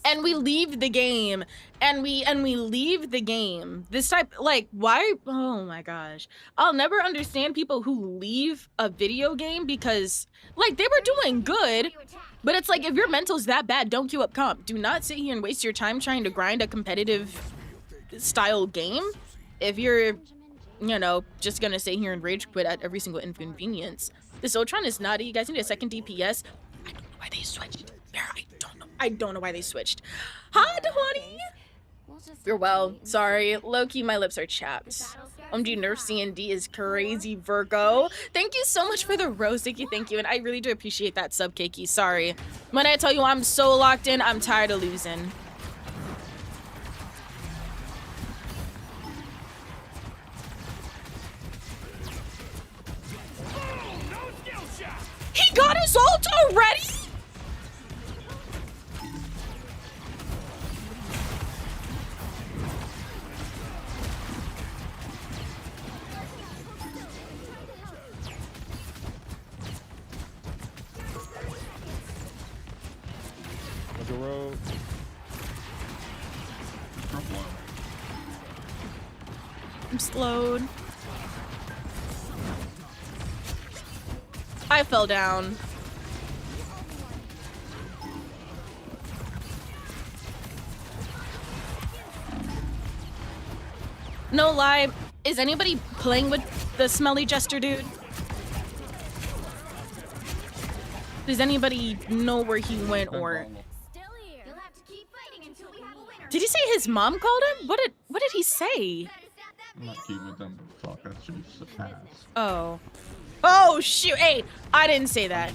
And we leave the game. And we leave the game. This type, like, why? Oh my gosh. I'll never understand people who leave a video game because, like, they were doing good. But it's like, if your mental's that bad, don't queue up comp. Do not sit here and waste your time trying to grind a competitive style game. If you're, you know, just gonna sit here and rage quit at every single inconvenience. This Ultron is naughty. You guys need a second DPS. I don't know why they switched. I don't know why they switched. Hi, Dahani. You're well. Sorry. Low-key, my lips are chapped. OMG, Nerf C&D is crazy, Virgo. Thank you so much for the rose, Dicky. Thank you. And I really do appreciate that sub, Keiki. Sorry. When I tell you I'm so locked in, I'm tired of losing. He got his ult already? The road. I'm slowed. I fell down. No lie, is anybody playing with the smelly jester dude? Does anybody know where he went or? You'll have to keep fighting until we have a winner. Did he say his mom called him? What did he say? I'm not keeping with them. Fuck, that's just a pass. Oh. Oh shoot, hey, I didn't say that.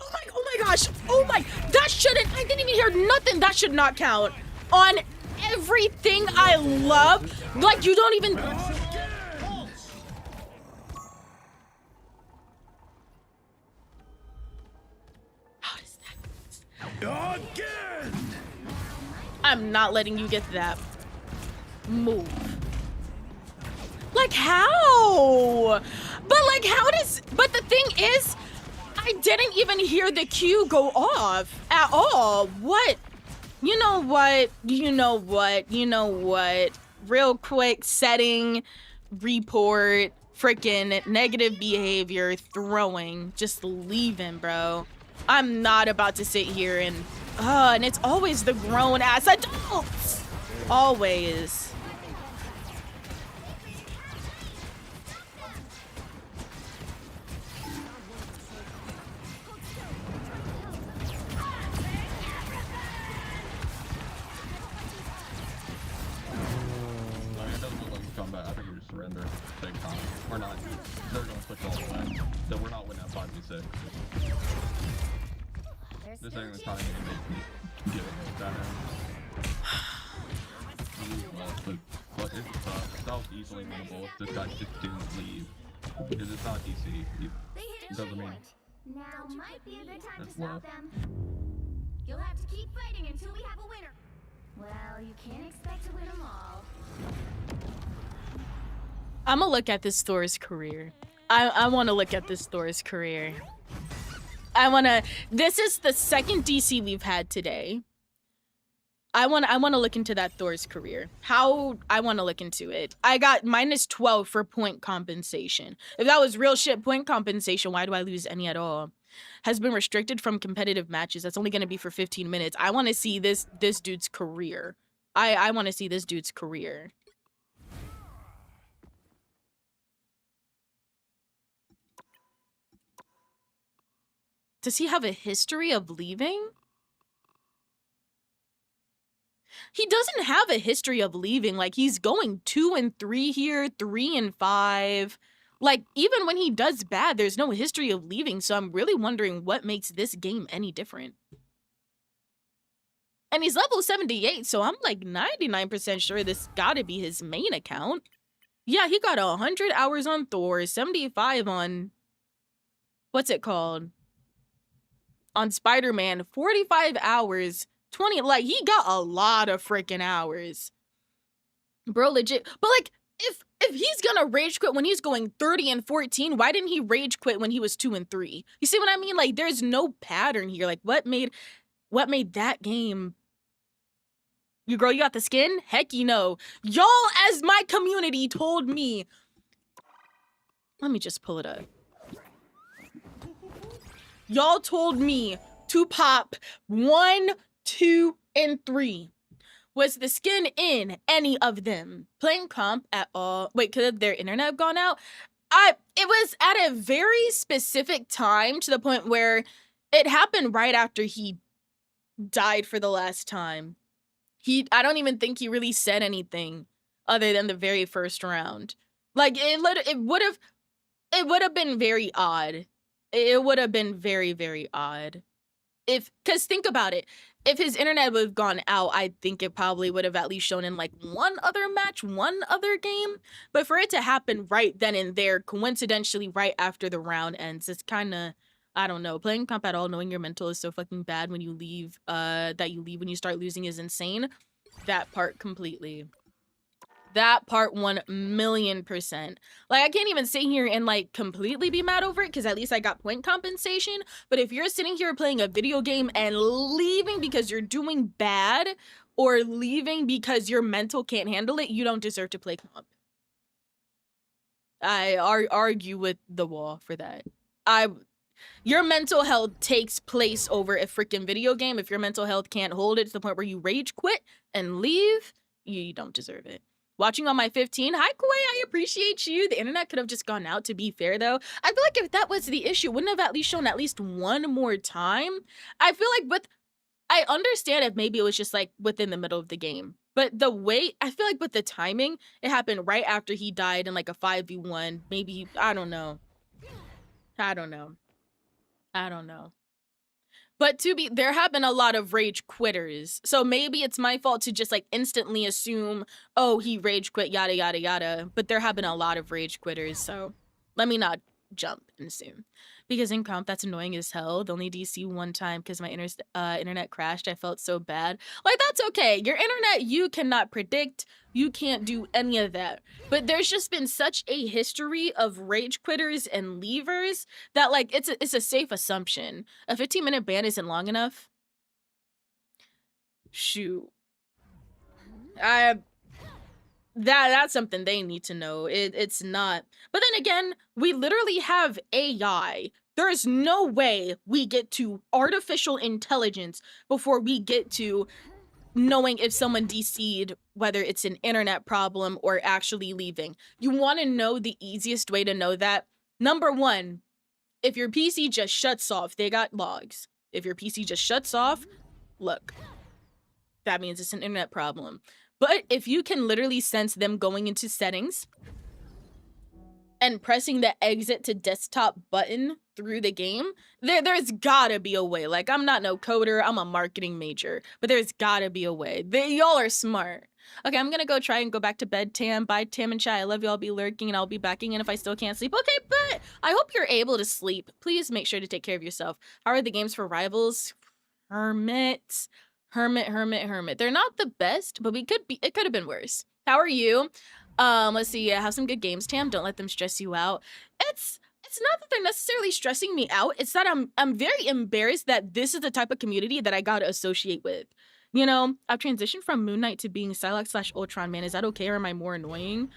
Oh my gosh, oh my, that shouldn't, I didn't even hear nothing. That should not count. On everything I love, like you don't even. How does that? Again! I'm not letting you get that move. Like how? But like how does, but the thing is, I didn't even hear the Q go off at all. What? You know what? You know what? You know what? Real quick, setting, report, freaking negative behavior, throwing, just leaving, bro. I'm not about to sit here and it's always the grown ass adults. Always. It doesn't look like a comeback. I think we just surrender. Take time. We're not. They're going to push all the way. So we're not winning at 5v6. This ain't the time to make me get it that end. But it's that was easily winnable if this guy just didn't leave. Because it's not DC. It doesn't mean. Now might be a good time That's to stop well. them. You'll have to keep fighting until we have a winner. Well, you can't expect to win them all. I'm gonna look at this Thor's career. I want to look at this Thor's career. This is the second DC we've had today. I want to look into that Thor's career. I want to look into it. I got -12 for point compensation. If that was real shit point compensation, why do I lose any at all? Has been restricted from competitive matches. That's only going to be for 15 minutes. I want to see this dude's career. I want to see this dude's career. Does he have a history of leaving? He doesn't have a history of leaving. Like, he's going 2-3 here, 3-5. Like, even when he does bad, there's no history of leaving. So I'm really wondering what makes this game any different. And he's level 78, so I'm like 99% sure this gotta be his main account. Yeah, he got 100 hours on Thor, 75 on... what's it called? On Spider-Man, 45 hours, 20, like, he got a lot of freaking hours. Bro, legit. But, like, if he's gonna rage quit when he's going 30-14, why didn't he rage quit when he was 2-3? You see what I mean? Like, there's no pattern here. Like, what made that game... You girl, you got the skin? Heck, you know. Y'all, as my community, told me... Let me just pull it up. Y'all told me to pop 1, 2, and 3. Was the skin in any of them? Playing comp at all? Wait, could their internet have gone out? It was at a very specific time to the point where it happened right after he died for the last time. I don't even think he really said anything other than the very first round. Like, it would have been very odd. It would have been very, very odd. Because think about it. If his internet would have gone out, I think it probably would have at least shown in like one other match, one other game. But for it to happen right then and there, coincidentally right after the round ends, it's kind of, I don't know. Playing comp at all, knowing your mental is so fucking bad when you leave, that you leave when you start losing is insane. That part completely. That part 1,000,000%. Like, I can't even sit here and like completely be mad over it because at least I got point compensation. But if you're sitting here playing a video game and leaving because you're doing bad or leaving because your mental can't handle it, you don't deserve to play comp. I argue with the wall for that. Your mental health takes place over a freaking video game. If your mental health can't hold it to the point where you rage quit and leave, you don't deserve it. Watching on my 15. Hi, Koi. I appreciate you. The internet could have just gone out, to be fair, though. I feel like if that was the issue, wouldn't have at least shown at least one more time. I feel like I understand if maybe it was just like within the middle of the game. But the way, I feel like with the timing, it happened right after he died in like a 5v1. Maybe, I don't know. But there have been a lot of rage quitters. So maybe it's my fault to just like instantly assume, oh, he rage quit, yada, yada, yada. But there have been a lot of rage quitters. So let me not jump and assume. Because in comp, that's annoying as hell. The only DC one time because my internet crashed. I felt so bad. Like, that's okay. Your internet, you cannot predict. You can't do any of that. But there's just been such a history of rage quitters and leavers that, like, it's a safe assumption. A 15-minute ban isn't long enough. Shoot. That's something they need to know. It's not. But then again, we literally have AI. There's no way we get to artificial intelligence before we get to knowing if someone DC'd, whether it's an internet problem or actually leaving. You want to know the easiest way to know that? Number one, if your PC just shuts off, they got logs. If your PC just shuts off, look, that means it's an internet problem. But if you can literally sense them going into settings and pressing the exit to desktop button through the game, there's gotta be a way. Like, I'm not no coder, I'm a marketing major, but there's gotta be a way. Y'all are smart. Okay, I'm gonna go try and go back to bed, Tam. Bye, Tam and Chai. I love you. I'll be lurking and I'll be backing in if I still can't sleep. Okay, but I hope you're able to sleep. Please make sure to take care of yourself. How are the games for Rivals? Hermit. They're not the best, but it could have been worse. How are you? Let's see. Have some good games, Tam. Don't let them stress you out. It's not that they're necessarily stressing me out. It's that I'm very embarrassed that this is the type of community that I gotta associate with. You know, I've transitioned from Moon Knight to being Psylocke/Ultron, man. Is that okay, or am I more annoying?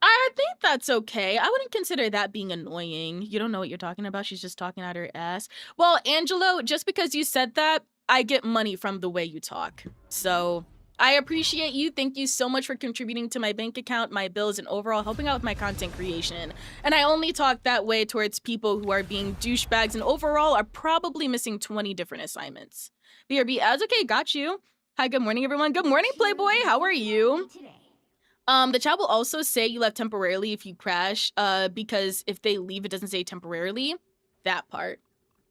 I think that's okay. I wouldn't consider that being annoying. You don't know what you're talking about. She's just talking out her ass. Well, Angelo, just because you said that, I get money from the way you talk. So I appreciate you. Thank you so much for contributing to my bank account, my bills, and overall helping out with my content creation. And I only talk that way towards people who are being douchebags and overall are probably missing 20 different assignments. BRB ads, okay, got you. Hi, good morning, everyone. Good morning, Playboy. How are you? The chat will also say you left temporarily if you crash, because if they leave, it doesn't say temporarily. That part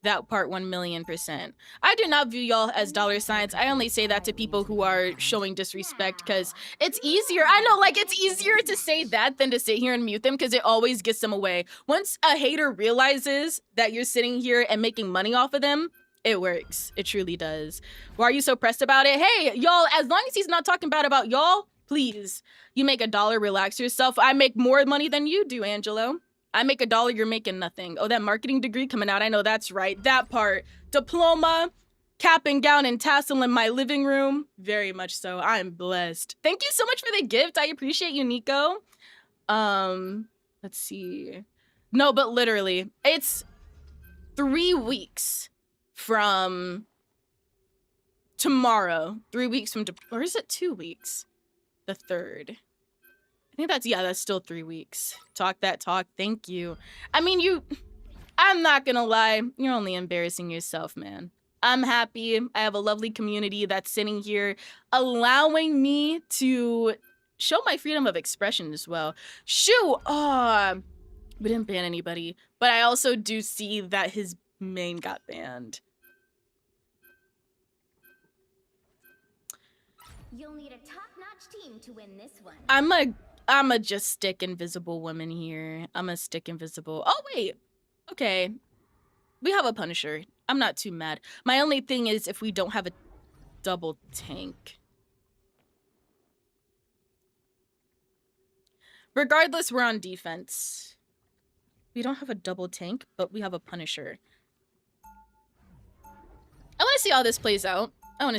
1,000,000%. I do not view y'all as dollar signs. I only say that to people who are showing disrespect because it's easier. I know, like, it's easier to say that than to sit here and mute them because it always gets them away. Once a hater realizes that you're sitting here and making money off of them, it works. It truly does. Why are you so pressed about it? Hey, y'all, as long as he's not talking bad about y'all, please. You make $1, relax yourself. I make more money than you do, Angelo. I make $1, you're making nothing. Oh, that marketing degree coming out. I know that's right. That part. Diploma, cap and gown and tassel in my living room. Very much so. I'm blessed. Thank you so much for the gift. I appreciate you, Nico. Let's see. No, but literally, it's 3 weeks from tomorrow. 3 weeks from, or is it 2 weeks? The 3rd. I think that's still 3 weeks. Talk that talk. Thank you. I mean, I'm not gonna lie. You're only embarrassing yourself, man. I'm happy. I have a lovely community that's sitting here allowing me to show my freedom of expression as well. Shoot! We didn't ban anybody. But I also do see that his main got banned. You'll need a top-notch team to win this one. I'ma just stick Invisible Woman here. I'ma stick Invisible. Oh, wait. Okay. We have a Punisher. I'm not too mad. My only thing is if we don't have a double tank. Regardless, we're on defense. We don't have a double tank, but we have a Punisher. I want to see how this plays out. I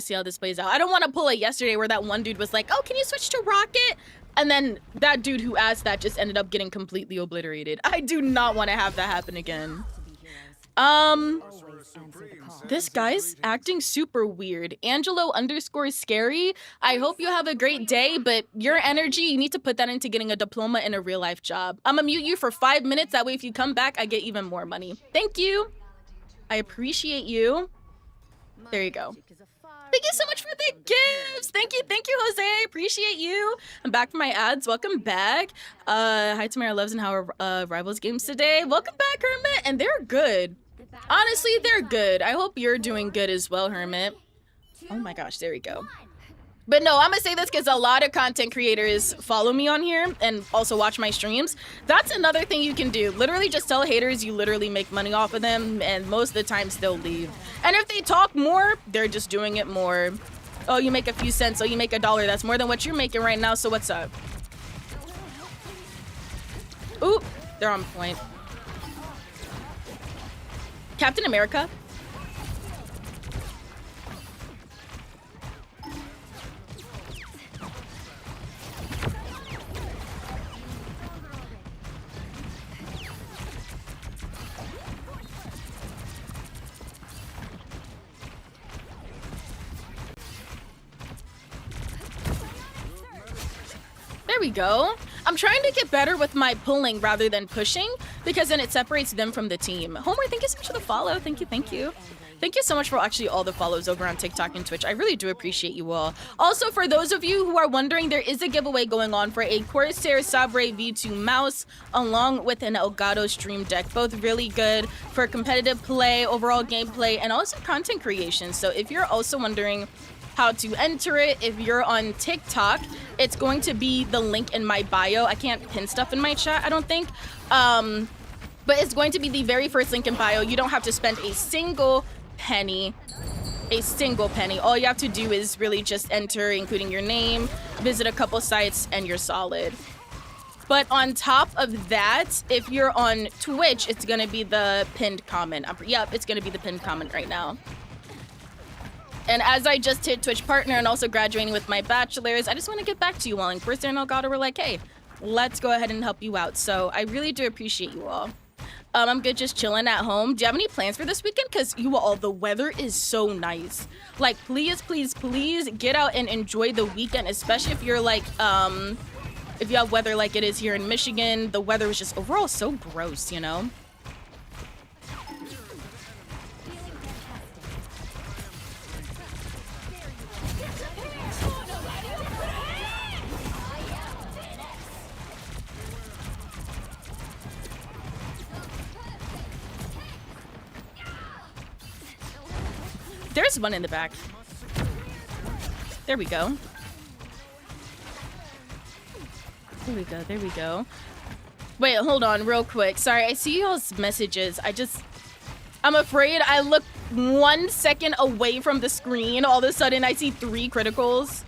don't want to pull it yesterday where that one dude was like, oh, can you switch to Rocket? And then that dude who asked that just ended up getting completely obliterated. I do not want to have that happen again. This guy's acting super weird. Angelo_scary. I hope you have a great day, but your energy, you need to put that into getting a diploma in a real life job. I'm gonna mute you for 5 minutes. That way, if you come back, I get even more money. Thank you. I appreciate you. There you go. Thank you so much for the gifts. Thank you, Jose. I appreciate you. I'm back for my ads. Welcome back. Hi, Tamara Loves and how are Rivals games today? Welcome back, Hermit. And they're good. Honestly, they're good. I hope you're doing good as well, Hermit. Oh my gosh, there we go. But no, I'm gonna say this because a lot of content creators follow me on here and also watch my streams. That's another thing you can do. Literally just tell haters you literally make money off of them, and most of the times they'll leave. And if they talk more, they're just doing it more. Oh, you make a few cents. Oh, you make $1. That's more than what you're making right now, so what's up? Ooh, they're on point. Captain America. There we go. I'm trying to get better with my pulling rather than pushing because then it separates them from the team. Homer, thank you so much for the follow. Thank you, thank you. Thank you so much for actually all the follows over on TikTok and Twitch. I really do appreciate you all. Also, for those of you who are wondering, there is a giveaway going on for a Corsair Sabre V2 mouse along with an Elgato Stream Deck. Both really good for competitive play, overall gameplay, and also content creation. So if you're also wondering how to enter it, if you're on TikTok, it's going to be the link in my bio. I can't pin stuff in my chat, I don't think. But it's going to be the very first link in bio. You don't have to spend a single penny. All you have to do is really just enter, including your name, visit a couple sites, and you're solid. But on top of that, if you're on Twitch, it's gonna be the pinned comment. Yep, it's gonna be the pinned comment right now. And as I just hit Twitch partner and also graduating with my bachelor's, I just want to get back to you all. And Corsair and Elgato were like, hey, let's go ahead and help you out. So I really do appreciate you all. I'm good just chilling at home. Do you have any plans for this weekend? Because you all, the weather is so nice. Like, please, please, please get out and enjoy the weekend, especially if you're like, if you have weather like it is here in Michigan. The weather is just overall so gross, you know? There's one in the back. There we go. There we go, there we go. Wait, hold on real quick. Sorry, I see y'all's messages. I'm afraid I look 1 second away from the screen. All of a sudden, I see 3 criticals.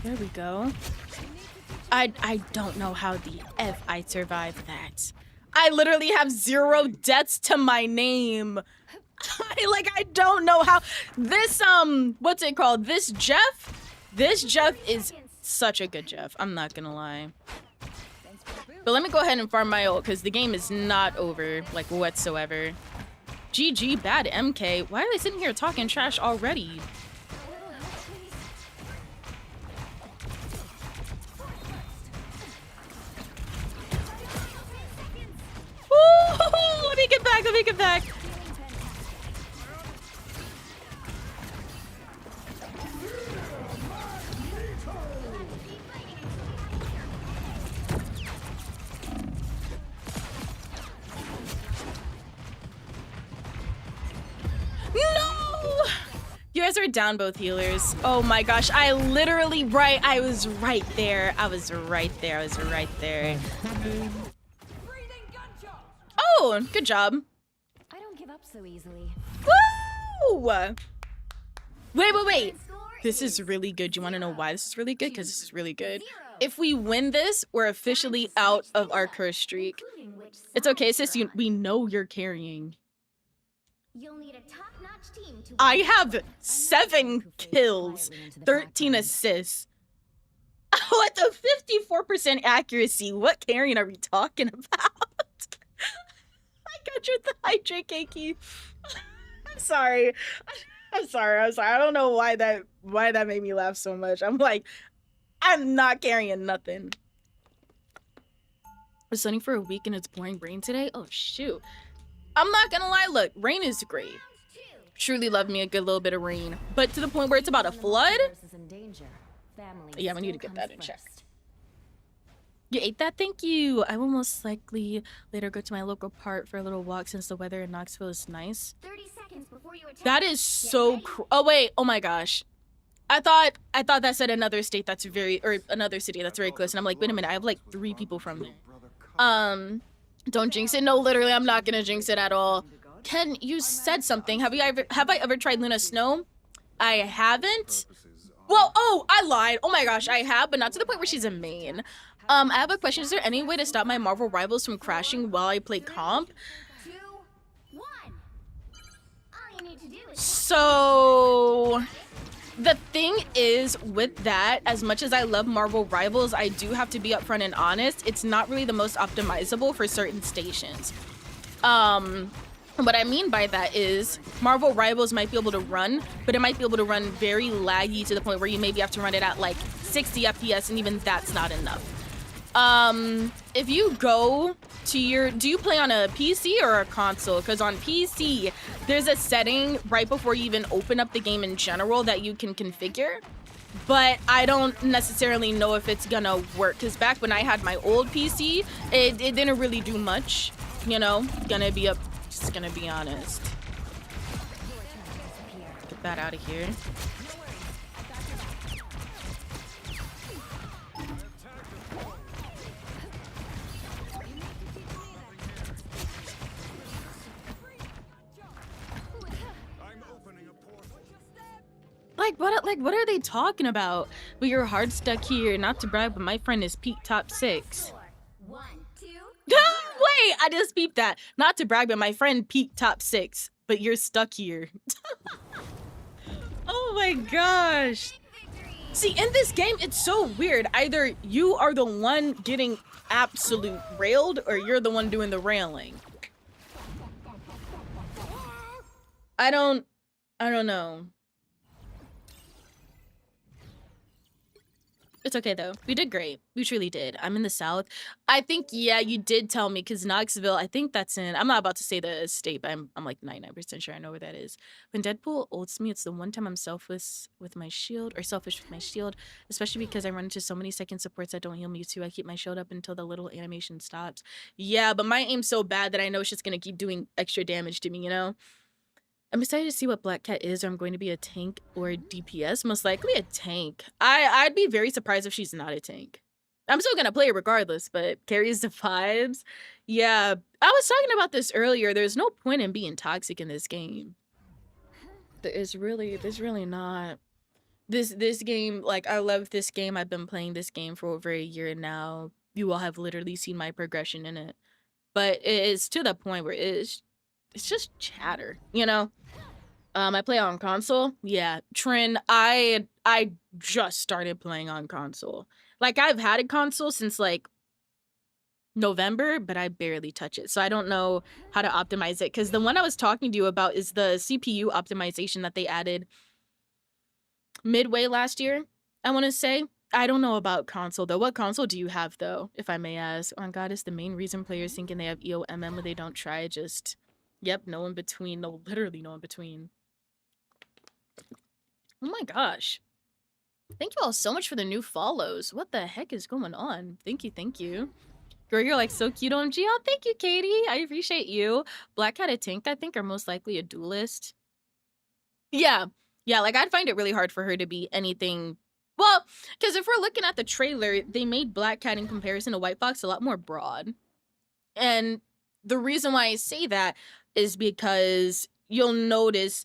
There we go. I don't know how the F I survived that. I literally have 0 deaths to my name. I don't know how. This, what's it called? This Jeff is such a good Jeff. I'm not gonna lie. But let me go ahead and farm my ult, because the game is not over, like, whatsoever. GG, bad MK. Why are they sitting here talking trash already? Let me get back, let me get back. No! You guys are down both healers. Oh my gosh, I was right there. I was right there. Oh, good job. I don't give up so easily. Woo! Wait. This is really good. You want to know why this is really good? Because this is really good. If we win this, we're officially out of our curse streak. It's okay, sis. We know you're carrying. I have 7 kills, 13 assists. What the 54% accuracy? What carrying are we talking about? I got your hydrate cakey. I'm sorry. I don't know why that made me laugh so much. I'm like, I'm not carrying nothing. It's sunny for a week and it's pouring rain today. Oh shoot. I'm not gonna lie, look, rain is great. Truly love me a good little bit of rain. But to the point where it's about a flood? Yeah, we need to get that in check. You ate that? Thank you. I will most likely later go to my local park for a little walk since the weather in Knoxville is nice. 30 seconds before you attack. That is so oh wait, oh my gosh. I thought that said another state that's another city that's very close, and I'm like, wait a minute, I have like 3 people from there. Don't jinx it. No, literally, I'm not gonna jinx it at all. Ken, you said something. Have I ever tried Luna Snow? I haven't. Well, oh, I lied. Oh my gosh, I have, but not to the point where she's a main. I have a question. Is there any way to stop my Marvel Rivals from crashing while I play comp? 2, 1. All you need to do is So the thing is with that, as much as I love Marvel Rivals, I do have to be upfront and honest. It's not really the most optimizable for certain stations. What I mean by that is Marvel Rivals might be able to run, but it might be able to run very laggy to the point where you maybe have to run it at like 60 FPS, and even that's not enough. If you go to your, do you play on a PC or a console? Because on PC, there's a setting right before you even open up the game in general that you can configure. But I don't necessarily know if it's gonna work. Because back when I had my old PC, it didn't really do much. You know, just gonna be honest. Get that out of here. Like what are they talking about? But you're hard stuck here. Not to brag, but my friend is peak top 6. 1, 2. Wait, I just peeped that. Not to brag, but my friend peaked top 6, but you're stuck here. Oh my gosh. See, in this game, it's so weird. Either you are the one getting absolute railed, or you're the one doing the railing. I don't know. It's okay though. We did great. We truly did. I'm in the South. I think, yeah, you did tell me, because Knoxville, I think that's in, I'm not about to say the state, but I'm like 99% sure I know where that is. When Deadpool ults me, it's the one time I'm selfish with my shield, especially because I run into so many second supports that don't heal me too. I keep my shield up until the little animation stops. Yeah, but my aim's so bad that I know it's just gonna keep doing extra damage to me, you know? I'm excited to see what Black Cat is, or I'm going to be a tank or a DPS. Most likely a tank. I'd be very surprised if she's not a tank. I'm still gonna play it regardless, but carries the vibes. Yeah, I was talking about this earlier. There's no point in being toxic in this game. There's really not. This game, like, I love this game. I've been playing this game for over a year now. You all have literally seen my progression in it. But it is to the point where it's just chatter, you know? I play on console. Yeah, Trin, I just started playing on console. Like, I've had a console since like November, but I barely touch it. So I don't know how to optimize it, because the one I was talking to you about is the CPU optimization that they added midway last year, I want to say. I don't know about console though. What console do you have though, if I may ask? Oh god, is the main reason players thinking they have EOMM when they don't try? Just, yep, no in between. No, literally no in between. Oh my gosh. Thank you all so much for the new follows. What the heck is going on? Thank you. Girl, you're like so cute, OMG. Oh, thank you, Katie. I appreciate you. Black Cat and Tank, I think, are most likely a duelist. Yeah, like I'd find it really hard for her to be anything. Well, because if we're looking at the trailer, they made Black Cat in comparison to White Fox a lot more broad. And the reason why I say that is because you'll notice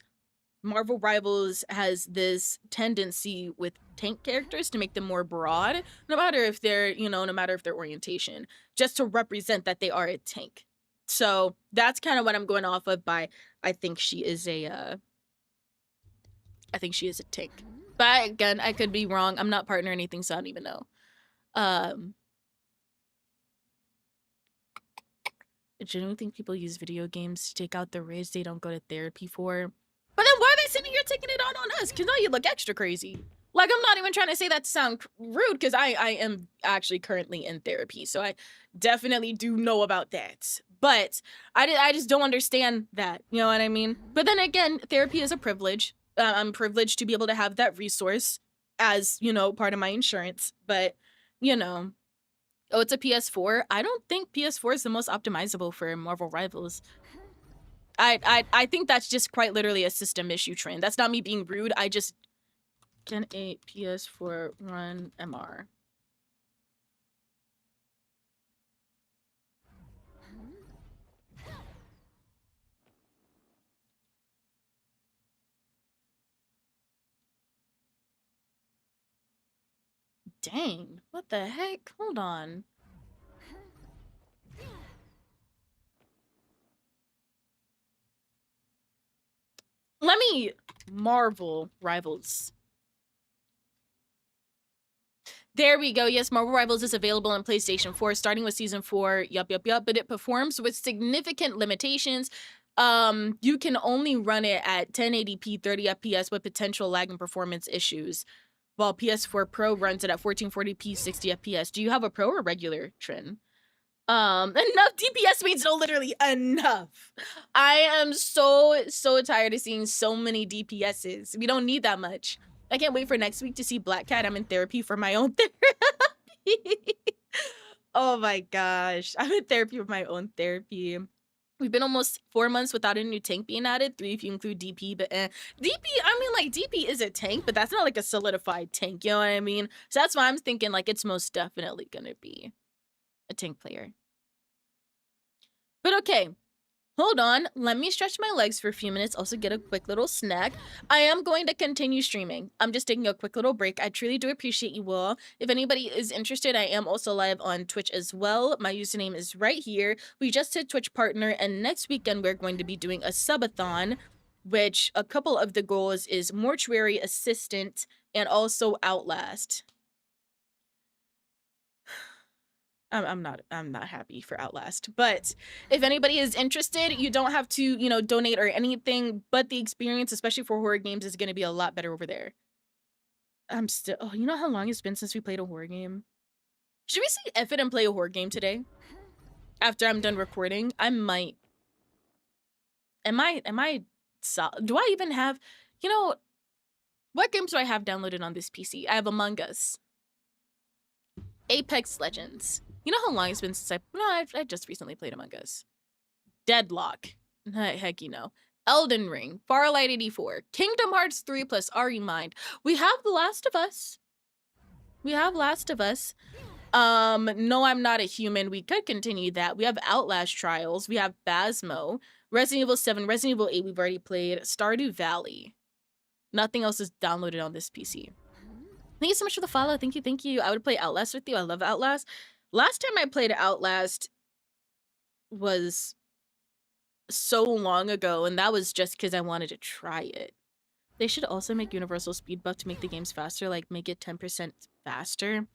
Marvel Rivals has this tendency with tank characters to make them more broad, no matter if they're, no matter if their orientation, just to represent that they are a tank. So that's kind of what I'm going off of by, I think she is a tank. But again, I could be wrong. I'm not partner or anything, so I don't even know. I genuinely think people use video games to take out the rage they don't go to therapy for. But then why are they sitting here taking it on us? Because now you look extra crazy. Like, I'm not even trying to say that to sound rude, because I am actually currently in therapy. So I definitely do know about that. But I just don't understand that. You know what I mean? But then again, therapy is a privilege. I'm privileged to be able to have that resource as, part of my insurance. But, oh, it's a PS4. I don't think PS4 is the most optimizable for Marvel Rivals. I think that's just quite literally a system issue trend. That's not me being rude. I just, can a PS4 run MR? Dang, what the heck? Hold on. Let me Marvel Rivals. There we go. Yes, Marvel Rivals is available on PlayStation 4, starting with Season 4. Yup. But it performs with significant limitations. You can only run it at 1080p 30 FPS with potential lag and performance issues, while PS4 Pro runs it at 1440p 60 FPS. Do you have a Pro or regular, Trin? Enough DPS means no, literally enough. I am so tired of seeing so many DPSs. We don't need that much. I can't wait for next week to see Black Cat. I'm in therapy for my own therapy. Oh my gosh. I'm in therapy for my own therapy. We've been almost 4 months without a new tank being added. 3 if you include DP, but DP, I mean, like, DP is a tank, but that's not like a solidified tank, you know what I mean? So that's why I'm thinking, like, it's most definitely gonna be a tank player. But okay, hold on. Let me stretch my legs for a few minutes, also get a quick little snack. I am going to continue streaming. I'm just taking a quick little break. I truly do appreciate you all. If anybody is interested, I am also live on Twitch as well. My username is right here. We just hit Twitch partner, and next weekend we're going to be doing a subathon, which a couple of the goals is Mortuary Assistant and also Outlast. I'm not happy for Outlast, but if anybody is interested, you don't have to, you know, donate or anything, but the experience, especially for horror games, is going to be a lot better over there. I'm still, oh, you know how long it's been since we played a horror game? Should we say F it and play a horror game today? After I'm done recording, I might. Do I even have, you know, what games do I have downloaded on this PC? I have Among Us, Apex Legends. You know how long it's been since I just recently played Among Us. Deadlock. Heck, you know. Elden Ring, Farlight 84, Kingdom Hearts 3 plus RE Mind. We have The Last of Us. No, I'm Not a Human. We could continue that. We have Outlast Trials. We have Phasmo. Resident Evil 7, Resident Evil 8 we've already played. Stardew Valley. Nothing else is downloaded on this PC. Thank you so much for the follow. Thank you. I would play Outlast with you. I love Outlast. Last time I played Outlast was so long ago, and that was just because I wanted to try it. They should also make universal speed buff to make the games faster, like make it 10% faster.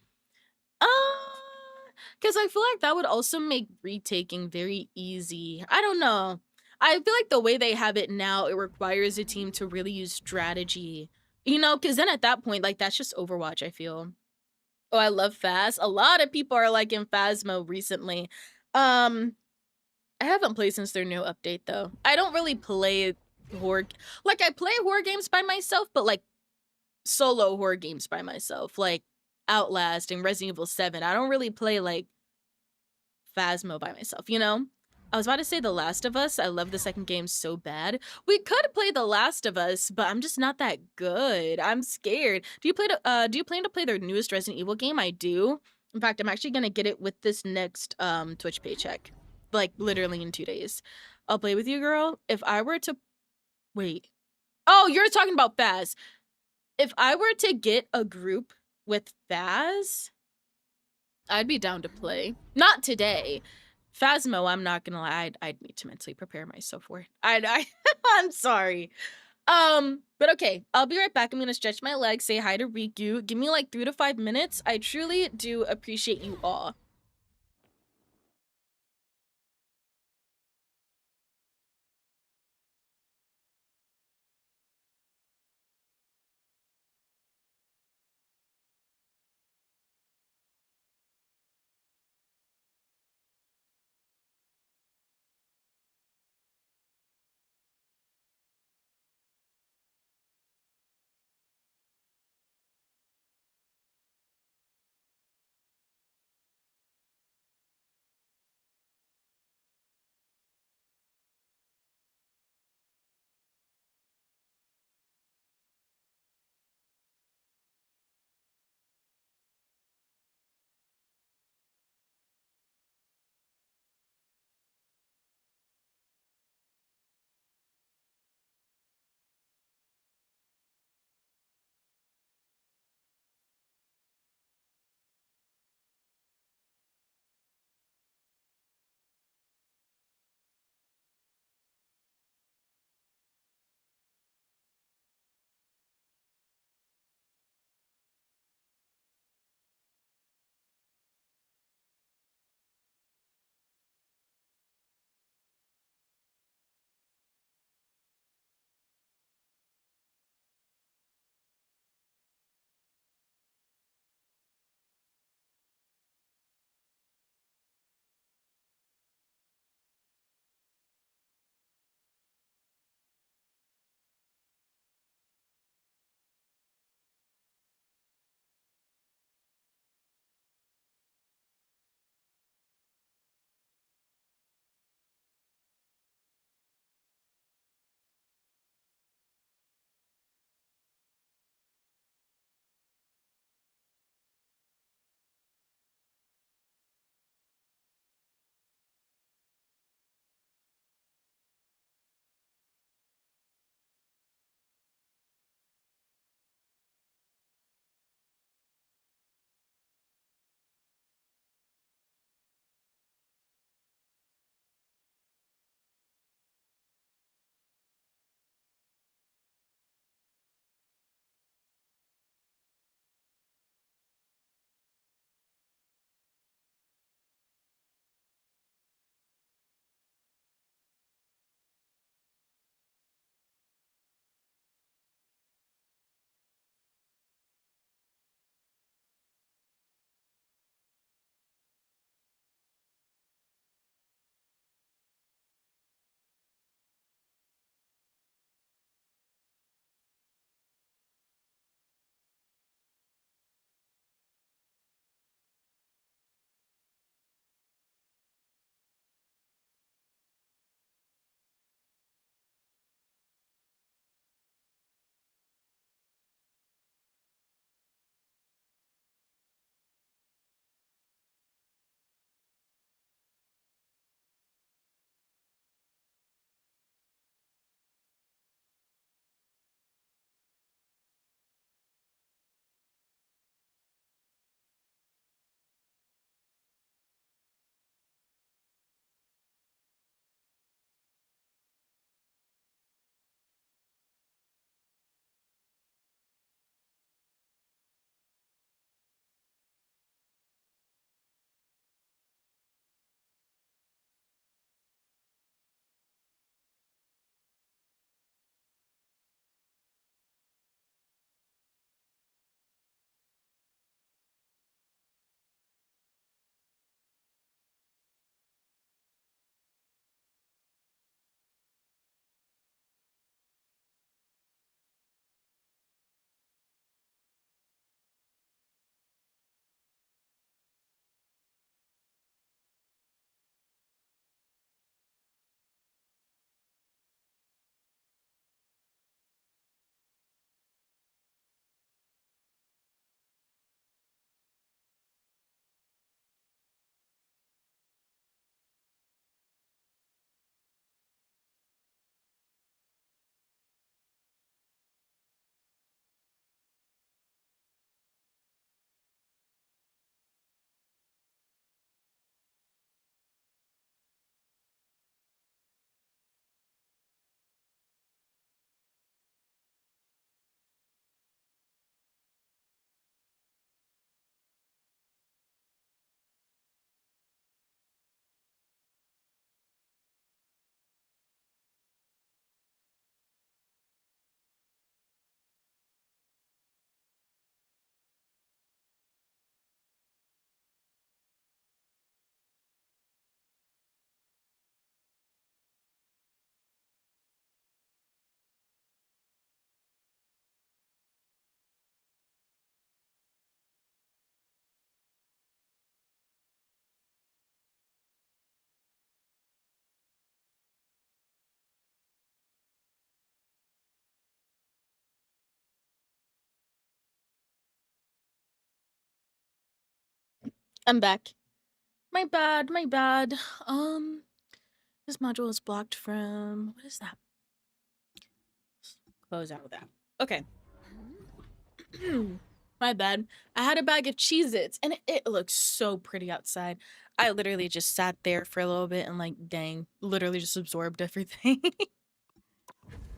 Because I feel like that would also make retaking very easy. I don't know. I feel like the way they have it now, it requires a team to really use strategy. You know, because then at that point, like, that's just Overwatch, I feel. Oh, I love Phas. A lot of people are liking Phasmo recently. I haven't played since their new update, though. I don't really play horror... Like, I play horror games by myself, but, like, solo horror games by myself. Like, Outlast and Resident Evil 7. I don't really play, like, Phasmo by myself, you know? I was about to say The Last of Us. I love the second game so bad. We could play The Last of Us, but I'm just not that good. I'm scared. Do you plan to play their newest Resident Evil game? I do. In fact, I'm actually gonna get it with this next Twitch paycheck. Like literally in 2 days. I'll play with you, girl. If I were to wait. Oh, you're talking about Faz. If I were to get a group with Faz, I'd be down to play. Not today. Phasmo, I'm not gonna lie, I'd need to mentally prepare myself for it. I'm sorry. But okay, I'll be right back. I'm gonna stretch my legs, say hi to Riku. Give me like 3 to 5 minutes. I truly do appreciate you all. I'm back. My bad, my bad. This module is blocked from, what is that? Close out of that. Okay. My bad. I had a bag of Cheez-Its and it looks so pretty outside. I literally just sat there for a little bit and like, dang, literally just absorbed everything.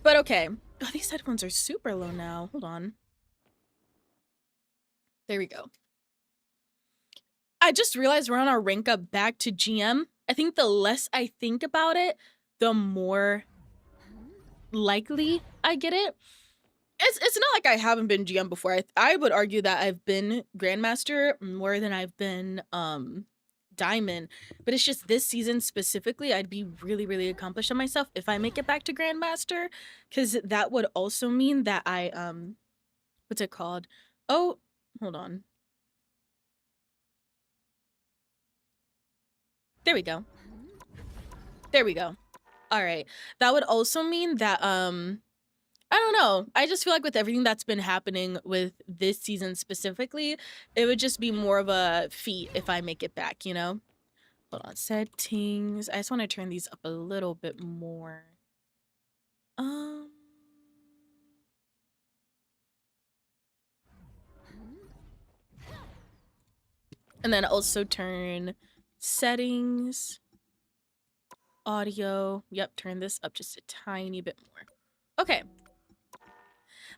But okay. Oh, these headphones are super low now. Hold on. There we go. I just realized we're on our rank up back to GM. I think the less I think about it, the more likely I get it. It's not like I haven't been GM before. I would argue that I've been Grandmaster more than I've been Diamond. But it's just this season specifically, I'd be really, really accomplished on myself if I make it back to Grandmaster. Because that would also mean that I, what's it called? Oh, hold on. There we go. There we go. All right. That would also mean that, I don't know. I just feel like with everything that's been happening with this season specifically, it would just be more of a feat if I make it back, you know? Hold on. Settings. I just want to turn these up a little bit more. And then also turn settings, audio. Yep, turn this up just a tiny bit more. Okay.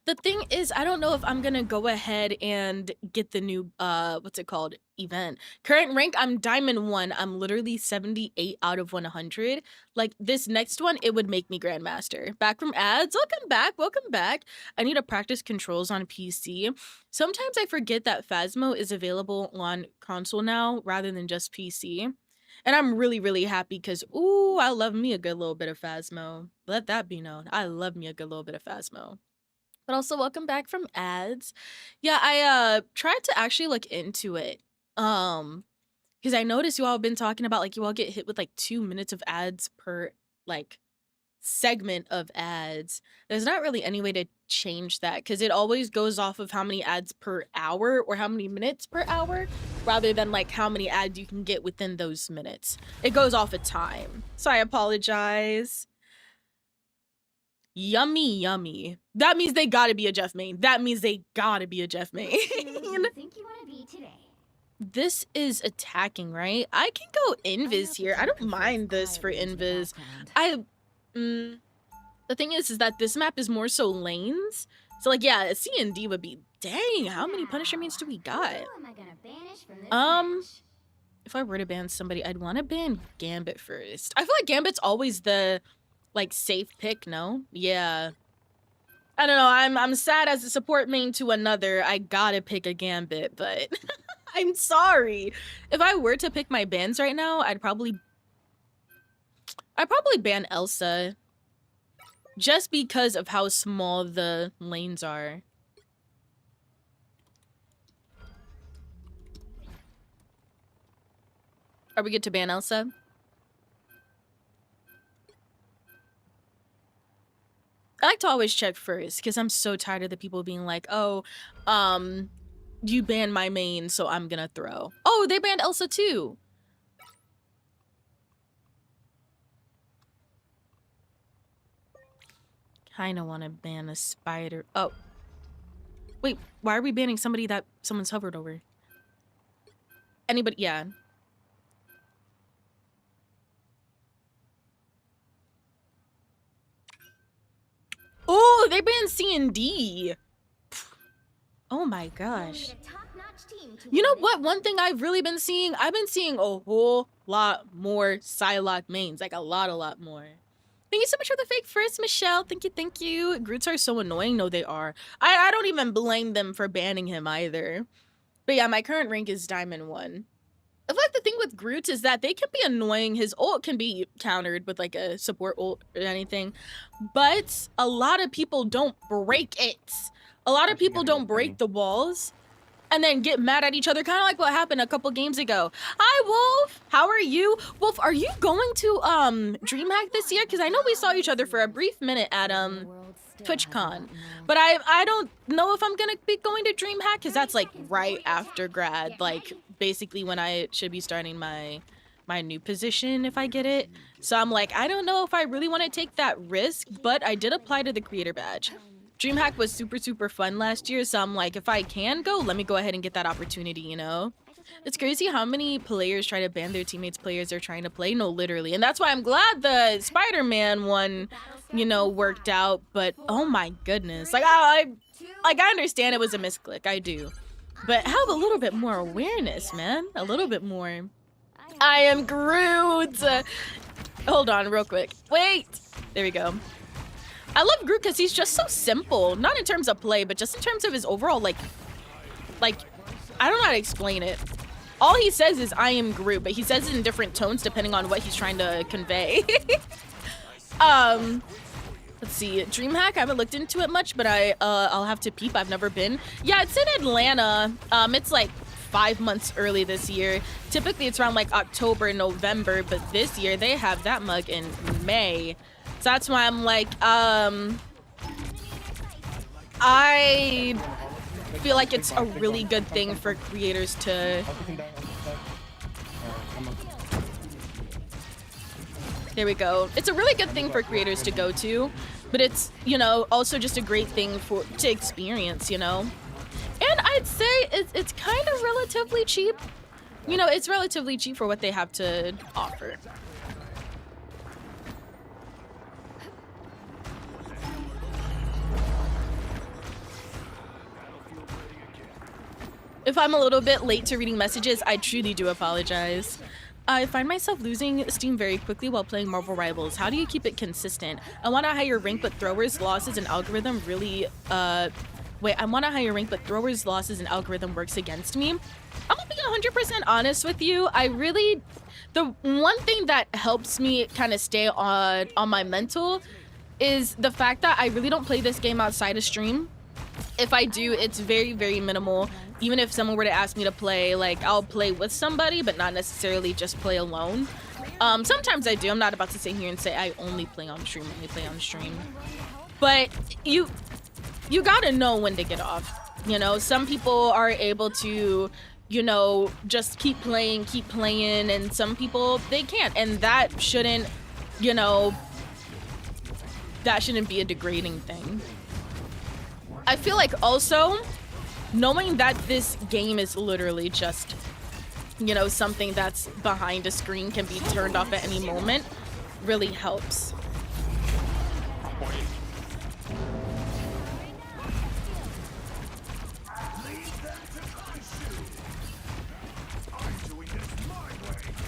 The thing is, I don't know if I'm gonna go ahead and get the new, what's it called, event. Current rank, I'm Diamond 1. I'm literally 78 out of 100. Like, this next one, it would make me Grandmaster. Back from ads, welcome back, welcome back. I need to practice controls on PC. Sometimes I forget that Phasmo is available on console now, rather than just PC. And I'm really, really happy because, ooh, I love me a good little bit of Phasmo. Let that be known. I love me a good little bit of Phasmo. But also welcome back from ads. Yeah, I tried to actually look into it. Because I noticed you all have been talking about like you all get hit with like 2 minutes of ads per like segment of ads. There's not really any way to change that because it always goes off of how many ads per hour or how many minutes per hour rather than like how many ads you can get within those minutes. It goes off of time. So I apologize. Yummy, yummy. That means they gotta be a Jeff main. That means they gotta be a Jeff main. Think you want to be today? This is attacking, right? I can go invis here. I don't mind this for invis. The thing is that this map is more so lanes. So like, yeah, C and D would be, dang, how many Punisher mains do we got? If I were to ban somebody, I'd want to ban Gambit first. I feel like Gambit's always the like safe pick, no? Yeah. I don't know, I'm sad as a support main to another. I gotta pick a Gambit, but I'm sorry. If I were to pick my bans right now, I'd probably ban Elsa. Just because of how small the lanes are. Are we good to ban Elsa? I like to always check first because I'm so tired of the people being like, oh, you banned my main, so I'm gonna throw. Oh, they banned Elsa too. Kinda wanna ban a spider. Oh. Wait, why are we banning somebody that someone's hovered over? Anybody, yeah. Oh, they banned C and D. Oh my gosh. You know what? One thing I've really been seeing, I've been seeing a whole lot more Psylocke mains. Like a lot more. Thank you so much for the fake first, Michelle. Thank you, thank you. Groots are so annoying. No, they are. I don't even blame them for banning him either. But yeah, my current rank is Diamond 1. I feel like the thing with Groot is that they can be annoying. His ult can be countered with like a support ult or anything. But a lot of people don't break it. A lot of people don't break the walls. and then get mad at each other, kind of like what happened a couple games ago. Hi, Wolf. How are you? Wolf, are you going to DreamHack this year? Because I know we saw each other for a brief minute at TwitchCon, but I don't know if I'm gonna be going to DreamHack because that's like right after grad, like basically when I should be starting my new position if I get it. So I'm like, I don't know if I really want to take that risk, but I did apply to the creator badge. DreamHack was super fun last year, so I'm like, if I can go, let me go ahead and get that opportunity, you know? It's crazy how many players try to ban their teammates' players they're trying to play. No, literally. And that's why I'm glad the Spider-Man one, you know, worked out. But oh my goodness. Like, I understand it was a misclick. I do. But have a little bit more awareness, man. A little bit more. I am Groot. Hold on real quick. Wait. There we go. I love Groot because he's just so simple. Not in terms of play, but just in terms of his overall, like, I don't know how to explain it. All he says is, I am Groot, but he says it in different tones depending on what he's trying to convey. Let's see, DreamHack, I haven't looked into it much, but I'll have to peep. I've never been. Yeah, it's in Atlanta. It's like 5 months early this year. Typically, it's around like October, November, but this year they have that mug in May. So that's why I'm like, I feel like it's a really good thing for creators to... There we go. It's a really good thing for creators to go to, but it's, you know, also just a great thing to experience, you know? And I'd say it's kind of relatively cheap. You know, it's relatively cheap for what they have to offer. If I'm a little bit late to reading messages, I truly do apologize. I find myself losing steam very quickly while playing Marvel Rivals. How do you keep it consistent? I want a higher rank, but throwers, losses, and algorithm really, I want a higher rank, but throwers, losses, and algorithm works against me. I'm gonna be 100% honest with you. The one thing that helps me kind of stay on my mental is the fact that I really don't play this game outside of stream. If I do, it's very minimal. Even if someone were to ask me to play, like, I'll play with somebody, but not necessarily just play alone. Sometimes I do. I'm not about to sit here and say I only play on stream, But you gotta know when to get off. You know, some people are able to, you know, just keep playing, and some people, they can't. And that shouldn't, you know, that shouldn't be a degrading thing. I feel like also, knowing that this game is literally just, you know, something that's behind a screen, can be turned off at any moment, really helps.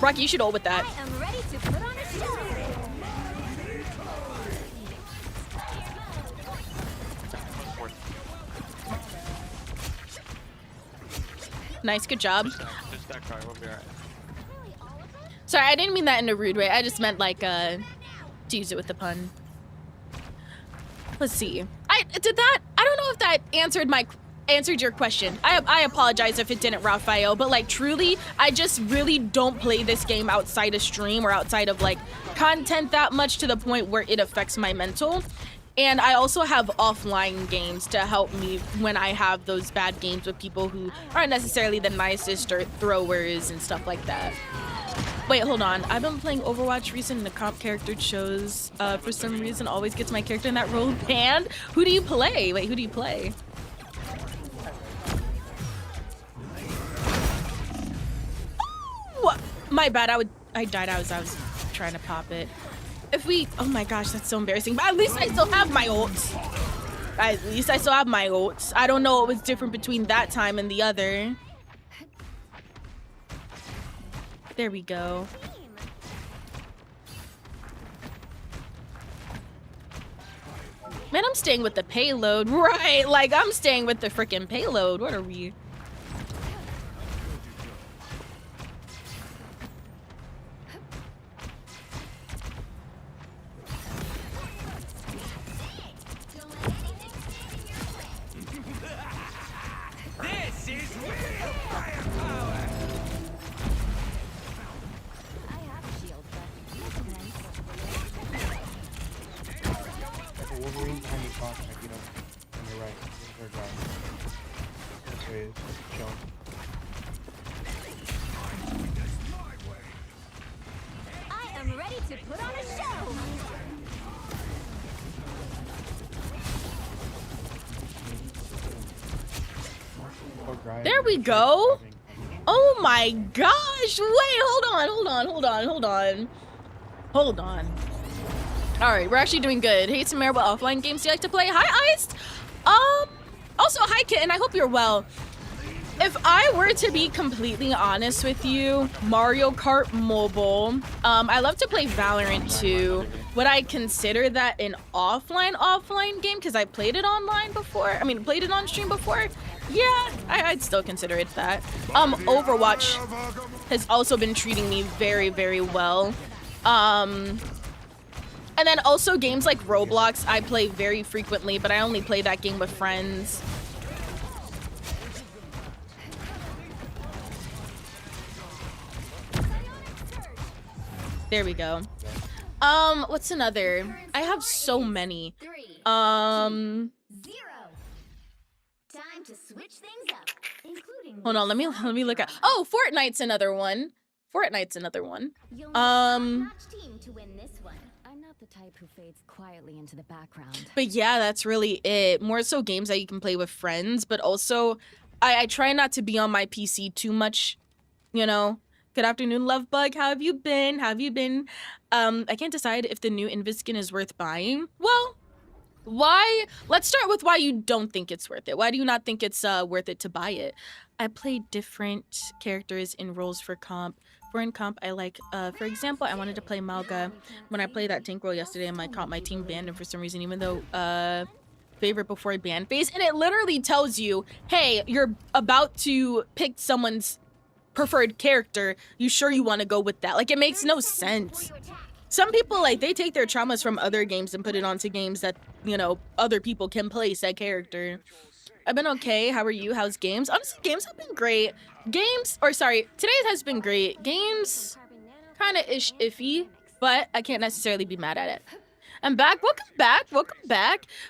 Rocky, you should ult with that. I am ready to put on a show. Nice, good job. Sorry, I didn't mean that in a rude way. I just meant like to use it with the pun. Let's see. I don't know if that answered your question. I apologize if it didn't, Raphael, but like truly, I just really don't play this game outside of stream or outside of like content that much to the point where it affects my mental. And I also have offline games to help me when I have those bad games with people who aren't necessarily the nicest or throwers and stuff like that. Wait, hold on. I've been playing Overwatch recently and the comp character chose, for some reason, always gets my character in that role banned. Who do you play? Wait, who do you play? Ooh, my bad, I died as I was trying to pop it. Oh my gosh, that's so embarrassing. But at least I still have my ults. I don't know what was different between that time and the other. There we go. Man, I'm staying with the payload. Right, like I'm staying with the freaking payload. What are we? This is box, like, you know, on your right. Third guy. That's where he is. Shown. I am ready to put on a show. There we go. Oh my gosh. Wait, hold on. All right, we're actually doing good. Hey, Samara, what offline games do you like to play? Hi, Iced. Also, hi, Kitten. I hope you're well. If I were to be completely honest with you, Mario Kart Mobile, I love to play Valorant too. Would I consider that an offline game? Because I played it online before. I mean, played it on stream before. Yeah, I'd still consider it that. Overwatch has also been treating me very, very well. And then also games like Roblox, I play very frequently, but I only play that game with friends. There we go. What's another? I have so many. 3, 2, 0. Time to switch things up, including. Hold on, let me look at. Oh, Fortnite's another one. You'll need a top-notch team to win this one. I'm not the type who fades quietly into the background. But yeah, that's really it. More so games that you can play with friends, but also I try not to be on my PC too much, you know. Good afternoon, Lovebug. How have you been? I can't decide if the new Invis skin is worth buying. Well, why? Let's start with why you don't think it's worth it. Why do you not think it's worth it to buy it? I play different characters in roles for comp. In comp, I like, for example, I wanted to play Malga. When I played that tank role yesterday, my team banned him for some reason, even though, favorite before ban phase. And it literally tells you, hey, you're about to pick someone's preferred character. You sure you want to go with that? Like, it makes no sense. Some people, like, they take their traumas from other games and put it onto games that, you know, other people can play said character. I've been okay. How are you? How's games? Honestly, games have been great. Today has been great. Games, kind of iffy, but I can't necessarily be mad at it. I'm back. Welcome back.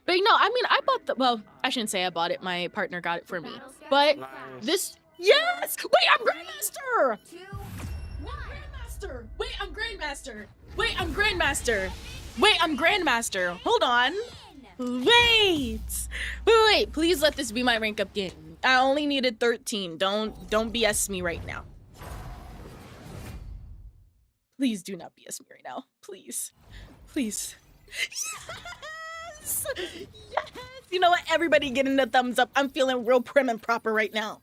But you know, I mean, I bought well, I shouldn't say I bought it. My partner got it for me. But this, yes! Wait, I'm Grandmaster! Wait, I'm Grandmaster. Hold on. Wait. Please let this be my rank up game. I only needed 13. Don't BS me right now. Please do not BS me right now. Please. Yes! You know what? Everybody getting the thumbs up. I'm feeling real prim and proper right now.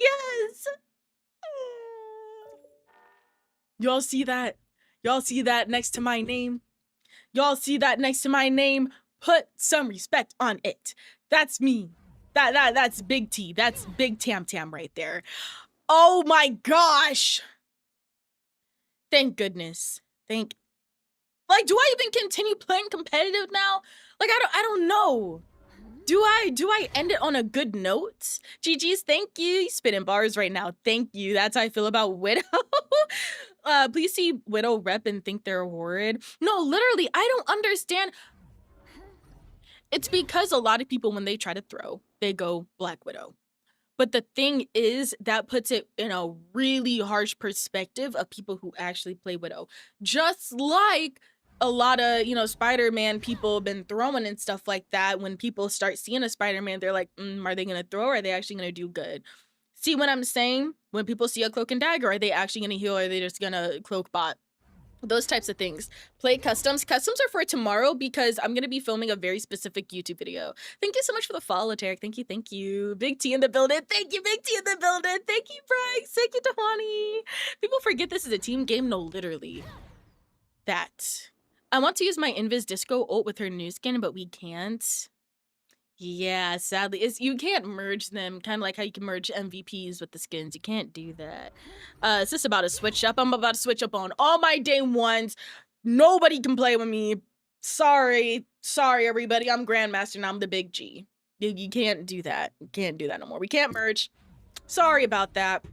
Yes! Y'all see that? Next to my name? Put some respect on it. That's me. That's Big T. That's Big Tam Tam right there. Oh my gosh. Thank goodness. Like, do I even continue playing competitive now? Like, I don't know. Do I end it on a good note? GG's, thank you. You spitting bars right now. Thank you. That's how I feel about Widow. Please see Widow rep and think they're horrid. No, literally, I don't understand. It's because a lot of people, when they try to throw, they go Black Widow. But the thing is, that puts it in a really harsh perspective of people who actually play Widow. Just like a lot of, you know, Spider-Man people have been throwing and stuff like that. When people start seeing a Spider-Man, they're like, are they going to throw or are they actually going to do good? See what I'm saying? When people see a cloak and dagger, are they actually going to heal or are they just going to cloak bot? Those types of things. Play customs. Customs are for tomorrow because I'm going to be filming a very specific YouTube video. Thank you so much for the follow, Tarek. Thank you. Big T in the building. Thank you, Big T in the building. Thank you, Bryce. Thank you, Tahani. People forget this is a team game. No, literally. That. I want to use my Invis Disco ult with her new skin, but we can't. Yeah, sadly. You can't merge them, kind of like how you can merge MVPs with the skins. You can't do that. Is this about to switch up? I'm about to switch up on all my day ones. Nobody can play with me. Sorry, everybody. I'm Grandmaster and I'm the big G. You can't do that. You can't do that no more. We can't merge. Sorry about that.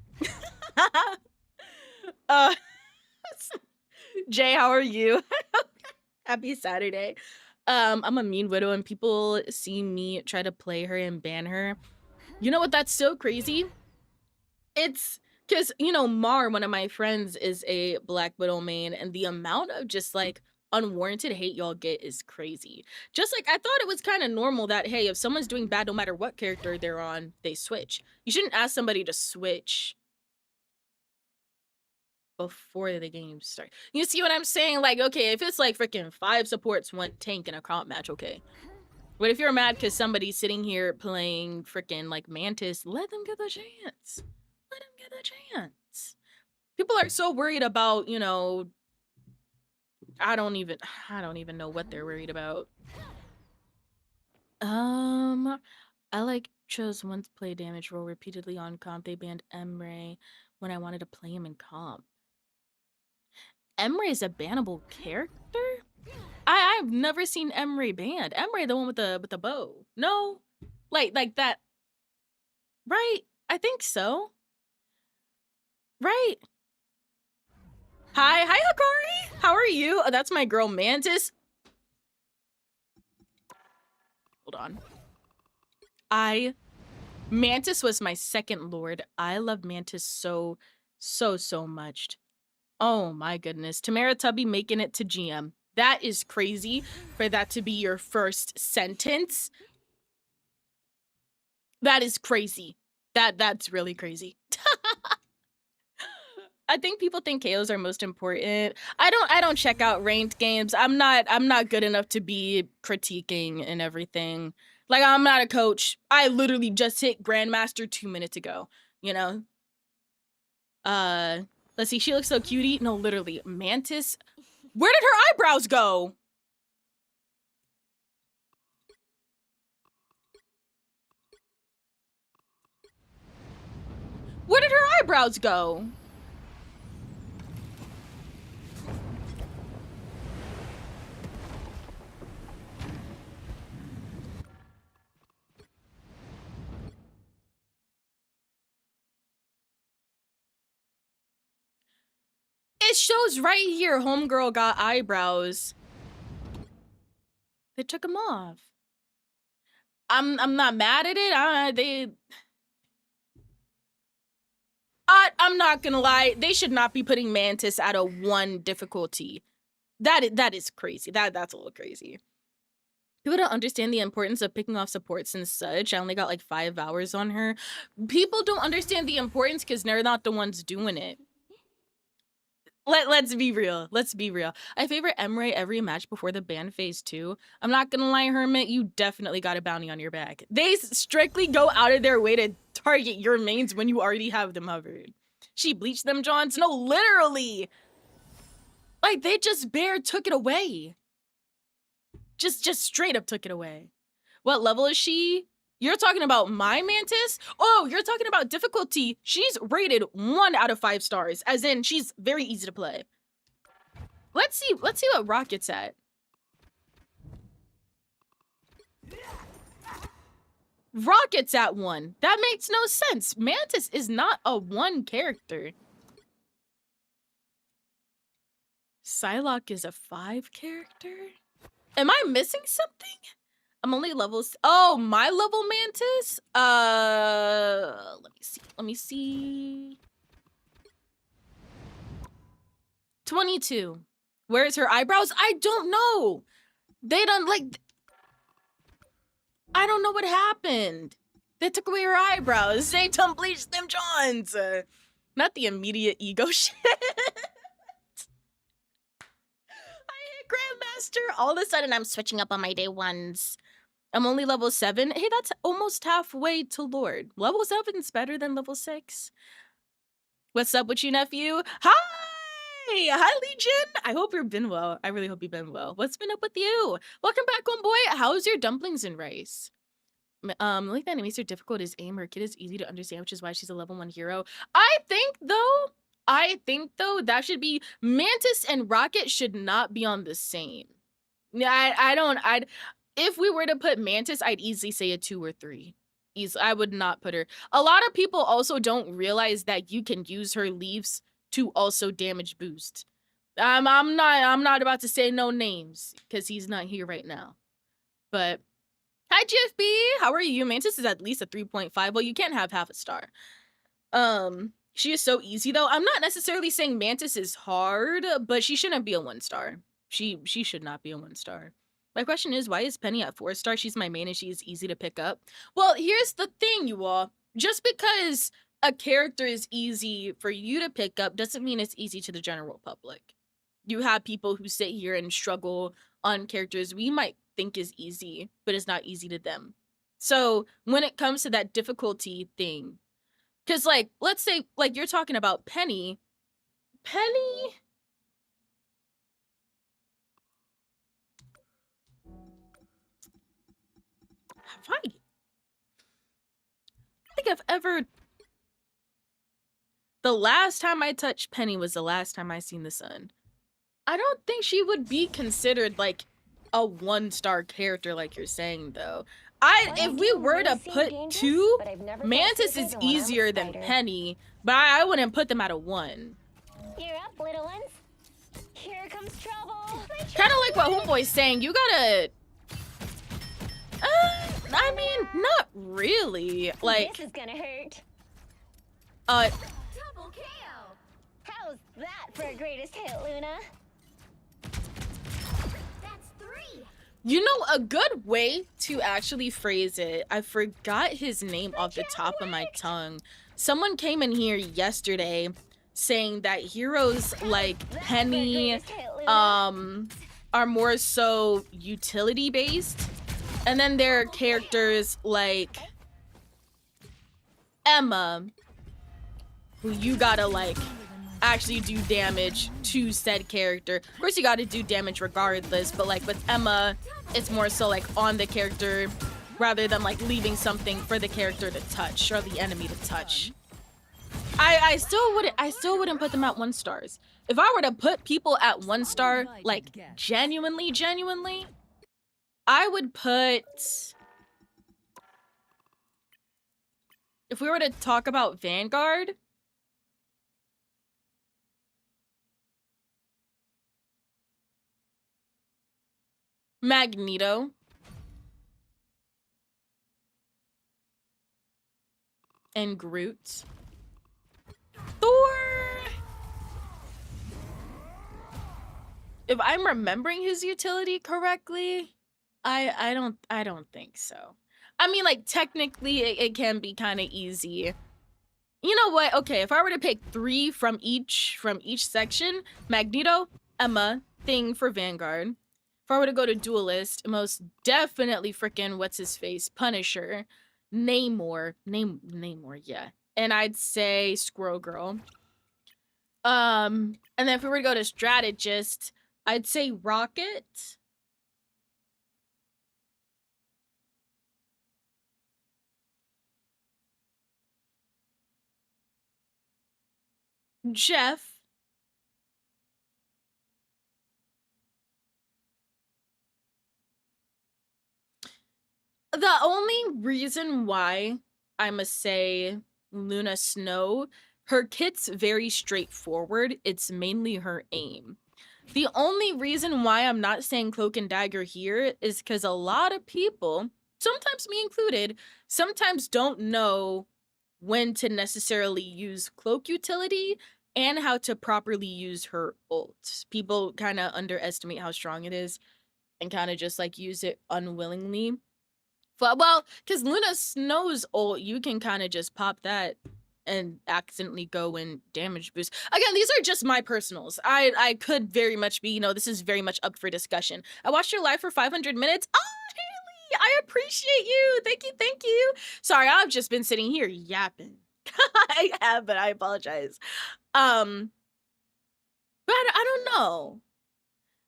Jay, how are you? Happy Saturday. I'm a mean widow and people see me try to play her and ban her. You know what? That's so crazy. It's because, you know, Mar, one of my friends, is a Black Widow main, and the amount of just like unwarranted hate y'all get is crazy. Just like I thought it was kind of normal that, hey, if someone's doing bad, no matter what character they're on, they switch. You shouldn't ask somebody to switch before the game starts. You see what I'm saying? Like, okay, if it's like freaking 5 supports, 1 tank in a comp match, okay. But if you're mad because somebody's sitting here playing freaking like Mantis, let them get the chance. Let them get the chance. People are so worried about, you know, I don't even know what they're worried about. I like chose once play damage roll repeatedly on comp. They banned Emre when I wanted to play him in comp. Emre is a bannable character? I've never seen Emre banned. Emre, the one with the bow. No? Like that. Right? I think so. Right. Hi, Hikari. How are you? Oh, that's my girl Mantis. Hold on. Mantis was my second lord. I love Mantis so much. Oh my goodness. Tamara Tubby making it to GM. That is crazy for that to be your first sentence. That is crazy. That's really crazy. I think people think KOs are most important. I don't check out ranked games. I'm not good enough to be critiquing and everything. Like, I'm not a coach. I literally just hit Grandmaster 2 minutes ago, you know? Let's see. She looks so cutie. No, literally. Mantis. Where did her eyebrows go? Where did her eyebrows go? It shows right here, homegirl got eyebrows. They took them off. I'm not mad at it. I'm not gonna lie. They should not be putting Mantis at a 1 difficulty. That is crazy. That's a little crazy. People don't understand the importance of picking off supports and such. I only got like 5 hours on her. People don't understand the importance because they're not the ones doing it. Let's be real. Let's be real. I favorite Emre every match before the ban phase 2. I'm not gonna lie, Hermit, you definitely got a bounty on your back. They strictly go out of their way to target your mains when you already have them covered. She bleached them, Johns? No, literally. Like, they just took it away. Just straight up took it away. What level is she? You're talking about my Mantis? Oh, you're talking about difficulty. She's rated 1 out of 5 stars, as in she's very easy to play. Let's see what Rocket's at. Rocket's at 1. That makes no sense. Mantis is not a 1 character. Psylocke is a 5 character? Am I missing something? I'm only levels. Oh, my level Mantis? Let me see. 22. Where's her eyebrows? I don't know. They don't like. I don't know what happened. They took away her eyebrows. They done bleached them Johns. Not the immediate ego shit. Grandmaster. All of a sudden, I'm switching up on my day 1s. I'm only level 7. Hey, that's almost halfway to Lord. Level 7's better than level 6. What's up with you, nephew? Hi, Legion. I hope you've been well. I really hope you've been well. What's been up with you? Welcome back, homeboy. How's your dumplings and rice? Like the enemies are difficult as aim. Her kid is easy to understand, which is why she's a level 1 hero. I think though that should be Mantis and Rocket should not be on the same. Yeah, if we were to put Mantis, I'd easily say a 2 or 3. I would not put her. A lot of people also don't realize that you can use her leaves to also damage boost. I'm not about to say no names because he's not here right now. But hi GFB, how are you? Mantis is at least a 3.5. Well, you can't have half a star. She is so easy though. I'm not necessarily saying Mantis is hard, but she shouldn't be a 1 star. She should not be a 1 star. My question is, why is Penny at 4 star? She's my main and she is easy to pick up. Well, here's the thing, you all. Just because a character is easy for you to pick up doesn't mean it's easy to the general public. You have people who sit here and struggle on characters we might think is easy, but it's not easy to them. So when it comes to that difficulty thing, because like, let's say like you're talking about Penny. Penny... Have I think I've ever... The last time I touched Penny was the last time I seen the sun. I don't think she would be considered like a 1 star character like you're saying though. If we were to put 2, Mantis is easier than Penny, but I wouldn't put them at a 1. You're up, little ones. Here comes trouble. Kind of like what Homeboy's saying, you gotta... I mean, not really. Like... This is gonna hurt. Double KO. How's that for a greatest hit, Luna? That's 3. You know, a good way to actually phrase it, I forgot his name off the top of my tongue. Someone came in here yesterday saying that heroes like Penny are more so utility based. And then there are characters like Emma, who you gotta like actually do damage to said character. Of course you gotta do damage regardless, but like with Emma, it's more so like on the character rather than like leaving something for the character to touch or the enemy to touch. I still wouldn't put them at 1 stars. If I were to put people at 1 star, like genuinely, I would put... If we were to talk about Vanguard... Magneto. And Groot. Thor! If I'm remembering his utility correctly, I don't think so. I mean, like, technically, it can be kind of easy. You know what? Okay, if I were to pick 3 from each section, Magneto, Emma, Thing for Vanguard. If I were to go to Duelist, most definitely frickin' what's-his-face, Punisher, Namor, yeah. And I'd say Squirrel Girl. And then if we were to go to Strategist, I'd say Rocket. Jeff. The only reason why I must say Luna Snow, her kit's very straightforward. It's mainly her aim. The only reason why I'm not saying Cloak and Dagger here is because a lot of people, sometimes me included, sometimes don't know when to necessarily use Cloak utility and how to properly use her ult. People kind of underestimate how strong it is and kind of just like use it unwillingly. But, well, because Luna Snow's ult, you can kind of just pop that and accidentally go and damage boost. Again, these are just my personals. I could very much be, you know, this is very much up for discussion. I watched your live for 500 minutes. Oh, Haley, I appreciate you. Thank you. Sorry, I've just been sitting here yapping. I have, but I apologize. But I don't know.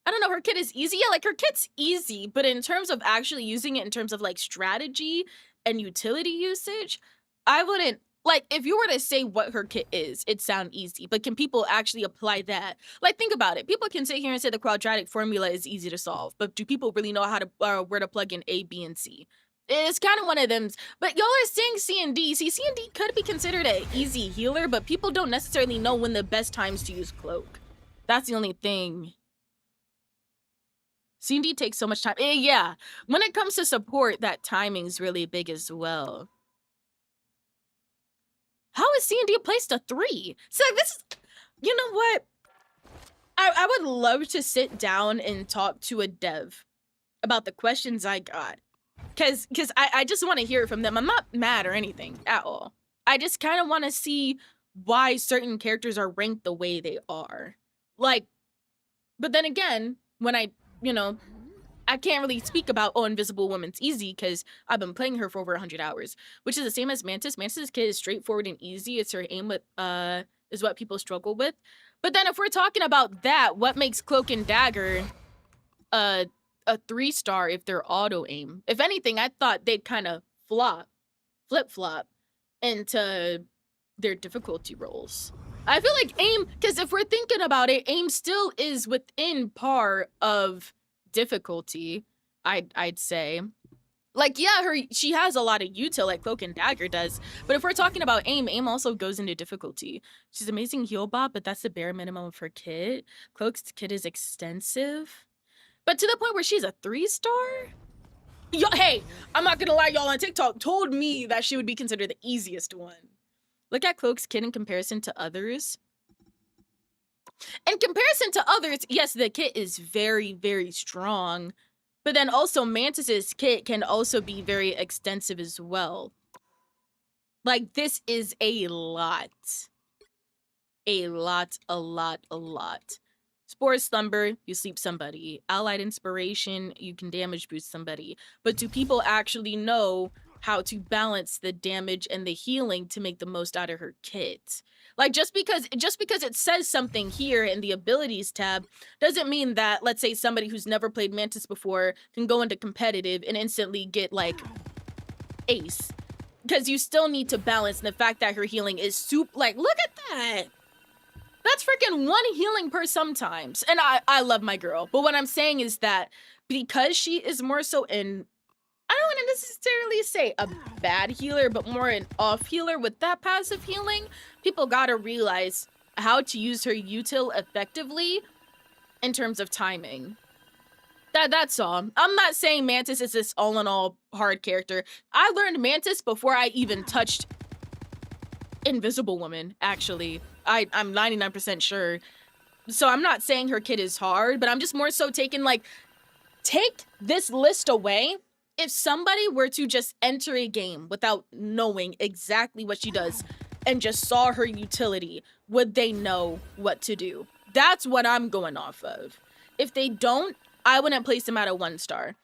I don't know, her kit is easy. Yeah, like, her kit's easy, but in terms of actually using it in terms of, like, strategy and utility usage, I wouldn't, like, if you were to say what her kit is, it'd sound easy, but can people actually apply that? Like, think about it. People can sit here and say the quadratic formula is easy to solve, but do people really know how to, where to plug in A, B, and C? It's kind of one of them, but y'all are saying C and D. See, C and D could be considered an easy healer, but people don't necessarily know when the best times to use Cloak. That's the only thing. C&D takes so much time. Yeah, when it comes to support, that timing's really big as well. How is C&D placed a 3? So this is, you know what? I would love to sit down and talk to a dev about the questions I got. Cause I just want to hear it from them. I'm not mad or anything at all. I just kind of want to see why certain characters are ranked the way they are. Like, but then again, when I can't really speak about, oh, Invisible Woman's easy because I've been playing her for over 100 hours, which is the same as Mantis. Mantis' kit is straightforward and easy. It's her aim with, is what people struggle with. But then if we're talking about that, what makes Cloak and Dagger a 3-star if they're auto aim? If anything, I thought they'd kind of flip-flop into their difficulty rolls. I feel like aim, because if we're thinking about it, aim still is within par of difficulty, I'd say. Like, yeah, she has a lot of util like Cloak and Dagger does, but if we're talking about aim also goes into difficulty. She's amazing heal bot, but that's the bare minimum of her kit. Cloak's kit is extensive, but to the point where she's a 3-star? Yo, hey, I'm not gonna lie, y'all on TikTok told me that she would be considered the easiest one. Look at Cloak's kit in comparison to others. In comparison to others, yes, the kit is very, very strong. But then also Mantis's kit can also be very extensive as well. Like, this is a lot. A lot. Spore Slumber, you sleep somebody. Allied Inspiration, you can damage boost somebody. But do people actually know how to balance the damage and the healing to make the most out of her kit? Like, just because it says something here in the abilities tab doesn't mean that, let's say, somebody who's never played Mantis before can go into competitive and instantly get, like, ace. Because you still need to balance the fact that her healing is like, look at that! That's freaking 1 healing per sometimes. And I love my girl. But what I'm saying is that because she is more so in, I don't want to necessarily say a bad healer, but more an off healer with that passive healing, people gotta realize how to use her util effectively in terms of timing. That's all. I'm not saying Mantis is this all-in-all hard character. I learned Mantis before I even touched Invisible Woman, actually. I'm 99% sure. So I'm not saying her kit is hard, but I'm just more so taking, like, take this list away. If somebody were to just enter a game without knowing exactly what she does and just saw her utility, would they know what to do? That's what I'm going off of. If they don't, I wouldn't place them at a 1-star.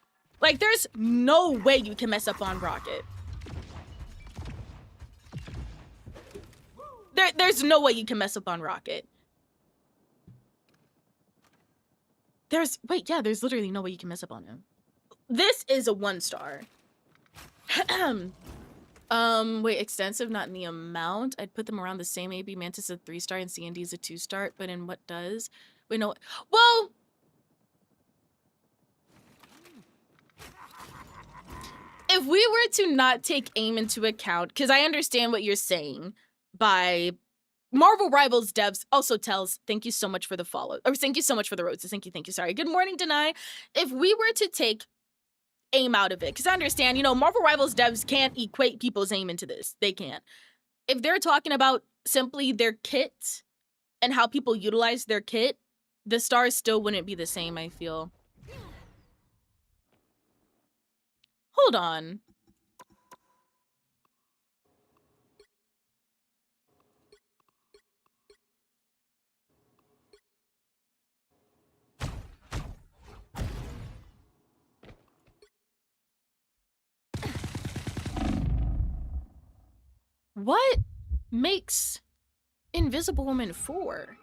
Like, there's no way you can mess up on Rocket. There's no way you can mess up on Rocket. There's literally no way you can mess up on him. This is a 1-star. Wait, extensive, not in the amount. I'd put them around the same. AB Mantis a 3-star and C&D is a 2-star, but in what does? Wait, no. Well, if we were to not take aim into account, because I understand what you're saying by Marvel Rivals devs also tells, thank you so much for the follow, or thank you so much for the roses. Thank you, sorry. Good morning, Deny. If we were to take aim out of it, because I understand, Marvel Rivals devs can't equate people's aim into this. They can't. If they're talking about simply their kit and how people utilize their kit, the stars still wouldn't be the same, I feel. Hold on. What makes Invisible Woman 4?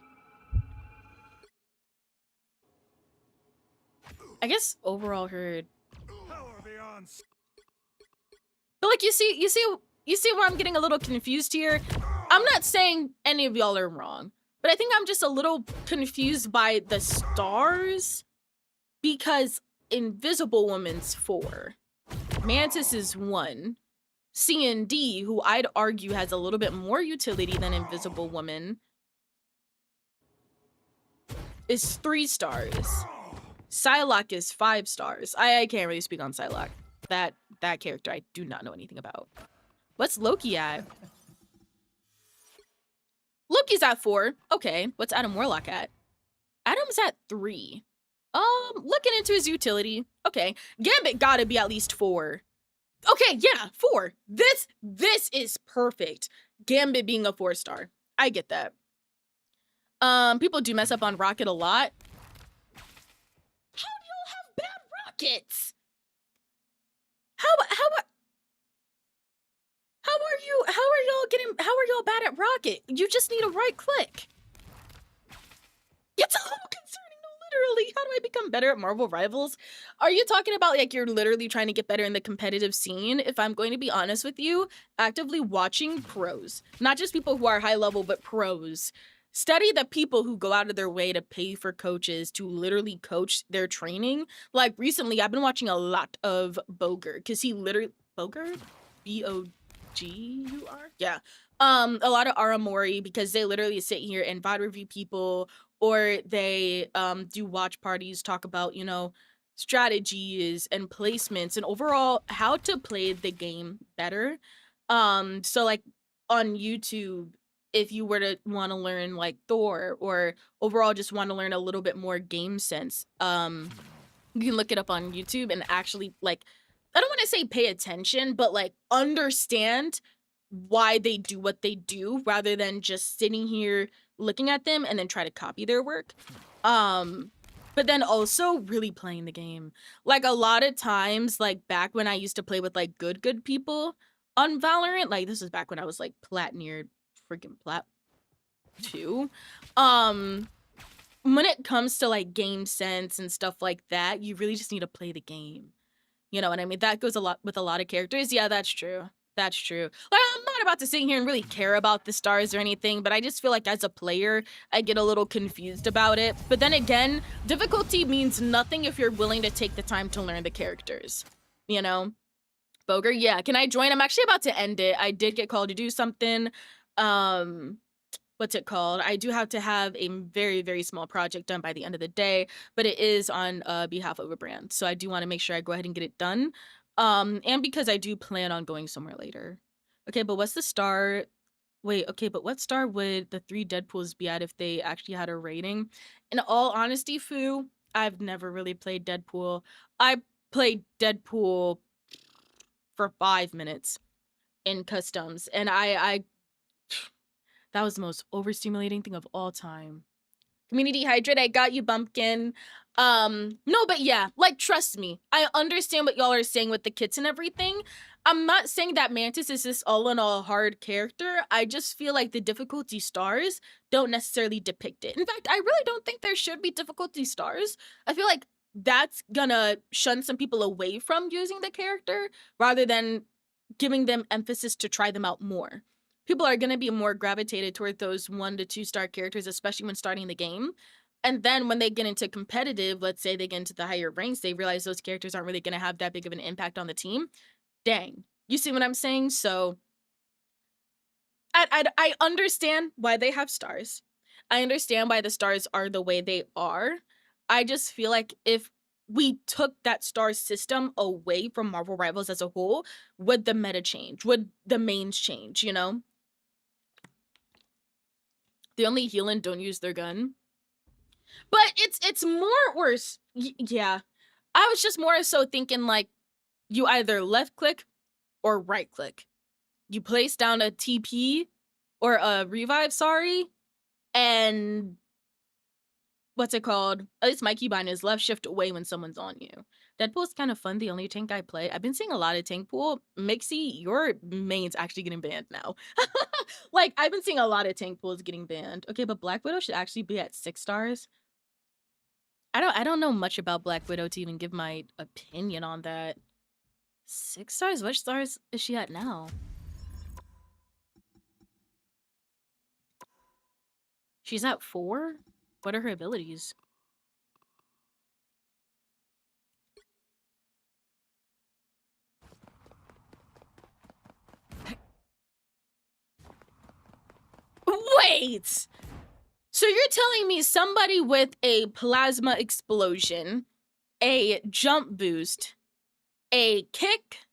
I guess overall her. But like you see where I'm getting a little confused here. I'm not saying any of y'all are wrong, but I think I'm just a little confused by the stars because Invisible Woman's 4, Mantis is 1. C&D, who I'd argue has a little bit more utility than Invisible Woman, is 3 stars. Psylocke is 5 stars. I can't really speak on Psylocke. That character I do not know anything about. What's Loki at? Loki's at 4. Okay, what's Adam Warlock at? Adam's at 3. Looking into his utility. Okay, Gambit gotta be at least 4. Okay, yeah, 4. This is perfect. Gambit being a 4-star. I get that. People do mess up on Rocket a lot. How do y'all have bad rockets? How are y'all bad at Rocket? You just need a right click. It's a little concerning, no, literally. How do I become better at Marvel Rivals? Are you talking about like you're literally trying to get better in the competitive scene? If I'm going to be honest with you, actively watching pros, not just people who are high level, but pros. Study the people who go out of their way to pay for coaches to literally coach their training. Like recently, I've been watching a lot of Boger because he literally Boger, Bogur, yeah. A lot of Aramori because they literally sit here and VOD review people, or they do watch parties, talk about, you know, strategies and placements and overall how to play the game better. So like on YouTube, if you were to want to learn like Thor or overall just want to learn a little bit more game sense, you can look it up on YouTube and actually like, I don't want to say pay attention, but like understand why they do what they do rather than just sitting here looking at them and then try to copy their work. But then also really playing the game. Like a lot of times, like back when I used to play with like good people on Valorant, like this is back when I was like Platinier freaking Plat 2. When it comes to like game sense and stuff like that, you really just need to play the game. You know what I mean? That goes a lot with a lot of characters. Yeah, that's true. That's true. Like, I'm not about to sit here and really care about the stars or anything, but I just feel like as a player, I get a little confused about it. But then again, difficulty means nothing if you're willing to take the time to learn the characters. You know? Boger, yeah. Can I join? I'm actually about to end it. I did get called to do something. What's it called? I do have to have a very, very small project done by the end of the day, but it is on behalf of a brand. So I do want to make sure I go ahead and get it done. And because I do plan on going somewhere later. Okay, but what's the star? Wait, okay, but what star would the 3 Deadpools be at if they actually had a rating? In all honesty, Fu, I've never really played Deadpool. I played Deadpool for 5 minutes in customs, and I that was the most overstimulating thing of all time. Community Hydrate, I got you, Bumpkin. No, but yeah, like, trust me. I understand what y'all are saying with the kits and everything. I'm not saying that Mantis is this all in all hard character. I just feel like the difficulty stars don't necessarily depict it. In fact, I really don't think there should be difficulty stars. I feel like that's gonna shun some people away from using the character rather than giving them emphasis to try them out more. People are going to be more gravitated toward those 1 to 2 star characters, especially when starting the game. And then when they get into competitive, let's say they get into the higher ranks, they realize those characters aren't really going to have that big of an impact on the team. Dang. You see what I'm saying? So I understand why they have stars. I understand why the stars are the way they are. I just feel like if we took that star system away from Marvel Rivals as a whole, would the meta change? Would the mains change, you know? They only heal and don't use their gun. But it's more worse. Yeah. I was just more so thinking like you either left click or right click. You place down a TP or a revive, sorry, and what's it called? At least my keybind is left shift away when someone's on you. Deadpool's kind of fun, the only tank I play. I've been seeing a lot of tank pool. Mixie, your main's actually getting banned now. Like, I've been seeing a lot of tank pools getting banned. Okay, but Black Widow should actually be at 6 stars. I don't know much about Black Widow to even give my opinion on that. 6 stars? Which stars is she at now? She's at 4? What are her abilities? Wait! So you're telling me somebody with a plasma explosion, a jump boost, a kick,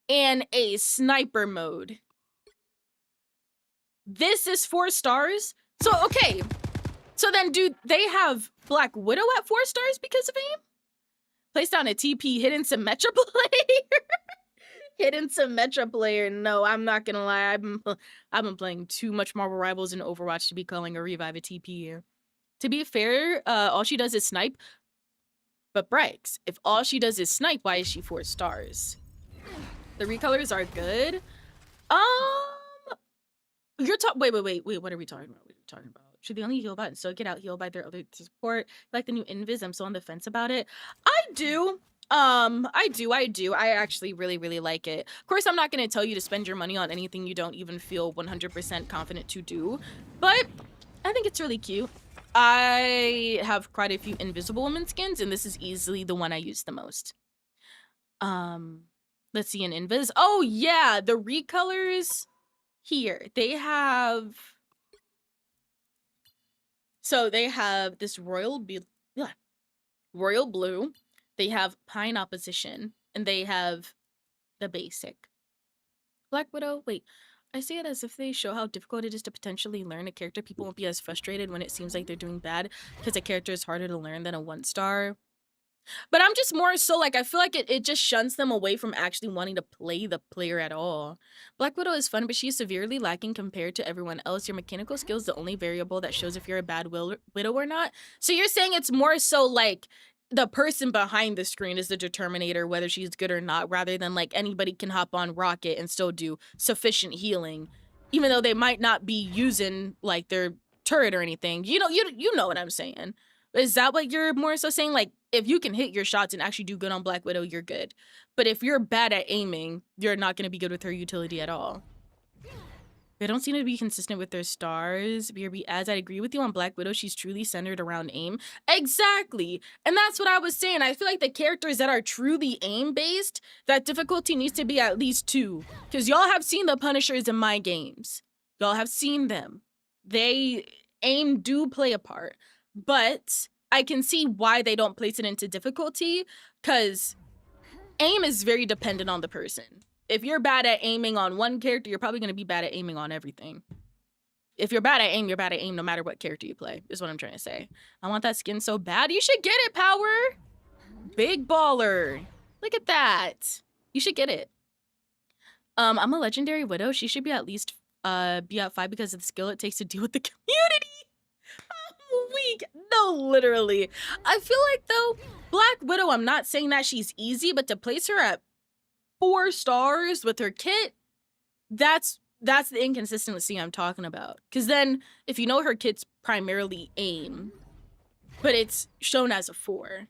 and a sniper mode. This is 4 stars? So, okay. So then do they have Black Widow at 4 stars because of aim? Place down a TP, hidden Symmetra player. Hidden Symmetra player. No, I'm not gonna lie. I've been playing too much Marvel Rivals and Overwatch to be calling a revive a TP here. To be fair, all she does is snipe. But Brikes, if all she does is snipe, why is she 4 stars? The recolors are good. You're talking. Wait. What are we talking about? Should they only heal bot and still get out healed by their other support? Like the new Invis, I'm still on the fence about it. I do. I actually really like it. Of course, I'm not going to tell you to spend your money on anything you don't even feel 100% confident to do, but I think it's really cute. I have quite a few Invisible Woman skins, and this is easily the one I use the most. Let's see an Invis. Oh yeah, the recolors here. They have this royal blue. They have Pine Opposition, and they have the basic. Black Widow, wait. I say it as if they show how difficult it is to potentially learn a character. People won't be as frustrated when it seems like they're doing bad because a character is harder to learn than a 1-star. But I'm just more so like, I feel like it just shuns them away from actually wanting to play the player at all. Black Widow is fun, but she's severely lacking compared to everyone else. Your mechanical skill is the only variable that shows if you're a bad Widow or not. So you're saying it's more so like the person behind the screen is the determinator whether she's good or not, rather than like anybody can hop on Rocket and still do sufficient healing, even though they might not be using like their turret or anything. You know what I'm saying. Is that what you're more so saying? Like, if you can hit your shots and actually do good on Black Widow, you're good. But if you're bad at aiming, you're not going to be good with her utility at all. They don't seem to be consistent with their stars. BRB, as I agree with you on Black Widow, she's truly centered around aim. Exactly. And that's what I was saying. I feel like the characters that are truly aim-based, that difficulty needs to be at least 2. Because y'all have seen the Punishers in my games. Y'all have seen them. Aim do play a part. But I can see why they don't place it into difficulty, because aim is very dependent on the person. If you're bad at aiming on one character, you're probably going to be bad at aiming on everything. If you're bad at aim, you're bad at aim no matter what character you play, is what I'm trying to say. I want that skin so bad. You should get it, Power. Big baller. Look at that. You should get it. I'm a legendary Widow. She should be at least be at 5 because of the skill it takes to deal with the community. I'm weak. No, literally. I feel like, though, Black Widow, I'm not saying that she's easy, but to place her at 4 stars with her kit, that's the inconsistency I'm talking about. Because then, if you know her kit's primarily aim, but it's shown as a 4,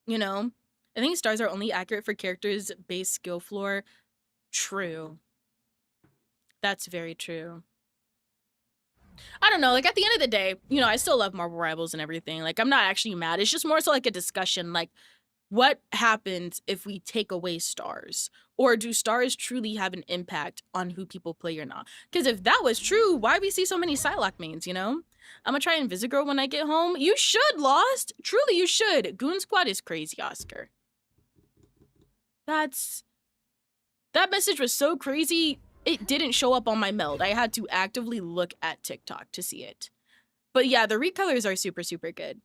you know? I think stars are only accurate for characters' base skill floor. True. That's very true. I don't know, like, at the end of the day, you know, I still love Marvel Rivals and everything. Like, I'm not actually mad. It's just more so like a discussion, like, what happens if we take away stars? Or do stars truly have an impact on who people play or not? Because if that was true, why we see so many Psylocke mains, you know? I'm gonna try Invisigirl when I get home. You should, Lost. Truly, you should. Goon Squad is crazy, Oscar. That message was so crazy, it didn't show up on my meld. I had to actively look at TikTok to see it. But yeah, the recolors are super, super good.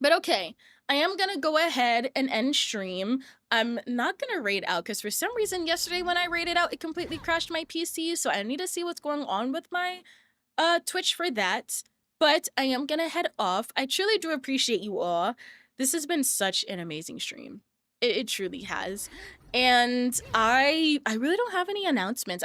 But okay, I am going to go ahead and end stream. I'm not going to raid out because for some reason yesterday when I raided out, it completely crashed my PC. So I need to see what's going on with my Twitch for that. But I am going to head off. I truly do appreciate you all. This has been such an amazing stream. It truly has. And I really don't have any announcements.